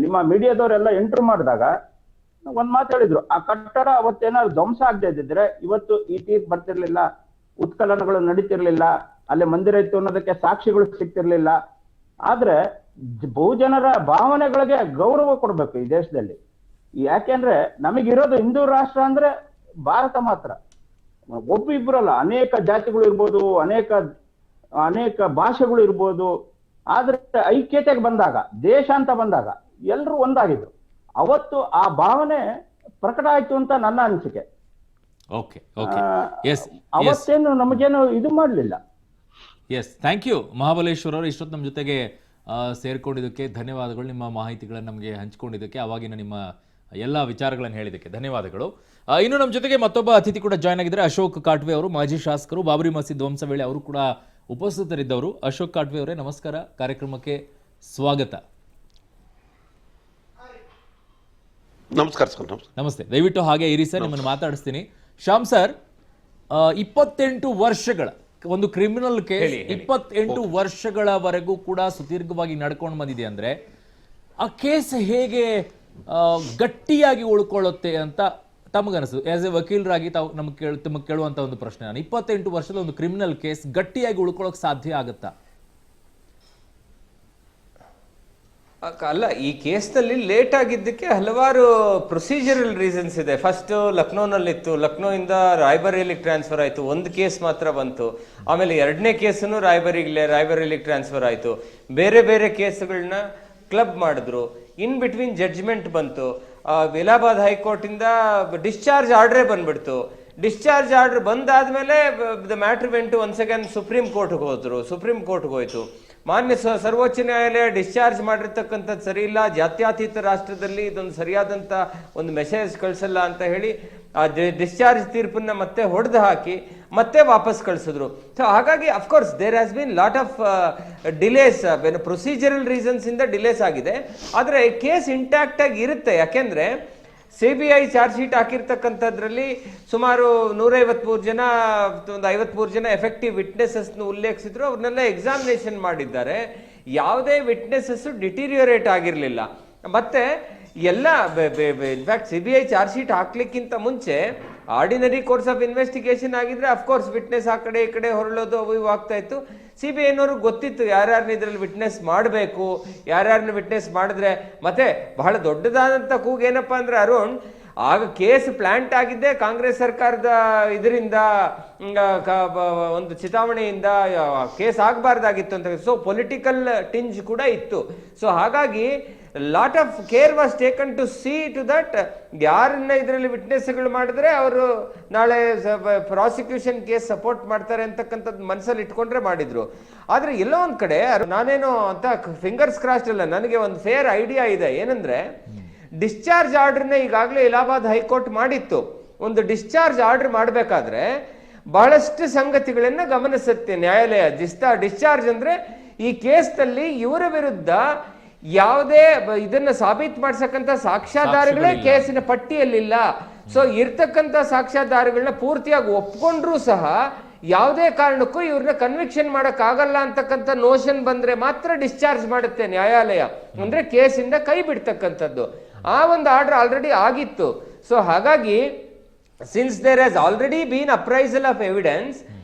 ನಿಮ್ಮ ಮೀಡಿಯಾದವರೆಲ್ಲ ಎಂಟ್ರಿ ಮಾಡಿದಾಗ ಒಂದ್ ಮಾತು ಹೇಳಿದ್ರು, ಆ ಕಟ್ಟಡ ಅವತ್ತೇನಾದ್ರು ಧ್ವಂಸ ಆಗದೆ ಇದ್ದಿದ್ರೆ ಇವತ್ತು ಈ ತೀರ್ಪು ಬರ್ತಿರ್ಲಿಲ್ಲ, ಉತ್ಖನನಗಳು ನಡೀತಿರ್ಲಿಲ್ಲ, ಅಲ್ಲಿ ಮಂದಿರ ಇತ್ತು ಅನ್ನೋದಕ್ಕೆ ಸಾಕ್ಷಿಗಳು ಸಿಗ್ತಿರ್ಲಿಲ್ಲ. ಆದ್ರೆ ಬಹುಜನರ ಭಾವನೆಗಳಿಗೆ ಗೌರವ ಕೊಡ್ಬೇಕು ಈ ದೇಶದಲ್ಲಿ. ಯಾಕೆಂದ್ರೆ ನಮಗಿರೋದು ಹಿಂದೂ ರಾಷ್ಟ್ರ ಅಂದ್ರೆ ಭಾರತ ಮಾತ್ರ. ಒಬ್ಬಿಬ್ರಲ್ಲ, ಅನೇಕ ಜಾತಿಗಳು ಇರ್ಬೋದು, ಅನೇಕ ಭಾಷೆಗಳು ಇರ್ಬೋದು. ಆದ್ರೆ ಐಕ್ಯತೆಗೆ ಬಂದಾಗ, ದೇಶ ಅಂತ ಬಂದಾಗ ಎಲ್ರು ಒಂದಾಗಿದ್ರು. ಅವತ್ತು ಆ ಭಾವನೆ ಪ್ರಕಟ ಆಯ್ತು ಅಂತ ನನ್ನ ಅನಿಸಿಕೆ. ಓಕೆ ಓಕೆ ಎಸ್ ಅವತ್ತೇನು ನಮಗೇನು ಇದು ಮಾಡಲಿಲ್ಲ. ಎಸ್, ಥ್ಯಾಂಕ್ ಯು ಮಹಾಬಲೇಶ್ವರ್ ಅವರು. ಇಷ್ಟೊತ್ತು ನಮ್ಮ ಜೊತೆಗೆ ಸೇರ್ಕೊಂಡಿದ್ದಕ್ಕೆ ಧನ್ಯವಾದಗಳು. ನಿಮ್ಮ ಮಾಹಿತಿಗಳನ್ನು ನಮಗೆ ಹಂಚಿಕೊಂಡಿದ್ದಕ್ಕೆ, ಅವಾಗಿನ ನಿಮ್ಮ ಎಲ್ಲ ವಿಚಾರಗಳನ್ನು ಹೇಳಿದ್ದಕ್ಕೆ ಧನ್ಯವಾದಗಳು. ಇನ್ನು ನಮ್ಮ ಜೊತೆಗೆ ಮತ್ತೊಬ್ಬ ಅತಿಥಿ ಕೂಡ ಜಾಯ್ನ್ ಆಗಿದ್ದಾರೆ, ಅಶೋಕ್ ಕಾಟ್ವೆ ಅವರು, ಮಾಜಿ ಶಾಸಕರು. ಬಾಬರಿ ಮಸೀದ್ ಧ್ವಂಸ ವೇಳೆ ಅವರು ಕೂಡ ಉಪಸ್ಥಿತರಿದ್ದವರು. ಅಶೋಕ್ ಕಾಟ್ವೆ ಅವರೇ, ನಮಸ್ಕಾರ, ಕಾರ್ಯಕ್ರಮಕ್ಕೆ ಸ್ವಾಗತ. ನಮಸ್ಕಾರ ಸರ್. ನಮಸ್ತೆ. ದಯವಿಟ್ಟು ಹಾಗೆ ಇರಿ ಸರ್, ನಿಮ್ಮನ್ನು ಮಾತಾಡಿಸ್ತೀನಿ. ಶ್ಯಾಮ್ ಸರ್, 28 ವರ್ಷಗಳ ಒಂದು ಕ್ರಿಮಿನಲ್ ಕೇಸ್ 28 ವರ್ಷಗಳವರೆಗೂ ಕೂಡ ಸುದೀರ್ಘವಾಗಿ ನಡ್ಕೊಂಡು ಬಂದಿದೆ ಅಂದ್ರೆ ಆ ಕೇಸ್ ಹೇಗೆ ಗಟ್ಟಿಯಾಗಿ ಉಳ್ಕೊಳ್ಳುತ್ತೆ ಅಂತ ತಮಗನಿಸು? ಆಸ್ ಎ ವಕೀಲರಾಗಿ ತಾವು ತಮಗೆ ಕೇಳುವಂತ ಒಂದು ಪ್ರಶ್ನೆ, ನಾನು 28 ವರ್ಷದ ಒಂದು ಕ್ರಿಮಿನಲ್ ಕೇಸ್ ಗಟ್ಟಿಯಾಗಿ ಉಳ್ಕೊಳ್ಳೋಕೆ ಸಾಧ್ಯ ಆಗುತ್ತಾ? ಅಲ್ಲ, ಈ ಕೇಸ್ನಲ್ಲಿ ಲೇಟ್ ಆಗಿದ್ದಕ್ಕೆ ಹಲವಾರು ಪ್ರೊಸೀಜರಲ್ ರೀಸನ್ಸ್ ಇದೆ. ಫಸ್ಟ್ ಲಕ್ನೋನಲ್ಲಿತ್ತು, ಲಕ್ನೋಯಿಂದ ರಾಯ್ಬರೇಲಿಗೆ ಟ್ರಾನ್ಸ್ಫರ್ ಆಯಿತು, ಒಂದು ಕೇಸ್ ಮಾತ್ರ ಬಂತು. ಆಮೇಲೆ ಎರಡನೇ ಕೇಸನ್ನು ರಾಯ್ಬರೇಲಿಗೆ ಟ್ರಾನ್ಸ್ಫರ್ ಆಯಿತು. ಬೇರೆ ಬೇರೆ ಕೇಸ್ಗಳನ್ನ ಕ್ಲಬ್ ಮಾಡಿದ್ರು. ಇನ್ ಬಿಟ್ವೀನ್ ಜಡ್ಜ್ಮೆಂಟ್ ಬಂತು. ಇಲಾಹಾಬಾದ್ ಹೈಕೋರ್ಟಿಂದ ಡಿಸ್ಚಾರ್ಜ್ ಆರ್ಡ್ರೇ ಬಂದ್ಬಿಡ್ತು. ಡಿಸ್ಚಾರ್ಜ್ ಆರ್ಡರ್ ಬಂದಾದ್ಮೇಲೆ the matter went once again supreme ಕೋರ್ಟ್ಗೆ ಹೋಯ್ತು. ಮಾನ್ಯ ಸರ್ವೋಚ್ಚ ನ್ಯಾಯಾಲಯ ಡಿಸ್ಚಾರ್ಜ್ ಮಾಡಿರ್ತಕ್ಕಂಥದ್ದು ಸರಿ ಇಲ್ಲ, ಜಾತ್ಯತೀತ ರಾಷ್ಟ್ರದಲ್ಲಿ ಇದೊಂದು ಸರಿಯಾದಂಥ ಒಂದು ಮೆಸೇಜ್ ಕಳಿಸಲ್ಲ ಅಂತ ಹೇಳಿ ಆ ಡಿಸ್ಚಾರ್ಜ್ ತೀರ್ಪನ್ನ ಮತ್ತೆ ಹೊಡೆದು ಹಾಕಿ ಮತ್ತೆ ವಾಪಸ್ ಕಳಿಸಿದ್ರು. ಸೊ ಹಾಗಾಗಿ of course there has been lot of delays, procedural reasons ಇಂದ ಡಿಲೇಸ್ ಆಗಿದೆ. ಆದರೆ ಕೇಸ್ ಇಂಟ್ಯಾಕ್ಟ್ ಆಗಿ ಇರುತ್ತೆ. ಯಾಕೆಂದ್ರೆ CBI ಚಾರ್ಜ್ ಶೀಟ್ ಹಾಕಿರ್ತಕ್ಕಂಥದ್ರಲ್ಲಿ ಸುಮಾರು 153 ಜನ, ಒಂದು 53 ಜನ ಎಫೆಕ್ಟಿವ್ ವಿಟ್ನೆಸಸ್ನ ಉಲ್ಲೇಖಿಸಿದ್ರು. ಅವ್ರನ್ನೆಲ್ಲ ಎಕ್ಸಾಮಿನೇಷನ್ ಮಾಡಿದ್ದಾರೆ. ಯಾವುದೇ ವಿಟ್ನೆಸಸ್ ಡಿಟೀರಿಯರೇಟ್ ಆಗಿರಲಿಲ್ಲ. ಮತ್ತೆ ಎಲ್ಲ ಇನ್ಫ್ಯಾಕ್ಟ್ CBI ಚಾರ್ಜ್ ಶೀಟ್ ಹಾಕ್ಲಿಕ್ಕಿಂತ ಮುಂಚೆ ಆರ್ಡಿನರಿ ಕೋರ್ಸ್ ಆಫ್ ಇನ್ವೆಸ್ಟಿಗೇಷನ್ ಆಗಿದ್ರೆ ಅಫ್ಕೋರ್ಸ್ ವಿಟ್ನೆಸ್ ಆ ಕಡೆ ಈ ಕಡೆ ಹೊರಳೋದು ಅವು ಇವು ಆಗ್ತಾ ಇತ್ತು. CBI ಗೊತ್ತಿತ್ತು ಯಾರ್ಯಾರನ್ನ ಇದರಲ್ಲಿ ವಿಟ್ನೆಸ್ ಮಾಡಬೇಕು, ಯಾರ್ಯಾರನ್ನ ವಿಟ್ನೆಸ್ ಮಾಡಿದ್ರೆ. ಮತ್ತೆ ಬಹಳ ದೊಡ್ಡದಾದಂಥ ಕೂಗೇನಪ್ಪ ಅಂದ್ರೆ, ಅರುಣ್, ಆಗ ಕೇಸ್ ಪ್ಲಾಂಟ್ ಆಗಿದ್ದೆ ಕಾಂಗ್ರೆಸ್ ಸರ್ಕಾರದ ಇದರಿಂದ, ಒಂದು ಚಿತಾವಣೆಯಿಂದ ಕೇಸ್ ಆಗಬಾರ್ದಾಗಿತ್ತು ಅಂತ. ಸೊ ಪೊಲಿಟಿಕಲ್ ಟಿಂಜ್ ಕೂಡ ಇತ್ತು. ಸೊ ಹಾಗಾಗಿ lot of care was taken to see to that ಯಾರನ್ನ ಇದರಲ್ಲಿ ವಿಟ್ನೆಸ್ಗಳು ಮಾಡಿದ್ರೆ ಅವರು ನಾಳೆ ಪ್ರಾಸಿಕ್ಯೂಷನ್ ಕೇಸ್ ಸಪೋರ್ಟ್ ಮಾಡ್ತಾರೆ ಅಂತಕ್ಕಂಥದ್ದು ಮನಸ್ಸಲ್ಲಿ ಇಟ್ಕೊಂಡ್ರೆ ಮಾಡಿದ್ರು. ಆದ್ರೆ ಎಲ್ಲೋ ಒಂದ್ ಕಡೆ ನಾನೇನೋ ಅಂತ ಫಿಂಗರ್ಸ್ ಕ್ರಾಸ್ಡ್ ಅಲ್ಲ, ನನಗೆ ಒಂದು ಫೇರ್ ಐಡಿಯಾ ಇದೆ. ಏನಂದ್ರೆ, ಡಿಸ್ಚಾರ್ಜ್ ಆರ್ಡರ್ನ ಈಗಾಗಲೇ ಇಲಾಹಾಬಾದ್ ಹೈಕೋರ್ಟ್ ಮಾಡಿತ್ತು. ಒಂದು ಡಿಸ್ಚಾರ್ಜ್ ಆರ್ಡರ್ ಮಾಡಬೇಕಾದ್ರೆ ಬಹಳಷ್ಟು ಸಂಗತಿಗಳನ್ನ ಗಮನಿಸುತ್ತೆ ನ್ಯಾಯಾಲಯ. ಡಿಸ್ಚಾರ್ಜ್ ಅಂದ್ರೆ ಈ ಕೇಸ್ನಲ್ಲಿ ಇವರ ವಿರುದ್ಧ ಯಾವುದೇ ಇದನ್ನ ಸಾಬೀತು ಮಾಡ್ಸಕ್ಕಂತ ಸಾಕ್ಷ್ಯಾಧಾರಗಳೇ ಕೇಸಿನ ಪಟ್ಟಿಯಲ್ಲಿಲ್ಲ. ಸೊ ಇರ್ತಕ್ಕಂಥ ಸಾಕ್ಷ್ಯಾಧಾರಗಳನ್ನ ಪೂರ್ತಿಯಾಗಿ ಒಪ್ಕೊಂಡ್ರೂ ಸಹ ಯಾವುದೇ ಕಾರಣಕ್ಕೂ ಇವ್ರನ್ನ ಕನ್ವಿಕ್ಷನ್ ಮಾಡಕ್ ಆಗಲ್ಲ ಅಂತಕ್ಕಂಥ ನೋಷನ್ ಬಂದ್ರೆ ಮಾತ್ರ ಡಿಸ್ಚಾರ್ಜ್ ಮಾಡುತ್ತೆ ನ್ಯಾಯಾಲಯ. ಅಂದ್ರೆ ಕೇಸಿಂದ ಕೈ ಬಿಡ್ತಕ್ಕಂಥದ್ದು. ಆ ಒಂದು ಆರ್ಡರ್ ಆಲ್ರೆಡಿ ಆಗಿತ್ತು. ಸೊ ಹಾಗಾಗಿ since there has already been appraisal of evidence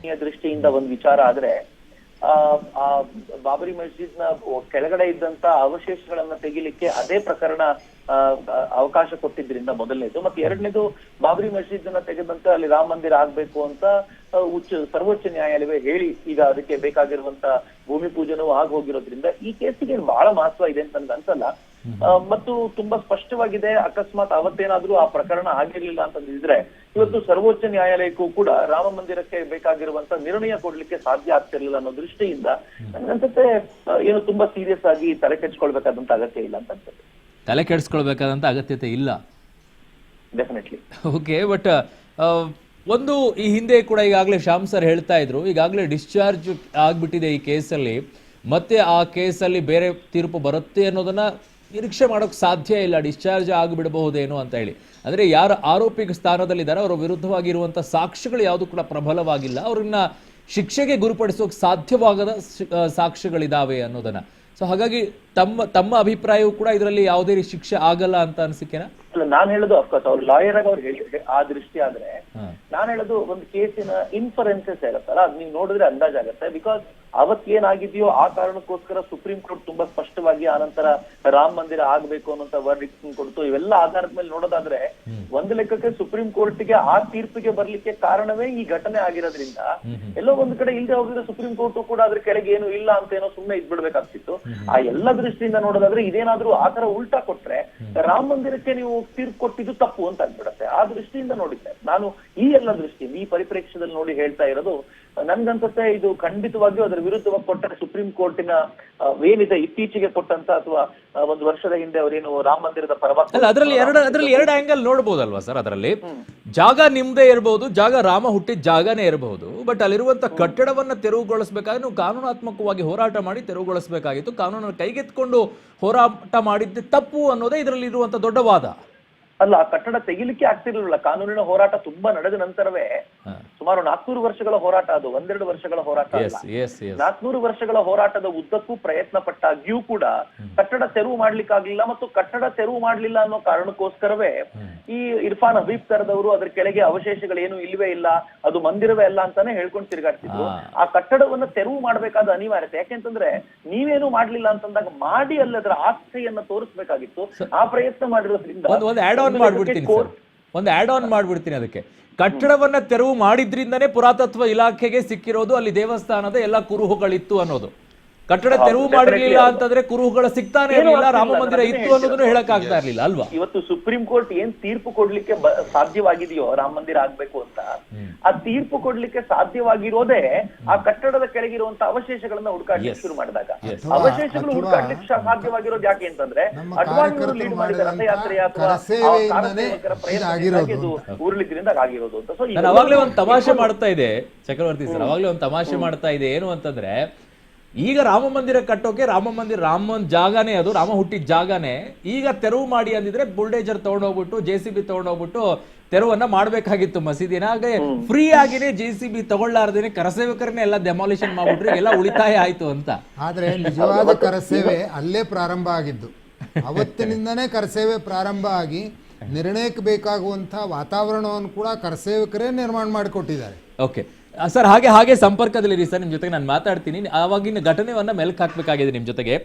ದೃಷ್ಟಿಯಿಂದ ಒಂದು ವಿಚಾರ ಆದ್ರೆ, ಬಾಬರಿ ಮಸ್ಜಿದ್ ನ ಕೆಳಗಡೆ ಇದ್ದಂತ ಅವಶೇಷಗಳನ್ನ ತೆಗಿಲಿಕ್ಕೆ ಅದೇ ಪ್ರಕರಣ ಅವಕಾಶ ಕೊಟ್ಟಿದ್ರಿಂದ ಮೊದಲನೇದು. ಮತ್ತೆ ಎರಡನೇದು, ಬಾಬರಿ ಮಸ್ಜಿದ್ ನ ತೆಗೆದಂತೆ ಅಲ್ಲಿ ರಾಮ ಮಂದಿರ ಆಗ್ಬೇಕು ಅಂತ ಸರ್ವೋಚ್ಚ ನ್ಯಾಯಾಲಯವೇ ಹೇಳಿ ಈಗ ಅದಕ್ಕೆ ಬೇಕಾಗಿರುವಂತ ಭೂಮಿ ಪೂಜನೂ ಆಗಿ ಹೋಗಿರೋದ್ರಿಂದ ಈ ಕೇಸಿಗೆ ಬಹಳ ಮಹತ್ವ ಇದೆ ಅಂತ ನನ್ಗೆ ಅನ್ಸಲ್ಲ. ಮತ್ತು ತುಂಬಾ ಸ್ಪಷ್ಟವಾಗಿದೆ. ಅಕಸ್ಮಾತ್ ಅವತ್ತೇನಾದ್ರೂ ಆ ಪ್ರಕರಣ ಆಗಿರ್ಲಿಲ್ಲ ಅಂತಂದಿದ್ರೆ ಇವತ್ತು ಸರ್ವೋಚ್ಚ ನ್ಯಾಯಾಲಯಕ್ಕೂ ಕೂಡ ರಾಮ ಮಂದಿರಕ್ಕೆ ಬೇಕಾಗಿರುವಂತ ನಿರ್ಣಯ ಕೊಡ್ಲಿಕ್ಕೆ ಸಾಧ್ಯ ಆಗ್ತಿರ್ಲಿಲ್ಲ ಅನ್ನೋ ದೃಷ್ಟಿಯಿಂದ ನನ್ಗನ್ಸುತ್ತೆ ಏನು ತುಂಬಾ ಸೀರಿಯಸ್ ಆಗಿ ತಲೆ ಕೆಡ್ಸ್ಕೊಳ್ಬೇಕಾದಂತ ಅಗತ್ಯ ಇಲ್ಲ ಅಂತ ಅನ್ಸುತ್ತೆ. ತಲೆ ಕೆಡಿಸ್ಕೊಳ್ಬೇಕಾದಂತ ಅಗತ್ಯತೆ ಇಲ್ಲ. ಡೆಫಿನೆಟ್ಲಿ. ಓಕೆ, ಬಟ್ ಒಂದು ಈ ಹಿಂದೆ ಕೂಡ ಈಗಾಗಲೇ ಶ್ಯಾಮ್ ಸರ್ ಹೇಳ್ತಾ ಇದ್ರು, ಈಗಾಗಲೇ ಡಿಸ್ಚಾರ್ಜ್ ಆಗ್ಬಿಟ್ಟಿದೆ ಈ ಕೇಸಲ್ಲಿ, ಮತ್ತೆ ಆ ಕೇಸಲ್ಲಿ ಬೇರೆ ತೀರ್ಪು ಬರುತ್ತೆ ಅನ್ನೋದನ್ನ ನಿರೀಕ್ಷೆ ಮಾಡೋಕೆ ಸಾಧ್ಯ ಇಲ್ಲ, ಡಿಸ್ಚಾರ್ಜ್ ಆಗಿಬಿಡಬಹುದೇನೋ ಅಂತ ಹೇಳಿ. ಅಂದರೆ ಯಾರು ಆರೋಪಿ ಸ್ಥಾನದಲ್ಲಿದ್ದಾರೆ ಅವರ ವಿರುದ್ಧವಾಗಿರುವಂಥ ಸಾಕ್ಷ್ಯಗಳು ಯಾವುದು ಕೂಡ ಪ್ರಬಲವಾಗಿಲ್ಲ, ಅವ್ರನ್ನ ಶಿಕ್ಷೆಗೆ ಗುರುಪಡಿಸೋಕೆ ಸಾಧ್ಯವಾಗದ ಸಾಕ್ಷ್ಯಗಳಿದಾವೆ ಅನ್ನೋದನ್ನ. ಸೊ ಹಾಗಾಗಿ ತಮ್ಮ ಅಭಿಪ್ರಾಯವೂ ಕೂಡ ಇದರಲ್ಲಿ ಯಾವುದೇ ಶಿಕ್ಷೆ ಆಗಲ್ಲ ಅಂತ ಅನ್ಸಿಕೆನಾ? ಅಲ್ಲ, ನಾನ್ ಹೇಳೋದು ಅಫ್ಕೋರ್ಸ್ ಅವ್ರು ಲಾಯರ್ ಆಗಿ ಅವ್ರು ಹೇಳಿದ್ರೆ ಆ ದೃಷ್ಟಿ ಆದ್ರೆ, ನಾನ್ ಹೇಳೋದು ಒಂದು ಕೇಸಿನ ಇನ್ಫರೆನ್ಸಸ್ ಇರುತ್ತಲ್ಲ, ಅದ್ ನೀವು ನೋಡಿದ್ರೆ ಅಂದಾಜಾಗತ್ತೆ. ಬಿಕಾಸ್ ಅವತ್ತೇನಾಗಿದೆಯೋ ಆ ಕಾರಣಕ್ಕೋಸ್ಕರ ಸುಪ್ರೀಂ ಕೋರ್ಟ್ ತುಂಬಾ ಸ್ಪಷ್ಟವಾಗಿ ಆನಂತರ ರಾಮ ಮಂದಿರ ಆಗ್ಬೇಕು ಅನ್ನೋಂತ ವರ್ಡಿಕ್ಟ್ ಕೊಡ್ತು. ಇವೆಲ್ಲ ಆಧಾರದ ಮೇಲೆ ನೋಡೋದಾದ್ರೆ ಒಂದು ಲೆಕ್ಕಕ್ಕೆ ಸುಪ್ರೀಂ ಕೋರ್ಟ್ಗೆ ಆ ತೀರ್ಪಿಗೆ ಬರ್ಲಿಕ್ಕೆ ಕಾರಣವೇ ಈ ಘಟನೆ ಆಗಿರೋದ್ರಿಂದ ಎಲ್ಲೋ ಒಂದ್ ಕಡೆ ಇಲ್ಲದೆ ಹೋಗಿದ್ರೆ ಸುಪ್ರೀಂ ಕೋರ್ಟ್ ಕೂಡ ಅದ್ರ ಕೆಳಗೆ ಏನು ಇಲ್ಲ ಅಂತ ಏನೋ ಸುಮ್ಮನೆ ಇದ್ಬಿಡ್ಬೇಕಾಗ್ತಿತ್ತು. ಆ ಎಲ್ಲ ದೃಷ್ಟಿಯಿಂದ ನೋಡೋದಾದ್ರೆ ಇದೇನಾದ್ರೂ ಆತರ ಉಲ್ಟಾ ಕೊಟ್ರೆ ರಾಮ ಮಂದಿರಕ್ಕೆ ನೀವು ತೀರ್ಪು ಕೊಟ್ಟಿದ್ದು ತಪ್ಪು ಅಂತ ಆಗ್ಬಿಡತ್ತೆ. ಆ ದೃಷ್ಟಿಯಿಂದ ನೋಡಿದ್ದೆ ನಾನು, ಈ ಎಲ್ಲ ದೃಷ್ಟಿಯಿಂದ ಈ ಪರಿಪ್ರೇಕ್ಷ್ಯದಲ್ಲಿ ನೋಡಿ ಹೇಳ್ತಾ ಇರೋದು. ನನ್ಗನ್ಸುತ್ತೆ ಇದು ಖಂಡಿತವಾಗಿಯೂ ಅದರ ವಿರುದ್ಧವಾಗಿ ಕೊಟ್ಟರೆ ಸುಪ್ರೀಂ ಕೋರ್ಟಿನ ಏನಿದೆ ಇತ್ತೀಚೆಗೆ ಕೊಟ್ಟಂತ ಅಥವಾ ಒಂದು ವರ್ಷದ ಹಿಂದೆ ಅವರೇನು ರಾಮ ಮಂದಿರದ ಪರವಾಗಿ ಅಲ್ಲ, ಅದರಲ್ಲಿ ಎರಡು ಆಂಗಲ್ ನೋಡ್ಬೋದಲ್ವಾ ಸರ್? ಅದರಲ್ಲಿ ಜಾಗ ನಿಮ್ದೇ ಇರಬಹುದು, ಜಾಗ ರಾಮ ಹುಟ್ಟಿದ ಜಾಗನೇ ಇರಬಹುದು, ಬಟ್ ಅಲ್ಲಿರುವಂತ ಕಟ್ಟಡವನ್ನ ತೆರವುಗೊಳಿಸಬೇಕಾದ್ರೆ ನೀವು ಕಾನೂನಾತ್ಮಕವಾಗಿ ಹೋರಾಟ ಮಾಡಿ ತೆರವುಗೊಳಿಸಬೇಕಾಗಿತ್ತು. ಕಾನೂನನ್ನು ಕೈಗೆತ್ಕೊಂಡು ಹೋರಾಟ ಮಾಡಿದ್ದೆ ತಪ್ಪು ಅನ್ನೋದೇ ಇದರಲ್ಲಿ ಇರುವಂತ ದೊಡ್ಡ ವಾದ. ಅಲ್ಲ, ಆ ಕಟ್ಟಡ ತೆಗಿಲಿಕ್ಕೆ ಆಗ್ತಿರ್ಲಿಲ್ಲ. ಕಾನೂನಿನ ಹೋರಾಟ ತುಂಬಾ ನಡೆದ ನಂತರವೇ ಸುಮಾರು 400 ವರ್ಷಗಳ ಹೋರಾಟ, ಅದು 1-2 ವರ್ಷಗಳ ಹೋರಾಟ ಅಲ್ಲ. 400 ವರ್ಷಗಳ ಹೋರಾಟದ ಉದ್ದಕ್ಕೂ ಪ್ರಯತ್ನ ಪಟ್ಟಾಗ್ಯೂ ಕೂಡ ಕಟ್ಟಡ ತೆರವು ಮಾಡ್ಲಿಕ್ಕಾಗ್ಲಿಲ್ಲ. ಮತ್ತು ಕಟ್ಟಡ ತೆರವು ಮಾಡ್ಲಿಲ್ಲ ಅನ್ನೋ ಕಾರಣಕ್ಕೋಸ್ಕರವೇ ಈ ಇರ್ಫಾನ್ ಹಬೀಬ್ ತರದವರು ಅದ್ರ ಕೆಳಗೆ ಅವಶೇಷಗಳೇನು ಇಲ್ವೇ ಇಲ್ಲ, ಅದು ಮಂದಿರವೇ ಅಲ್ಲ ಅಂತಾನೆ ಹೇಳ್ಕೊಂಡು ತಿರುಗಾಡ್ತಿದ್ರು. ಆ ಕಟ್ಟಡವನ್ನ ತೆರವು ಮಾಡ್ಬೇಕಾದ ಅನಿವಾರ್ಯತೆ, ಯಾಕೆಂತಂದ್ರೆ ನೀವೇನು ಮಾಡ್ಲಿಲ್ಲ ಅಂತಂದಾಗ ಮಾಡಿ ಅಲ್ಲಿ ಅದರ ಆಸ್ಥೆಯನ್ನ ತೋರಿಸ್ಬೇಕಾಗಿತ್ತು. ಆ ಪ್ರಯತ್ನ ಮಾಡಿರೋದ್ರಿಂದ ಒಂದು ಆಡ್ ಆನ್ ಮಾಡ್ಬಿಡ್ತೀನಿ ಅದಕ್ಕೆ. ಕಟ್ಟಡವನ್ನ ತೆರವು ಮಾಡಿದ್ರಿಂದನೇ ಪುರಾತತ್ವ ಇಲಾಖೆಗೆ ಸಿಕ್ಕಿರೋದು ಅಲ್ಲಿ ದೇವಸ್ಥಾನದ ಎಲ್ಲ ಕುರುಹುಗಳಿತ್ತು ಅನ್ನೋದು. ಕಟ್ಟಡ ತೆರವು ಮಾಡಿರ್ಲಿಲ್ಲ ಅಂತಂದ್ರೆ ಕುರುಹುಗಳು ಸಿಗ್ತಾನೆ ಇರಲಿಲ್ಲ, ರಾಮ ಮಂದಿರ ಇತ್ತು ಅನ್ನೋದನ್ನು ಹೇಳಕ್ ಆಗ್ತಾ ಇರ್ಲಿಲ್ಲ ಅಲ್ವಾ? ಇವತ್ತು ಸುಪ್ರೀಂ ಕೋರ್ಟ್ ಏನ್ ತೀರ್ಪು ಕೊಡ್ಲಿಕ್ಕೆ ಸಾಧ್ಯವಾಗಿದೆಯೋ ರಾಮ ಮಂದಿರ ಆಗ್ಬೇಕು ಅಂತ, ಆ ತೀರ್ಪು ಕೊಡ್ಲಿಕ್ಕೆ ಸಾಧ್ಯವಾಗಿರೋದೇ ಆ ಕಟ್ಟಡದ ಕೆಳಗಿರುವಂತ ಅವಶೇಷಗಳನ್ನ ಹುಡುಕಾಡ್ಲಿಕ್ಕೆ ಶುರು ಮಾಡಿದಾಗ. ಅವಶೇಷಗಳು ಹುಡುಕಾಡ್ಲಿಕ್ಕೆ ಸಾಧ್ಯವಾಗಿರೋದು ಯಾಕೆ ಅಂತಂದ್ರೆ ಅಡ್ವಾಣಿಯವರು ಲೀಡ್ ಮಾಡಿದ ರಥಯಾತ್ರೆಯ ಅಥವಾ ಪ್ರಯತ್ನ ಉರುಳಿದ್ರಿಂದ ಆಗಿರೋದು ಅಂತ. ಸೊ ನಾನು ಅವಾಗ್ಲೇ ಒಂದು ತಮಾಷೆ ಮಾಡ್ತಾ ಇದೆ ಚಕ್ರವರ್ತಿ ಸರ್, ಅವಾಗ್ಲೇ ಒಂದು ತಮಾಷೆ ಮಾಡ್ತಾ ಇದೆ. ಏನು ಅಂತಂದ್ರೆ, ಈಗ ರಾಮ ಮಂದಿರ ಕಟ್ಟೋಕೆ ರಾಮನ್ ಜಾಗನೇ, ಅದು ರಾಮ ಹುಟ್ಟಿದ ಜಾಗನೇ. ಈಗ ತೆರವು ಮಾಡಿ ಅಂದಿದ್ರೆ ಬುಲ್ಡೇಜರ್ ತಗೊಂಡೋಗ್ಬಿಟ್ಟು JCB ತಗೊಂಡೋಗ್ಬಿಟ್ಟು ತೆರವನ್ನ ಮಾಡ್ಬೇಕಾಗಿತ್ತು ಮಸೀದಿನ. ಹಾಗೆ ಫ್ರೀ ಆಗಿನೇ JCB ತಗೊಳ್ಳಾರ್ದೇನೆ ಕರಸೇವಕರನ್ನೇ ಎಲ್ಲ ಡೆಮಾಲಿಷನ್ ಮಾಡ್ಬಿಟ್ರೆ ಎಲ್ಲ ಉಳಿತಾಯ ಆಯ್ತು ಅಂತ. ಆದ್ರೆ ನಿಜವಾದ ಕರಸೇವೆ ಅಲ್ಲೇ ಪ್ರಾರಂಭ ಆಗಿದ್ದು. ಅವತ್ತಿನಿಂದನೇ ಕರಸೇವೆ ಪ್ರಾರಂಭ ಆಗಿ ನಿರ್ಣಯಕ್ಕೆ ಬೇಕಾಗುವಂತ ವಾತಾವರಣವನ್ನು ಕೂಡ ಕರಸೇವಕರೇ ನಿರ್ಮಾಣ ಮಾಡಿಕೊಟ್ಟಿದ್ದಾರೆ. ಓಕೆ ಸರ್, ಹಾಗೆ ಸಂಪರ್ಕದಲ್ಲಿರಿ ಸರ್, ನಿಮ್ ಜೊತೆಗೆ ನಾನು ಮಾತಾಡ್ತೀನಿ. ಆವಾಗಿನ ಘಟನೆಯನ್ನ ಮೆಲ್ಕ್ ಹಾಕ್ಬೇಕಾಗಿದೆ ನಿಮ್ ಜೊತೆಗೆ.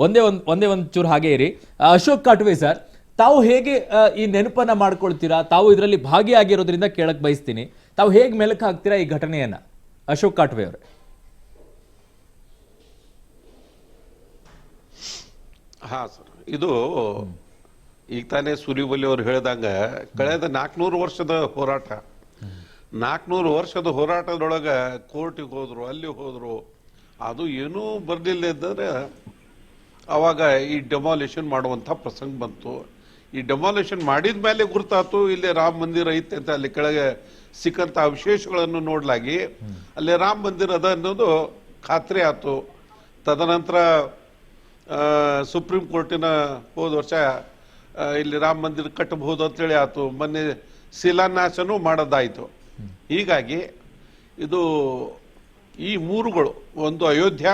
ಒಂದೇ ಒಂದು ಚೂರು ಹಾಗೆ ಇರಿ. ಅಶೋಕ್ ಕಾಟ್ವೆ ಸರ್, ತಾವು ಹೇಗೆ ಈ ನೆನಪನ್ನ ಮಾಡ್ಕೊಳ್ತೀರಾ? ತಾವು ಇದರಲ್ಲಿ ಭಾಗಿಯಾಗಿರೋದ್ರಿಂದ ಕೇಳಕ್ ಬಯಸ್ತೀನಿ, ತಾವು ಹೇಗೆ ಮೆಲ್ಕ್ ಹಾಕ್ತೀರಾ ಈ ಘಟನೆಯನ್ನ? ಅಶೋಕ್ ಕಾಟ್ವೆ ಅವರೇ. ಹಾ ಸರ್, ಇದು ಈಗ ತಾನೇ ಸುಲಿಬಲಿ ಅವ್ರು ಹೇಳ್ದಂಗ ಕಳೆದ 400 ವರ್ಷದ ಹೋರಾಟ, 400 ವರ್ಷದ ಹೋರಾಟದೊಳಗೆ ಕೋರ್ಟಿಗೆ ಹೋದ್ರು, ಅಲ್ಲಿ ಹೋದ್ರು, ಅದು ಏನೂ ಬರಲಿಲ್ಲ ಇದ್ದರೆ ಅವಾಗ ಈ ಡೆಮಾಲಿಷನ್ ಮಾಡುವಂಥ ಪ್ರಸಂಗ ಬಂತು. ಈ ಡೆಮಾಲಿಷನ್ ಮಾಡಿದ ಮೇಲೆ ಗುರ್ತಾತು ಇಲ್ಲಿ ರಾಮ ಮಂದಿರ ಐತೆ ಅಂತ. ಅಲ್ಲಿ ಕೆಳಗೆ ಸಿಕ್ಕಂಥ ಅವಶೇಷಗಳನ್ನು ನೋಡ್ಲಾಗಿ ಅಲ್ಲಿ ರಾಮ ಮಂದಿರ ಅದ ಅನ್ನೋದು ಖಾತ್ರಿ ಆಯ್ತು. ತದನಂತರ ಸುಪ್ರೀಂ ಕೋರ್ಟಿನ ಹೋದ ವರ್ಷ ಇಲ್ಲಿ ರಾಮ ಮಂದಿರ ಕಟ್ಟಬಹುದು ಅಂತೇಳಿ ಆಯ್ತು. ಮೊನ್ನೆ ಶಿಲಾನ್ಯಾಸನೂ ಮಾಡೋದಾಯಿತು. ಹೀಗಾಗಿ ಇದು ಈ ಮೂರುಗಳು, ಒಂದು ಅಯೋಧ್ಯ,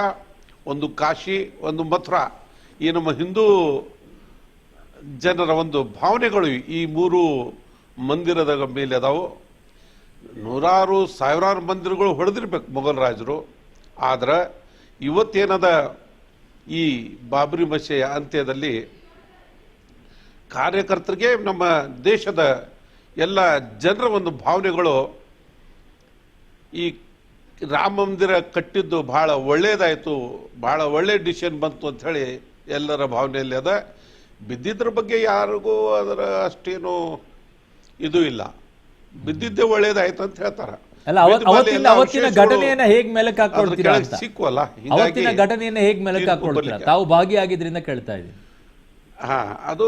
ಒಂದು ಕಾಶಿ, ಒಂದು ಮಥುರಾ, ಈ ನಮ್ಮ ಹಿಂದೂ ಜನರ ಒಂದು ಭಾವನೆಗಳು ಈ ಮೂರು ಮಂದಿರದ ಮೇಲೆ ಅದಾವು. ನೂರಾರು ಸಾವಿರಾರು ಮಂದಿರಗಳು ಹೊಡೆದಿರ್ಬೇಕು ಮೊಘಲ್ ರಾಜರು. ಆದ್ರೆ ಇವತ್ತೇನದ ಈ ಬಾಬ್ರಿ ಮಸೀದಿಯ ಅಂತ್ಯದಲ್ಲಿ ಕಾರ್ಯಕರ್ತರಿಗೆ ನಮ್ಮ ದೇಶದ ಎಲ್ಲ ಜನರ ಒಂದು ಭಾವನೆಗಳು ಈ ರಾಮ ಮಂದಿರ ಕಟ್ಟಿದ್ದು ಬಹಳ ಒಳ್ಳೇದಾಯಿತು, ಬಹಳ ಒಳ್ಳೆ ಡಿಸಿಷನ್ ಬಂತು ಅಂತ ಹೇಳಿ ಎಲ್ಲರ ಭಾವನೆಯಲ್ಲಿ ಅದ. ಬಿದ್ದಿದ್ರ ಬಗ್ಗೆ ಯಾರಿಗೂ ಅದರ ಅಷ್ಟೇನು ಇದು ಇಲ್ಲ, ಬಿದ್ದಿದ್ದೇ ಒಳ್ಳೇದಾಯ್ತು ಅಂತ ಹೇಳ್ತಾರ. ಅಲ್ಲ, ಅವತ್ತಿನ ಘಟನೆಯನ್ನ ಹೇಗ್ ಮೆಲಕ್ ಹಾಕೊಳ್ತೀರಾ ಅಂತ, ಸಿಕ್ಕುವಲ್ಲ, ಅವತ್ತಿನ ಘಟನೆಯನ್ನ ಹೇಗ್ ಮೆಲಕ್ ಹಾಕೊಳ್ತೀರಾ? ತಾವು ಭಾಗಿಯಾಗಿದ್ರಿಂದ ಕೇಳ್ತಾ ಇದ್ದೀನಿ. ಹಾ, ಅದು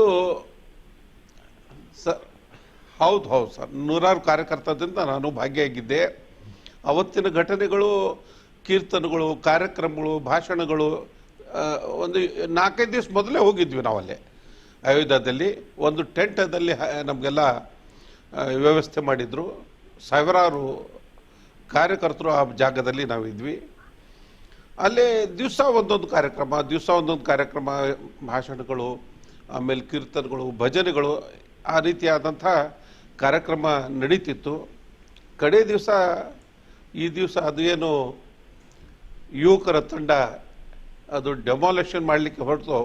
ಹೌದು ಸರ್, ನೂರಾರು ಕಾರ್ಯಕರ್ತರಿಂದ ನಾನು ಭಾಗಿಯಾಗಿದ್ದೆ. ಅವತ್ತಿನ ಘಟನೆಗಳು, ಕೀರ್ತನೆಗಳು, ಕಾರ್ಯಕ್ರಮಗಳು, ಭಾಷಣಗಳು, ಒಂದು 4-5 ದಿವಸ ಮೊದಲೇ ಹೋಗಿದ್ವಿ ನಾವಲ್ಲೇ ಅಯೋಧ್ಯದಲ್ಲಿ. ಒಂದು ಟೆಂಟದಲ್ಲಿ ನಮಗೆಲ್ಲ ವ್ಯವಸ್ಥೆ ಮಾಡಿದ್ರು. ಸಾವಿರಾರು ಕಾರ್ಯಕರ್ತರು ಆ ಜಾಗದಲ್ಲಿ ನಾವಿದ್ವಿ. ಅಲ್ಲೇ ದಿವಸ ಒಂದೊಂದು ಕಾರ್ಯಕ್ರಮ, ಭಾಷಣಗಳು, ಆಮೇಲೆ ಕೀರ್ತನೆಗಳು, ಭಜನೆಗಳು, ಆ ರೀತಿಯಾದಂಥ ಕಾರ್ಯಕ್ರಮ ನಡೀತಿತ್ತು. ಕಡೆ ದಿವಸ ಈ ದಿವಸ ಅದು ಏನು ಯುವಕರ ತಂಡ ಅದು ಡೆಮಾಲಿಷನ್ ಮಾಡಲಿಕ್ಕೆ ಹೊರಟು,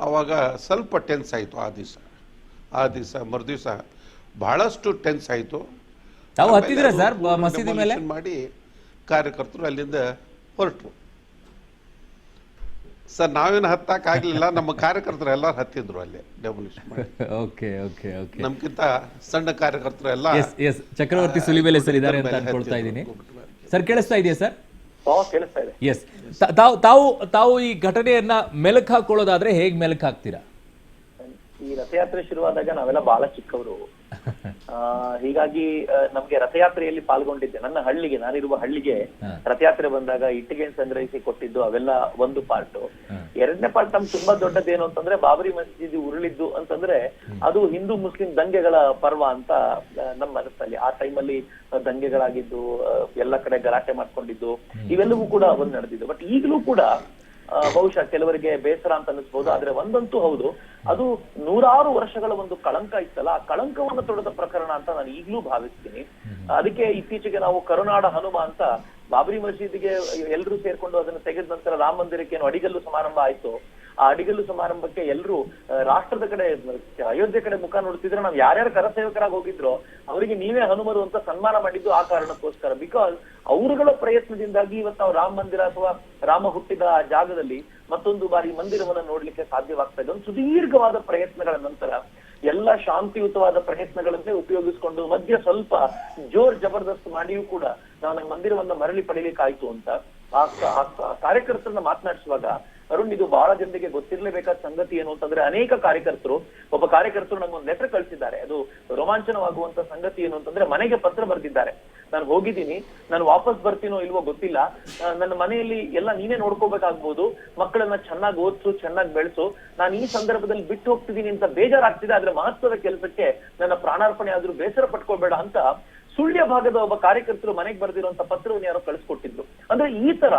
ಆವಾಗ ಸ್ವಲ್ಪ ಟೆನ್ಸ್ ಆಯಿತು. ಆ ದಿವಸ ಮರುದಿವಸ ಬಹಳಷ್ಟು ಟೆನ್ಸ್ ಆಯಿತು. ತಾವು ಹತ್ತಿದ್ರ ಸರ್ ಮಸೀದಿ ಮೇಲೆ? ಮಾಡಿ ಕಾರ್ಯಕರ್ತರು ಅಲ್ಲಿಂದ ಹೊರಟರು ಸರ್. ನಾವೇನು ಹತ್ತಕ್ಕಾಗಲಿಲ್ಲ, ನಮ್ಮ ಕಾರ್ಯಕರ್ತರು ಎಲ್ಲರೂ ಹತ್ತಿದ್ರು ಅಲ್ಲೇ ಡೆಮಾಲಿಷನ್ ಮಾಡಿ. Okay okay okay. ನಮ್ಗಿಂತ ಸಣ್ಣ ಕಾರ್ಯಕರ್ತರು ಎಲ್ಲ ಎಸ್ ಚಕ್ರವರ್ತಿ ಸುಲಿಬೆಲೆ ಸರ್ ಇದ್ದಾರೆ ಅಂತ ಅನ್ಕೊಳ್ತಾ ಇದ್ದೀನಿ. ಸರ್ ಕೇಳಿಸ್ತಾ ಇದೆಯಾ ಸರ್? ಕೇಳಿಸ್ತಾ ಇದೆ. ಎಸ್, ತಾವು ಈ ಘಟನೆಯನ್ನ ಮೆಲಕ್ ಹಾಕೊಳ್ಳೋದಾದ್ರೆ ಹೇಗ್ ಮೆಲಕ್ ಹಾಕ್ತೀರಾ? ಈ ರಥಯಾತ್ರೆ ಶುರುವಾದಾಗ ನಾವೆಲ್ಲ ಬಹಳ ಚಿಕ್ಕವರು, ಹೀಗಾಗಿ ನಮ್ಗೆ ರಥಯಾತ್ರೆಯಲ್ಲಿ ಪಾಲ್ಗೊಂಡಿದ್ದೆ. ನನ್ನ ಹಳ್ಳಿಗೆ, ನಾನಿರುವ ಹಳ್ಳಿಗೆ ರಥಯಾತ್ರೆ ಬಂದಾಗ ಇಟ್ಟಿಗೆಯನ್ನು ಸಂಗ್ರಹಿಸಿ ಕೊಟ್ಟಿದ್ದು ಅವೆಲ್ಲ ಒಂದು ಪಾರ್ಟ್. ಎರಡನೇ ಪಾರ್ಟ್ ನಮ್ಗೆ ತುಂಬಾ ದೊಡ್ಡದೇನು ಅಂತಂದ್ರೆ, ಬಾಬರಿ ಮಸೀದಿ ಉರುಳಿದ್ದು ಅಂತಂದ್ರೆ ಅದು ಹಿಂದೂ ಮುಸ್ಲಿಂ ದಂಗೆಗಳ ಪರ್ವ ಅಂತ ನಮ್ಮ ಮನಸ್ಸಲ್ಲಿ. ಆ ಟೈಮಲ್ಲಿ ದಂಗೆಗಳಾಗಿದ್ದು, ಎಲ್ಲ ಕಡೆ ಗಲಾಟೆ ಮಾಡ್ಕೊಂಡಿದ್ದು, ಇವೆಲ್ಲವೂ ಕೂಡ ಒಂದು ನಡೆದಿದ್ದು. ಬಟ್ ಈಗಲೂ ಕೂಡ ಬಹುಶಃ ಕೆಲವರಿಗೆ ಬೇಸರ ಅಂತ ಅನಿಸ್ಬೋದು, ಆದ್ರೆ ಒಂದಂತೂ ಹೌದು, ಅದು ನೂರಾರು ವರ್ಷಗಳ ಒಂದು ಕಳಂಕ ಇತ್ತಲ್ಲ, ಆ ಕಳಂಕವನ್ನು ತೊಡೆದ ಪ್ರಕರಣ ಅಂತ ನಾನು ಈಗಲೂ ಭಾವಿಸ್ತೀನಿ. ಅದಕ್ಕೆ ಇತ್ತೀಚೆಗೆ ನಾವು ಕರುನಾಡ ಹನುಮ ಅಂತ ಬಾಬರಿ ಮಸೀದಿಗೆ ಎಲ್ಲರೂ ಸೇರ್ಕೊಂಡು ಅದನ್ನು ತೆಗೆದ ನಂತರ ರಾಮ ಮಂದಿರಕ್ಕೆ ಏನು ಅಡಿಗಲ್ಲು ಸಮಾರಂಭ ಆಯ್ತು, ಆ ಅಡಿಗಲ್ಲು ಸಮಾರಂಭಕ್ಕೆ ಎಲ್ಲರೂ ರಾಷ್ಟ್ರದ ಕಡೆ, ಅಯೋಧ್ಯೆ ಕಡೆ ಮುಖ ನೋಡ್ತಿದ್ರೆ ನಾವು ಯಾರ್ಯಾರು ಕರಸೇವಕರಾಗಿ ಹೋಗಿದ್ರೋ ಅವರಿಗೆ ನೀವೇ ಹನುಮರು ಅಂತ ಸನ್ಮಾನ ಮಾಡಿದ್ದು ಆ ಕಾರಣಕ್ಕೋಸ್ಕರ. ಬಿಕಾಸ್ ಅವರುಗಳ ಪ್ರಯತ್ನದಿಂದಾಗಿ ಇವತ್ತು ನಾವು ರಾಮ ಮಂದಿರ ಅಥವಾ ರಾಮ ಹುಟ್ಟಿದ ಜಾಗದಲ್ಲಿ ಮತ್ತೊಂದು ಬಾರಿ ಮಂದಿರವನ್ನು ನೋಡ್ಲಿಕ್ಕೆ ಸಾಧ್ಯವಾಗ್ತಾ ಇದೆ. ಒಂದು ಸುದೀರ್ಘವಾದ ಪ್ರಯತ್ನಗಳ ನಂತರ, ಎಲ್ಲ ಶಾಂತಿಯುತವಾದ ಪ್ರಯತ್ನಗಳನ್ನೇ ಉಪಯೋಗಿಸಿಕೊಂಡು ಮಧ್ಯ ಸ್ವಲ್ಪ ಜೋರ್ ಜಬರ್ದಸ್ತ್ ಮಾಡಿಯೂ ಕೂಡ ನಾವು ನಮ್ಮ ಮಂದಿರವನ್ನ ಮರಳಿ ಪಡೀಲಿಕ್ಕೆ ಆಯ್ತು ಅಂತ ಆ ಕಾರ್ಯಕರ್ತರನ್ನ ಮಾತನಾಡಿಸುವಾಗ, ಅರುಣ್, ಇದು ಬಹಳ ಜನರಿಗೆ ಗೊತ್ತಿರ್ಲೇಬೇಕಾದ ಸಂಗತಿ ಏನು ಅಂತಂದ್ರೆ, ಅನೇಕ ಒಬ್ಬ ಕಾರ್ಯಕರ್ತರು ನಂಗೊಂದು ಲೆಟರ್ ಕಳಿಸಿದ್ದಾರೆ. ಅದು ರೋಮಾಂಚನವಾಗುವಂತ ಸಂಗತಿ ಏನು ಅಂತಂದ್ರೆ, ಮನೆಗೆ ಪತ್ರ ಬರೆದಿದ್ದಾರೆ. ನಾನು ಹೋಗಿದ್ದೀನಿ, ನಾನು ವಾಪಸ್ ಬರ್ತೀನೋ ಇಲ್ವೋ ಗೊತ್ತಿಲ್ಲ, ನನ್ನ ಮನೆಯಲ್ಲಿ ಎಲ್ಲ ನೀನೇ ನೋಡ್ಕೋಬೇಕಾಗ್ಬೋದು, ಮಕ್ಕಳನ್ನ ಚೆನ್ನಾಗಿ ಓದಿಸು, ಚೆನ್ನಾಗಿ ಬೆಳೆಸು, ನಾನು ಈ ಸಂದರ್ಭದಲ್ಲಿ ಬಿಟ್ಟು ಹೋಗ್ತಿದ್ದೀನಿ ಅಂತ ಬೇಜಾರಾಗ್ತಿದೆ, ಆದ್ರೆ ಮಹತ್ವದ ಕೆಲಸಕ್ಕೆ ನನ್ನ ಪ್ರಾಣಾರ್ಪಣೆ ಆದ್ರೂ ಬೇಸರ ಪಟ್ಕೋಬೇಡ ಅಂತ ಸುಳ್ಯ ಭಾಗದ ಒಬ್ಬ ಕಾರ್ಯಕರ್ತರು ಮನೆಗೆ ಬರೆದಿರುವಂತ ಪತ್ರವನ್ನು ಯಾರೋ ಕಳಿಸ್ಕೊಟ್ಟಿದ್ರು. ಅಂದ್ರೆ ಈ ತರ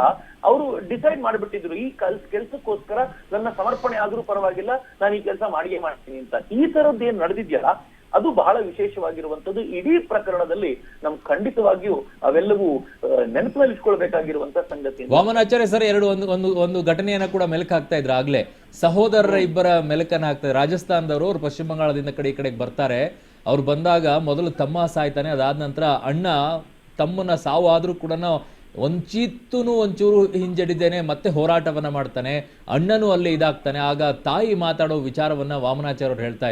ಅವರು ಡಿಸೈಡ್ ಮಾಡ್ಬಿಟ್ಟಿದ್ರು, ಈ ಕೆಲ್ಸಕ್ಕೋಸ್ಕರ ನನ್ನ ಸಮರ್ಪಣೆ ಆದ್ರೂ ಪರವಾಗಿಲ್ಲ, ನಾನು ಈ ಕೆಲಸ ಮಾಡಿಯೇ ಮಾಡ್ತೀನಿ ಅಂತ. ಈ ತರದ್ದು ಏನ್ ನಡೆದಿದ್ಯಲ್ಲ, ಅದು ಬಹಳ ವಿಶೇಷವಾಗಿರುವಂತದ್ದು. ಇಡೀ ಪ್ರಕರಣದಲ್ಲಿ ನಮ್ ಖಂಡಿತವಾಗಿಯೂ ಅವೆಲ್ಲವೂ ನೆನಪಿನಲ್ಲಿ ಇಟ್ಕೊಳ್ಬೇಕಾಗಿರುವಂತ ಸಂಗತಿ. ವಾಮನಾಚಾರ್ಯ ಸರ್, ಒಂದು ಘಟನೆಯನ್ನ ಕೂಡ ಮೆಲುಕು ಹಾಕ್ತಾ ಇದ್ರು ಆಗ್ಲೇ. ಸಹೋದರರ ಇಬ್ಬರ ಮೆಲುಕನ್ನ ಹಾಕ್ತಾರೆ. ರಾಜಸ್ಥಾನದವರು, ಅವ್ರು ಪಶ್ಚಿಮ ಬಂಗಾಳದಿಂದ ಈ ಕಡೆಗೆ ಬರ್ತಾರೆ. ಅವ್ರು ಬಂದಾಗ ಮೊದಲು ತಮ್ಮ ಸಾಯ್ತಾನೆ, ಅದಾದ ನಂತರ ಅಣ್ಣ ತಮ್ಮನ ಸಾವು ಆದ್ರೂ ಕೂಡ ಒಂಚೂರು ಹಿಂಜಡಿದ್ದೇನೆ ಮತ್ತೆ ಹೋರಾಟವನ್ನ ಮಾಡ್ತಾನೆ. ಅಣ್ಣನೂ ಅಲ್ಲೇ ಇದಾಗ್ತಾನೆ. ಆಗ ತಾಯಿ ಮಾತಾಡೋ ವಿಚಾರವನ್ನ ವಾಮನಾಚಾರ್ಯರು ಹೇಳ್ತಾ